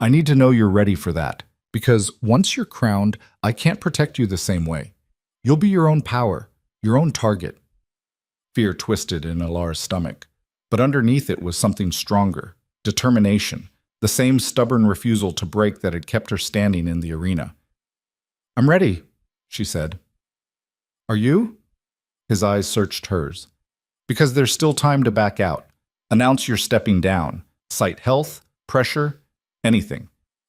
I need to know you're ready for that, because once you're crowned, I can't protect you the same way. You'll be your own power, your own target. Fear twisted in Alara's stomach, but underneath it was something stronger, determination, the same stubborn refusal to break that had kept her standing in the arena. I'm ready, she said. Are you? His eyes searched hers. Because there's still time to back out. Announce you're stepping down. Cite health, pressure, anything.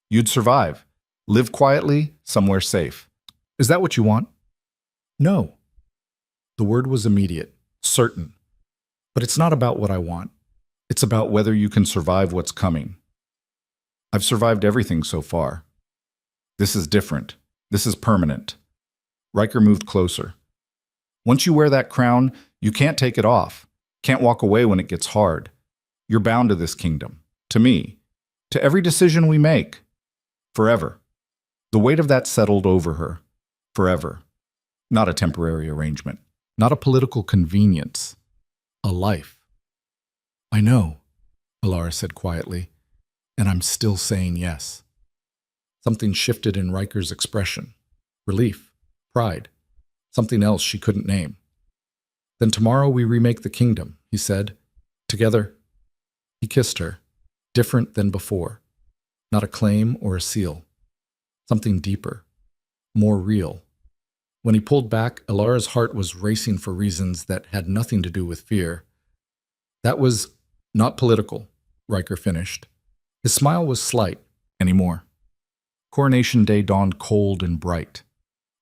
You'd survive. Live quietly, somewhere safe. Is that what you want? No. The word was immediate, certain. But it's not about what I want. It's about whether you can survive what's coming. I've survived everything so far. This is different. This is permanent. Riker moved closer. Once you wear that crown, you can't take it off. Can't walk away when it gets hard. You're bound to this kingdom. To me. To every decision we make. Forever. The weight of that settled over her. Forever. Not a temporary arrangement. Not a political convenience. A life. I know, Alara said quietly, and I'm still saying yes. Something shifted in Riker's expression. Relief. Pride. Something else she couldn't name. Then tomorrow we remake the kingdom, he said. Together. He kissed her. Different than before. Not a claim or a seal. Something deeper. More real. When he pulled back, Alara's heart was racing for reasons that had nothing to do with fear. That was not political, Riker finished. His smile was slight, anymore. Coronation Day dawned cold and bright.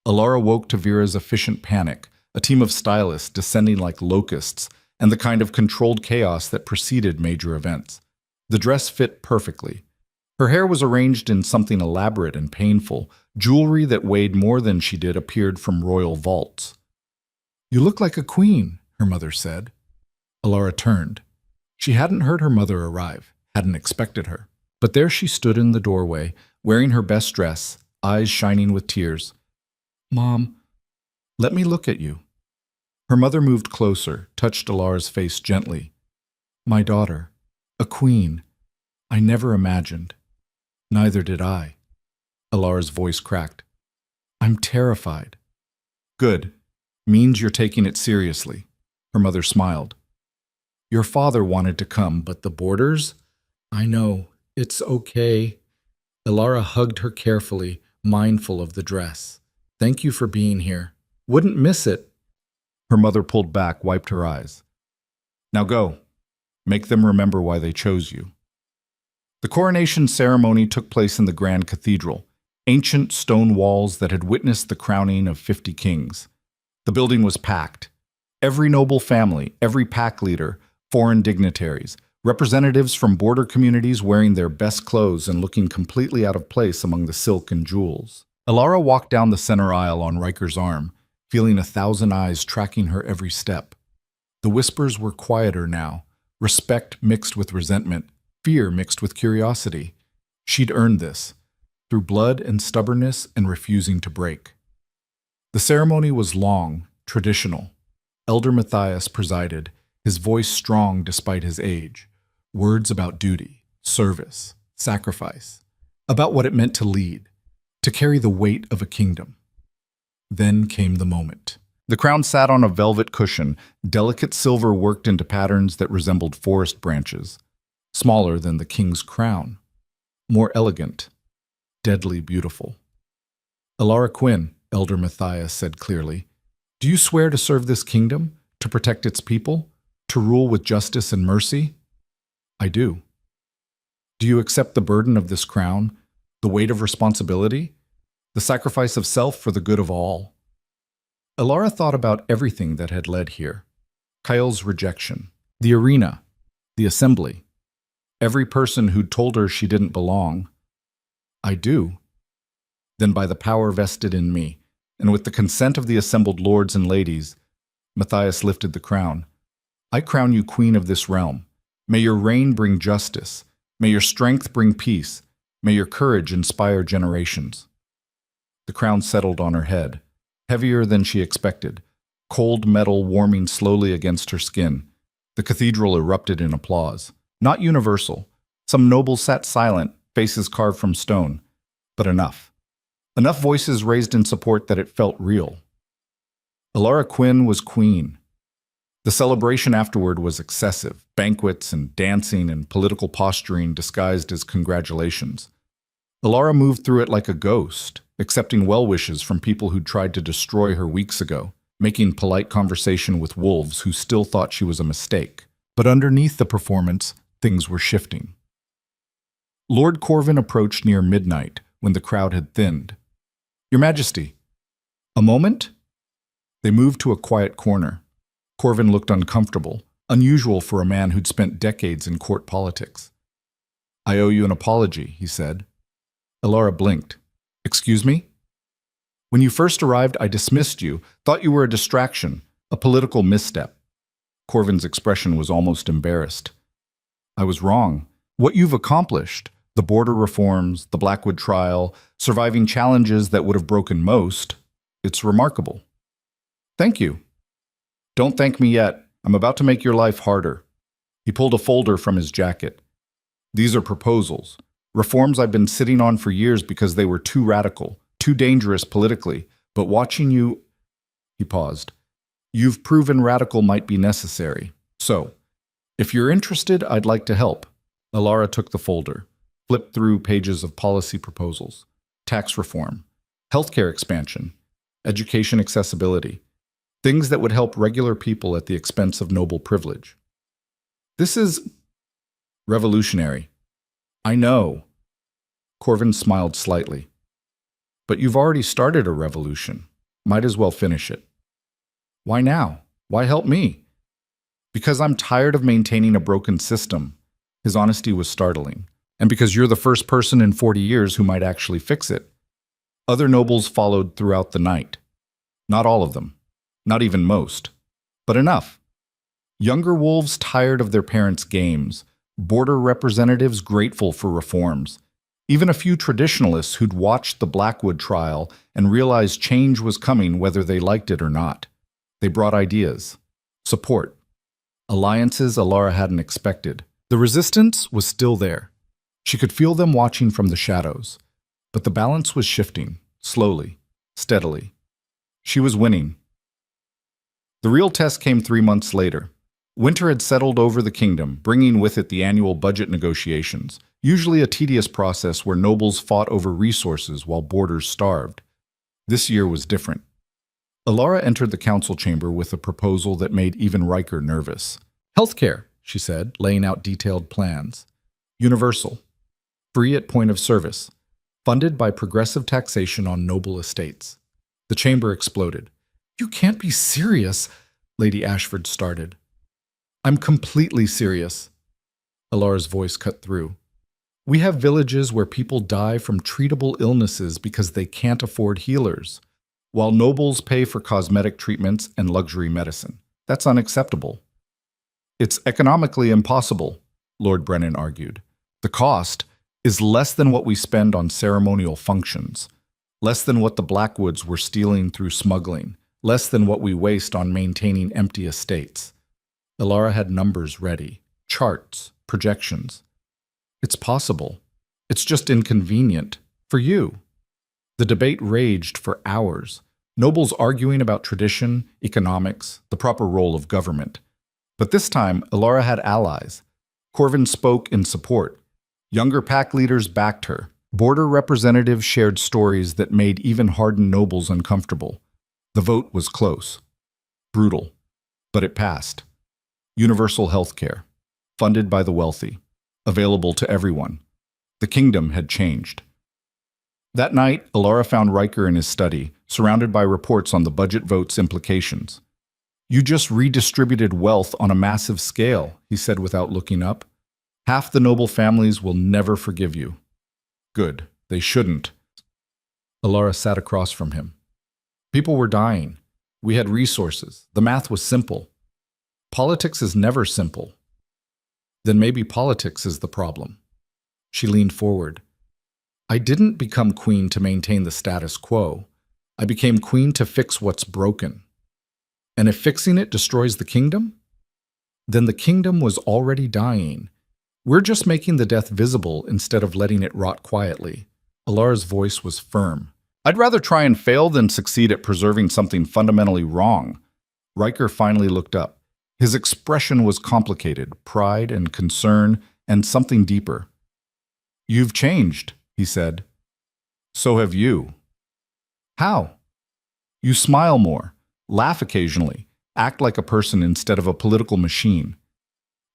Alara woke to Vera's efficient panic, a team of stylists descending like locusts, and the kind of controlled chaos that preceded major events. The dress fit perfectly. Her hair was arranged in something elaborate and painful. Jewelry that weighed more than she did appeared from royal vaults. "You look like a queen," her mother said. Alara turned. She hadn't heard her mother arrive, hadn't expected her. But there she stood in the doorway, wearing her best dress, eyes shining with tears. "Mom, let me look at you." Her mother moved closer, touched Alara's face gently. "My daughter, a queen. I never imagined." "Neither did I." Alara's voice cracked. "I'm terrified." "Good. Means you're taking it seriously." Her mother smiled. "Your father wanted to come, but the borders?" "I know. It's okay." Alara hugged her carefully, mindful of the dress. "Thank you for being here. Wouldn't miss it." Her mother pulled back, wiped her eyes. "Now go. Make them remember why they chose you." The coronation ceremony took place in the Grand Cathedral, ancient stone walls that had witnessed the crowning of 50 kings. The building was packed. Every noble family, every pack leader, foreign dignitaries, representatives from border communities wearing their best clothes and looking completely out of place among the silk and jewels. Alara walked down the center aisle on Riker's arm, feeling 1,000 eyes tracking her every step. The whispers were quieter now, respect mixed with resentment, fear mixed with curiosity. She'd earned this, through blood and stubbornness and refusing to break. The ceremony was long, traditional. Elder Matthias presided, his voice strong despite his age. Words about duty, service, sacrifice, about what it meant to lead, to carry the weight of a kingdom. Then came the moment. The crown sat on a velvet cushion, delicate silver worked into patterns that resembled forest branches, smaller than the king's crown, more elegant, deadly beautiful. "Alara Quinn," Elder Matthias said clearly, "do you swear to serve this kingdom, to protect its people, to rule with justice and mercy?" "I do." "Do you accept the burden of this crown, the weight of responsibility, the sacrifice of self for the good of all?" Alara thought about everything that had led here. Kyle's rejection, the arena, the assembly, every person who'd told her she didn't belong. "I do." "Then by the power vested in me, and with the consent of the assembled lords and ladies," Matthias lifted the crown, "I crown you queen of this realm. May your reign bring justice. May your strength bring peace. May your courage inspire generations." The crown settled on her head, heavier than she expected, cold metal warming slowly against her skin. The cathedral erupted in applause. Not universal. Some nobles sat silent, faces carved from stone. But enough. Enough voices raised in support that it felt real. Alara Quinn was queen. The celebration afterward was excessive, banquets and dancing and political posturing disguised as congratulations. Alara moved through it like a ghost, accepting well wishes from people who'd tried to destroy her weeks ago, making polite conversation with wolves who still thought she was a mistake. But underneath the performance, things were shifting. Lord Corvin approached near midnight when the crowd had thinned. "Your Majesty." "A moment?" They moved to a quiet corner. Corvin looked uncomfortable, unusual for a man who'd spent decades in court politics. "I owe you an apology," he said. Alara blinked. "Excuse me?" "When you first arrived, I dismissed you, thought you were a distraction, a political misstep." Corvin's expression was almost embarrassed. "I was wrong. What you've accomplished, the border reforms, the Blackwood trial, surviving challenges that would have broken most, it's remarkable." "Thank you." "Don't thank me yet. I'm about to make your life harder." He pulled a folder from his jacket. "These are proposals. Reforms I've been sitting on for years because they were too radical, too dangerous politically. But watching you..." He paused. "You've proven radical might be necessary. So, if you're interested, I'd like to help." Alara took the folder, flipped through pages of policy proposals. Tax reform, healthcare expansion, education accessibility. Things that would help regular people at the expense of noble privilege. "This is revolutionary." "I know." Corvin smiled slightly. "But you've already started a revolution. Might as well finish it." "Why now? Why help me?" "Because I'm tired of maintaining a broken system." His honesty was startling. and because you're the first person in 40 years who might actually fix it. Other nobles followed throughout the night. Not all of them, not even most, but enough. Younger wolves tired of their parents' games, border representatives grateful for reforms, even a few traditionalists who'd watched the Blackwood trial and realized change was coming whether they liked it or not. They brought ideas, support, alliances Alara hadn't expected. The resistance was still there. She could feel them watching from the shadows, but the balance was shifting, slowly, steadily. She was winning. The real test came 3 months later. Winter had settled over the kingdom, bringing with it the annual budget negotiations, usually a tedious process where nobles fought over resources while borders starved. This year was different. Alara entered the council chamber with a proposal that made even Riker nervous. Healthcare, she said, laying out detailed plans. Universal. Free at point of service. Funded by progressive taxation on noble estates. The chamber exploded. You can't be serious, Lady Ashford started. I'm completely serious. Alara's voice cut through. We have villages where people die from treatable illnesses because they can't afford healers, while nobles pay for cosmetic treatments and luxury medicine. That's unacceptable. It's economically impossible, Lord Brennan argued. The cost is less than what we spend on ceremonial functions, less than what the Blackwoods were stealing through smuggling, less than what we waste on maintaining empty estates. Alara had numbers ready, charts, projections. It's possible. It's just inconvenient. For you. The debate raged for hours, nobles arguing about tradition, economics, the proper role of government. But this time, Alara had allies. Corvin spoke in support. Younger pack leaders backed her. Border representatives shared stories that made even hardened nobles uncomfortable. The vote was close. Brutal. But it passed. Universal health care. Funded by the wealthy. Available to everyone. The kingdom had changed. That night, Alara found Riker in his study, surrounded by reports on the budget vote's implications. You just redistributed wealth on a massive scale, he said without looking up. Half the noble families will never forgive you. Good. They shouldn't. Alara sat across from him. People were dying. We had resources. The math was simple. Politics is never simple. Then maybe politics is the problem. She leaned forward. I didn't become queen to maintain the status quo. I became queen to fix what's broken. And if fixing it destroys the kingdom, then the kingdom was already dying. We're just making the death visible instead of letting it rot quietly. Alara's voice was firm. I'd rather try and fail than succeed at preserving something fundamentally wrong. Riker finally looked up. His expression was complicated, pride and concern and something deeper. You've changed, he said. So have you. How? You smile more, laugh occasionally, act like a person instead of a political machine.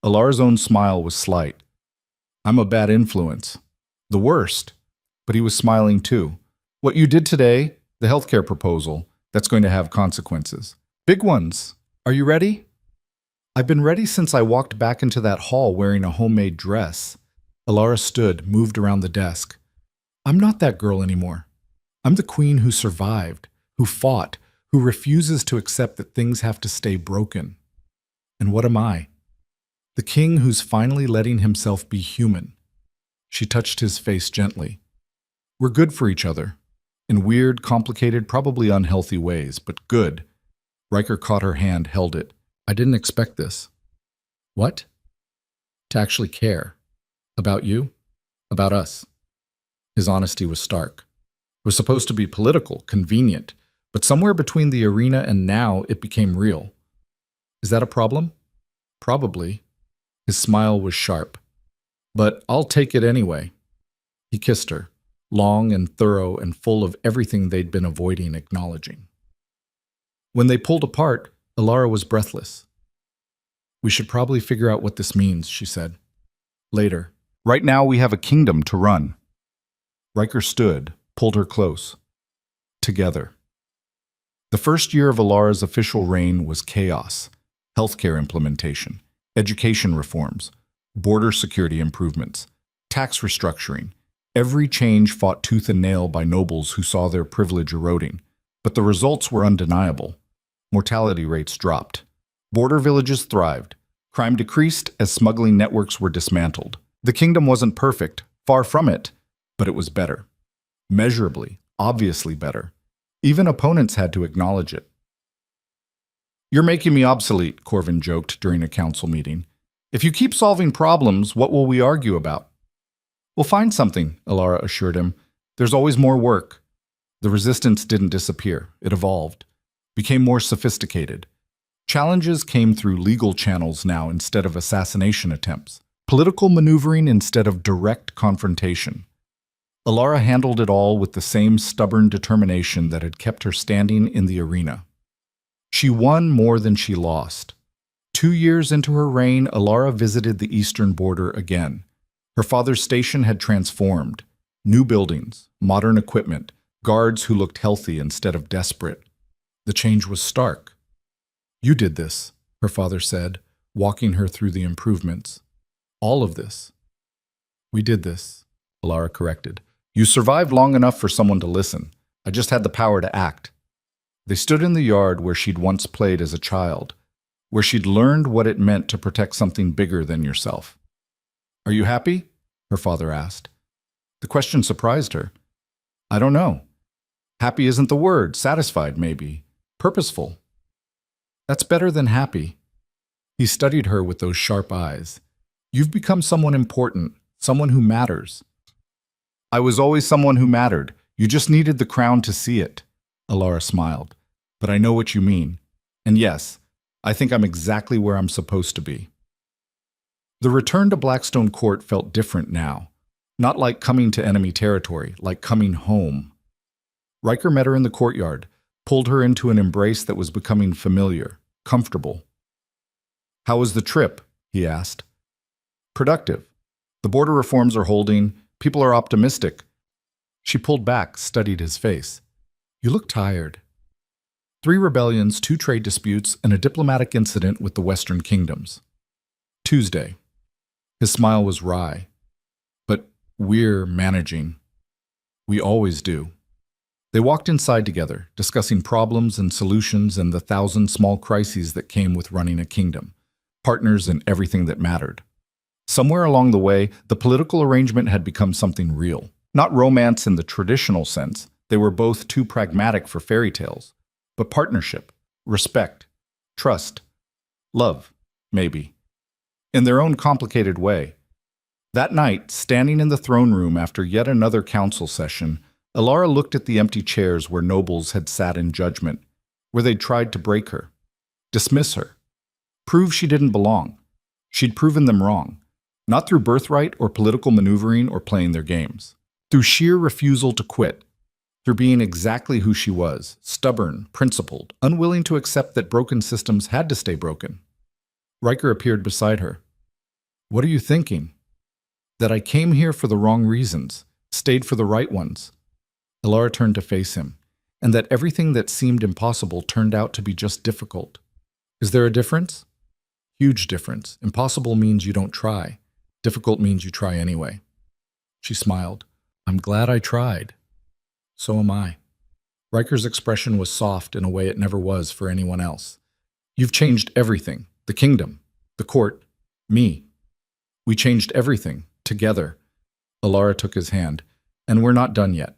Alara's own smile was slight. I'm a bad influence. The worst. But he was smiling too. What you did today, the healthcare proposal, that's going to have consequences. Big ones. Are you ready? I've been ready since I walked back into that hall wearing a homemade dress. Alara stood, moved around the desk. I'm not that girl anymore. I'm the queen who survived, who fought, who refuses to accept that things have to stay broken. And what am I? The king who's finally letting himself be human. She touched his face gently. We're good for each other. In weird, complicated, probably unhealthy ways, but good. Riker caught her hand, held it. I didn't expect this. What? To actually care. About you? About us. His honesty was stark. It was supposed to be political, convenient, but somewhere between the arena and now it became real. Is that a problem? Probably. His smile was sharp. But I'll take it anyway. He kissed her, long and thorough and full of everything they'd been avoiding acknowledging. When they pulled apart, Alara was breathless. We should probably figure out what this means, she said. Later. Right now we have a kingdom to run. Riker stood, pulled her close. Together. The first year of Alara's official reign was chaos, healthcare implementation, education reforms, border security improvements, tax restructuring. Every change fought tooth and nail by nobles who saw their privilege eroding. But the results were undeniable. Mortality rates dropped. Border villages thrived. Crime decreased as smuggling networks were dismantled. The kingdom wasn't perfect, far from it, but it was better. Measurably, obviously better. Even opponents had to acknowledge it. "You're making me obsolete," Corvin joked during a council meeting. "If you keep solving problems, what will we argue about?" "We'll find something," Alara assured him. "There's always more work." The resistance didn't disappear. It evolved, became more sophisticated. Challenges came through legal channels now instead of assassination attempts. Political maneuvering instead of direct confrontation. Alara handled it all with the same stubborn determination that had kept her standing in the arena. She won more than she lost. 2 years into her reign, Alara visited the eastern border again. Her father's station had transformed. New buildings, modern equipment, guards who looked healthy instead of desperate. The change was stark. "You did this," her father said, walking her through the improvements. "All of this." "We did this," Alara corrected. "You survived long enough for someone to listen. I just had the power to act." They stood in the yard where she'd once played as a child, where she'd learned what it meant to protect something bigger than yourself. "Are you happy?" her father asked. The question surprised her. "I don't know. Happy isn't the word. Satisfied, maybe. Purposeful." "That's better than happy." He studied her with those sharp eyes. "You've become someone important, someone who matters." "I was always someone who mattered. You just needed the crown to see it." Alara smiled. "But I know what you mean. And yes, I think I'm exactly where I'm supposed to be." The return to Blackstone Court felt different now. Not like coming to enemy territory, like coming home. Riker met her in the courtyard, pulled her into an embrace that was becoming familiar, comfortable. "How was the trip?" he asked. "Productive. The border reforms are holding. People are optimistic." She pulled back, studied his face. "You look tired." 3 rebellions, 2 trade disputes, and a diplomatic incident with the Western Kingdoms. Tuesday. His smile was wry. "But we're managing. We always do." They walked inside together, discussing problems and solutions and the 1,000 small crises that came with running a kingdom, partners in everything that mattered. Somewhere along the way, the political arrangement had become something real. Not romance in the traditional sense. They were both too pragmatic for fairy tales. But partnership, respect, trust, love, maybe. In their own complicated way. That night, standing in the throne room after yet another council session, Alara looked at the empty chairs where nobles had sat in judgment, where they'd tried to break her, dismiss her, prove she didn't belong. She'd proven them wrong, not through birthright or political maneuvering or playing their games, through sheer refusal to quit, through being exactly who she was, stubborn, principled, unwilling to accept that broken systems had to stay broken. Riker appeared beside her. "What are you thinking?" "That I came here for the wrong reasons, stayed for the right ones." Alara turned to face him, and that everything that seemed impossible turned out to be just difficult. "Is there a difference?" "Huge difference. Impossible means you don't try. Difficult means you try anyway." She smiled. "I'm glad I tried." "So am I." Riker's expression was soft in a way it never was for anyone else. "You've changed everything. The kingdom, the court, me. We changed everything, together." Alara took his hand. "And we're not done yet."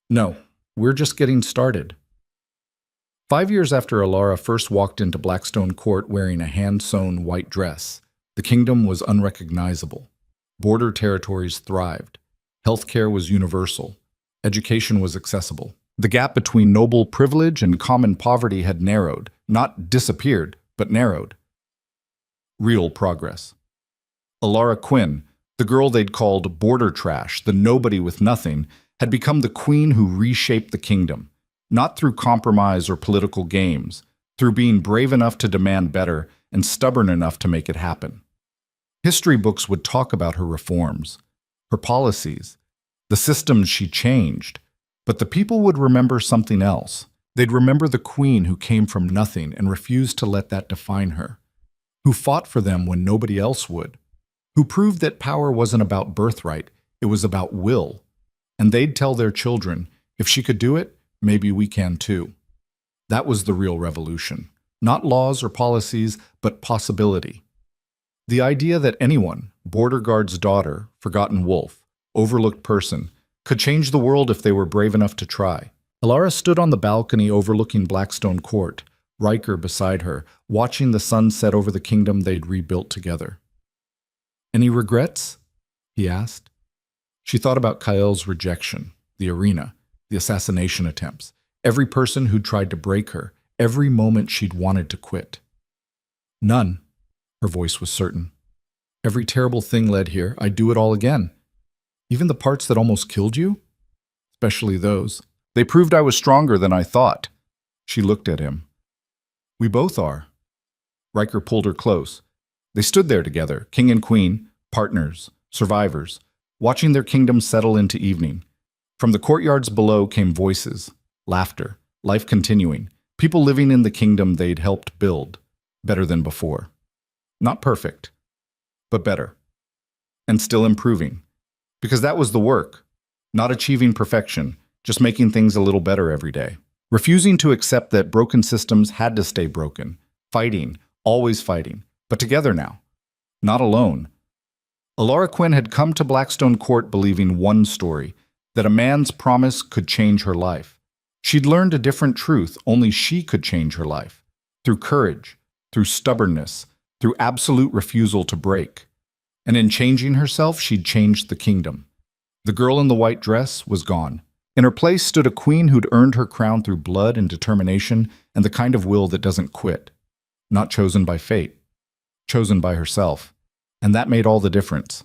"No, we're just getting started." 5 years after Alara first walked into Blackstone Court wearing a hand-sewn white dress, the kingdom was unrecognizable. Border territories thrived. Healthcare was universal. Education was accessible. The gap between noble privilege and common poverty had narrowed, not disappeared, but narrowed. Real progress. Alara Quinn, the girl they'd called border trash, the nobody with nothing, had become the queen who reshaped the kingdom, not through compromise or political games, through being brave enough to demand better and stubborn enough to make it happen. History books would talk about her reforms, her policies, the systems she changed, but the people would remember something else. They'd remember the queen who came from nothing and refused to let that define her, who fought for them when nobody else would, who proved that power wasn't about birthright, it was about will. And they'd tell their children, if she could do it, maybe we can too. That was the real revolution. Not laws or policies, but possibility. The idea that anyone, border guard's daughter, forgotten wolf, overlooked person, could change the world if they were brave enough to try. Alara stood on the balcony overlooking Blackstone Court, Riker beside her, watching the sun set over the kingdom they'd rebuilt together. "Any regrets?" he asked. She thought about Kael's rejection, the arena, the assassination attempts, every person who'd tried to break her, every moment she'd wanted to quit. "None," her voice was certain. "Every terrible thing led here. I'd do it all again. Even the parts that almost killed you? Especially those. They proved I was stronger than I thought." She looked at him. "We both are." Riker pulled her close. They stood there together, king and queen, partners, survivors, watching their kingdom settle into evening. From the courtyards below came voices, laughter, life continuing, people living in the kingdom they'd helped build, better than before. Not perfect, but better. And still improving. Because that was the work. Not achieving perfection, just making things a little better every day. Refusing to accept that broken systems had to stay broken. Fighting, always fighting, but together now. Not alone. Alara Quinn had come to Blackstone Court believing one story, that a man's promise could change her life. She'd learned a different truth, only she could change her life. Through courage, through stubbornness, through absolute refusal to break. And in changing herself, she'd changed the kingdom. The girl in the white dress was gone. In her place stood a queen who'd earned her crown through blood and determination and the kind of will that doesn't quit. Not chosen by fate. Chosen by herself. And that made all the difference.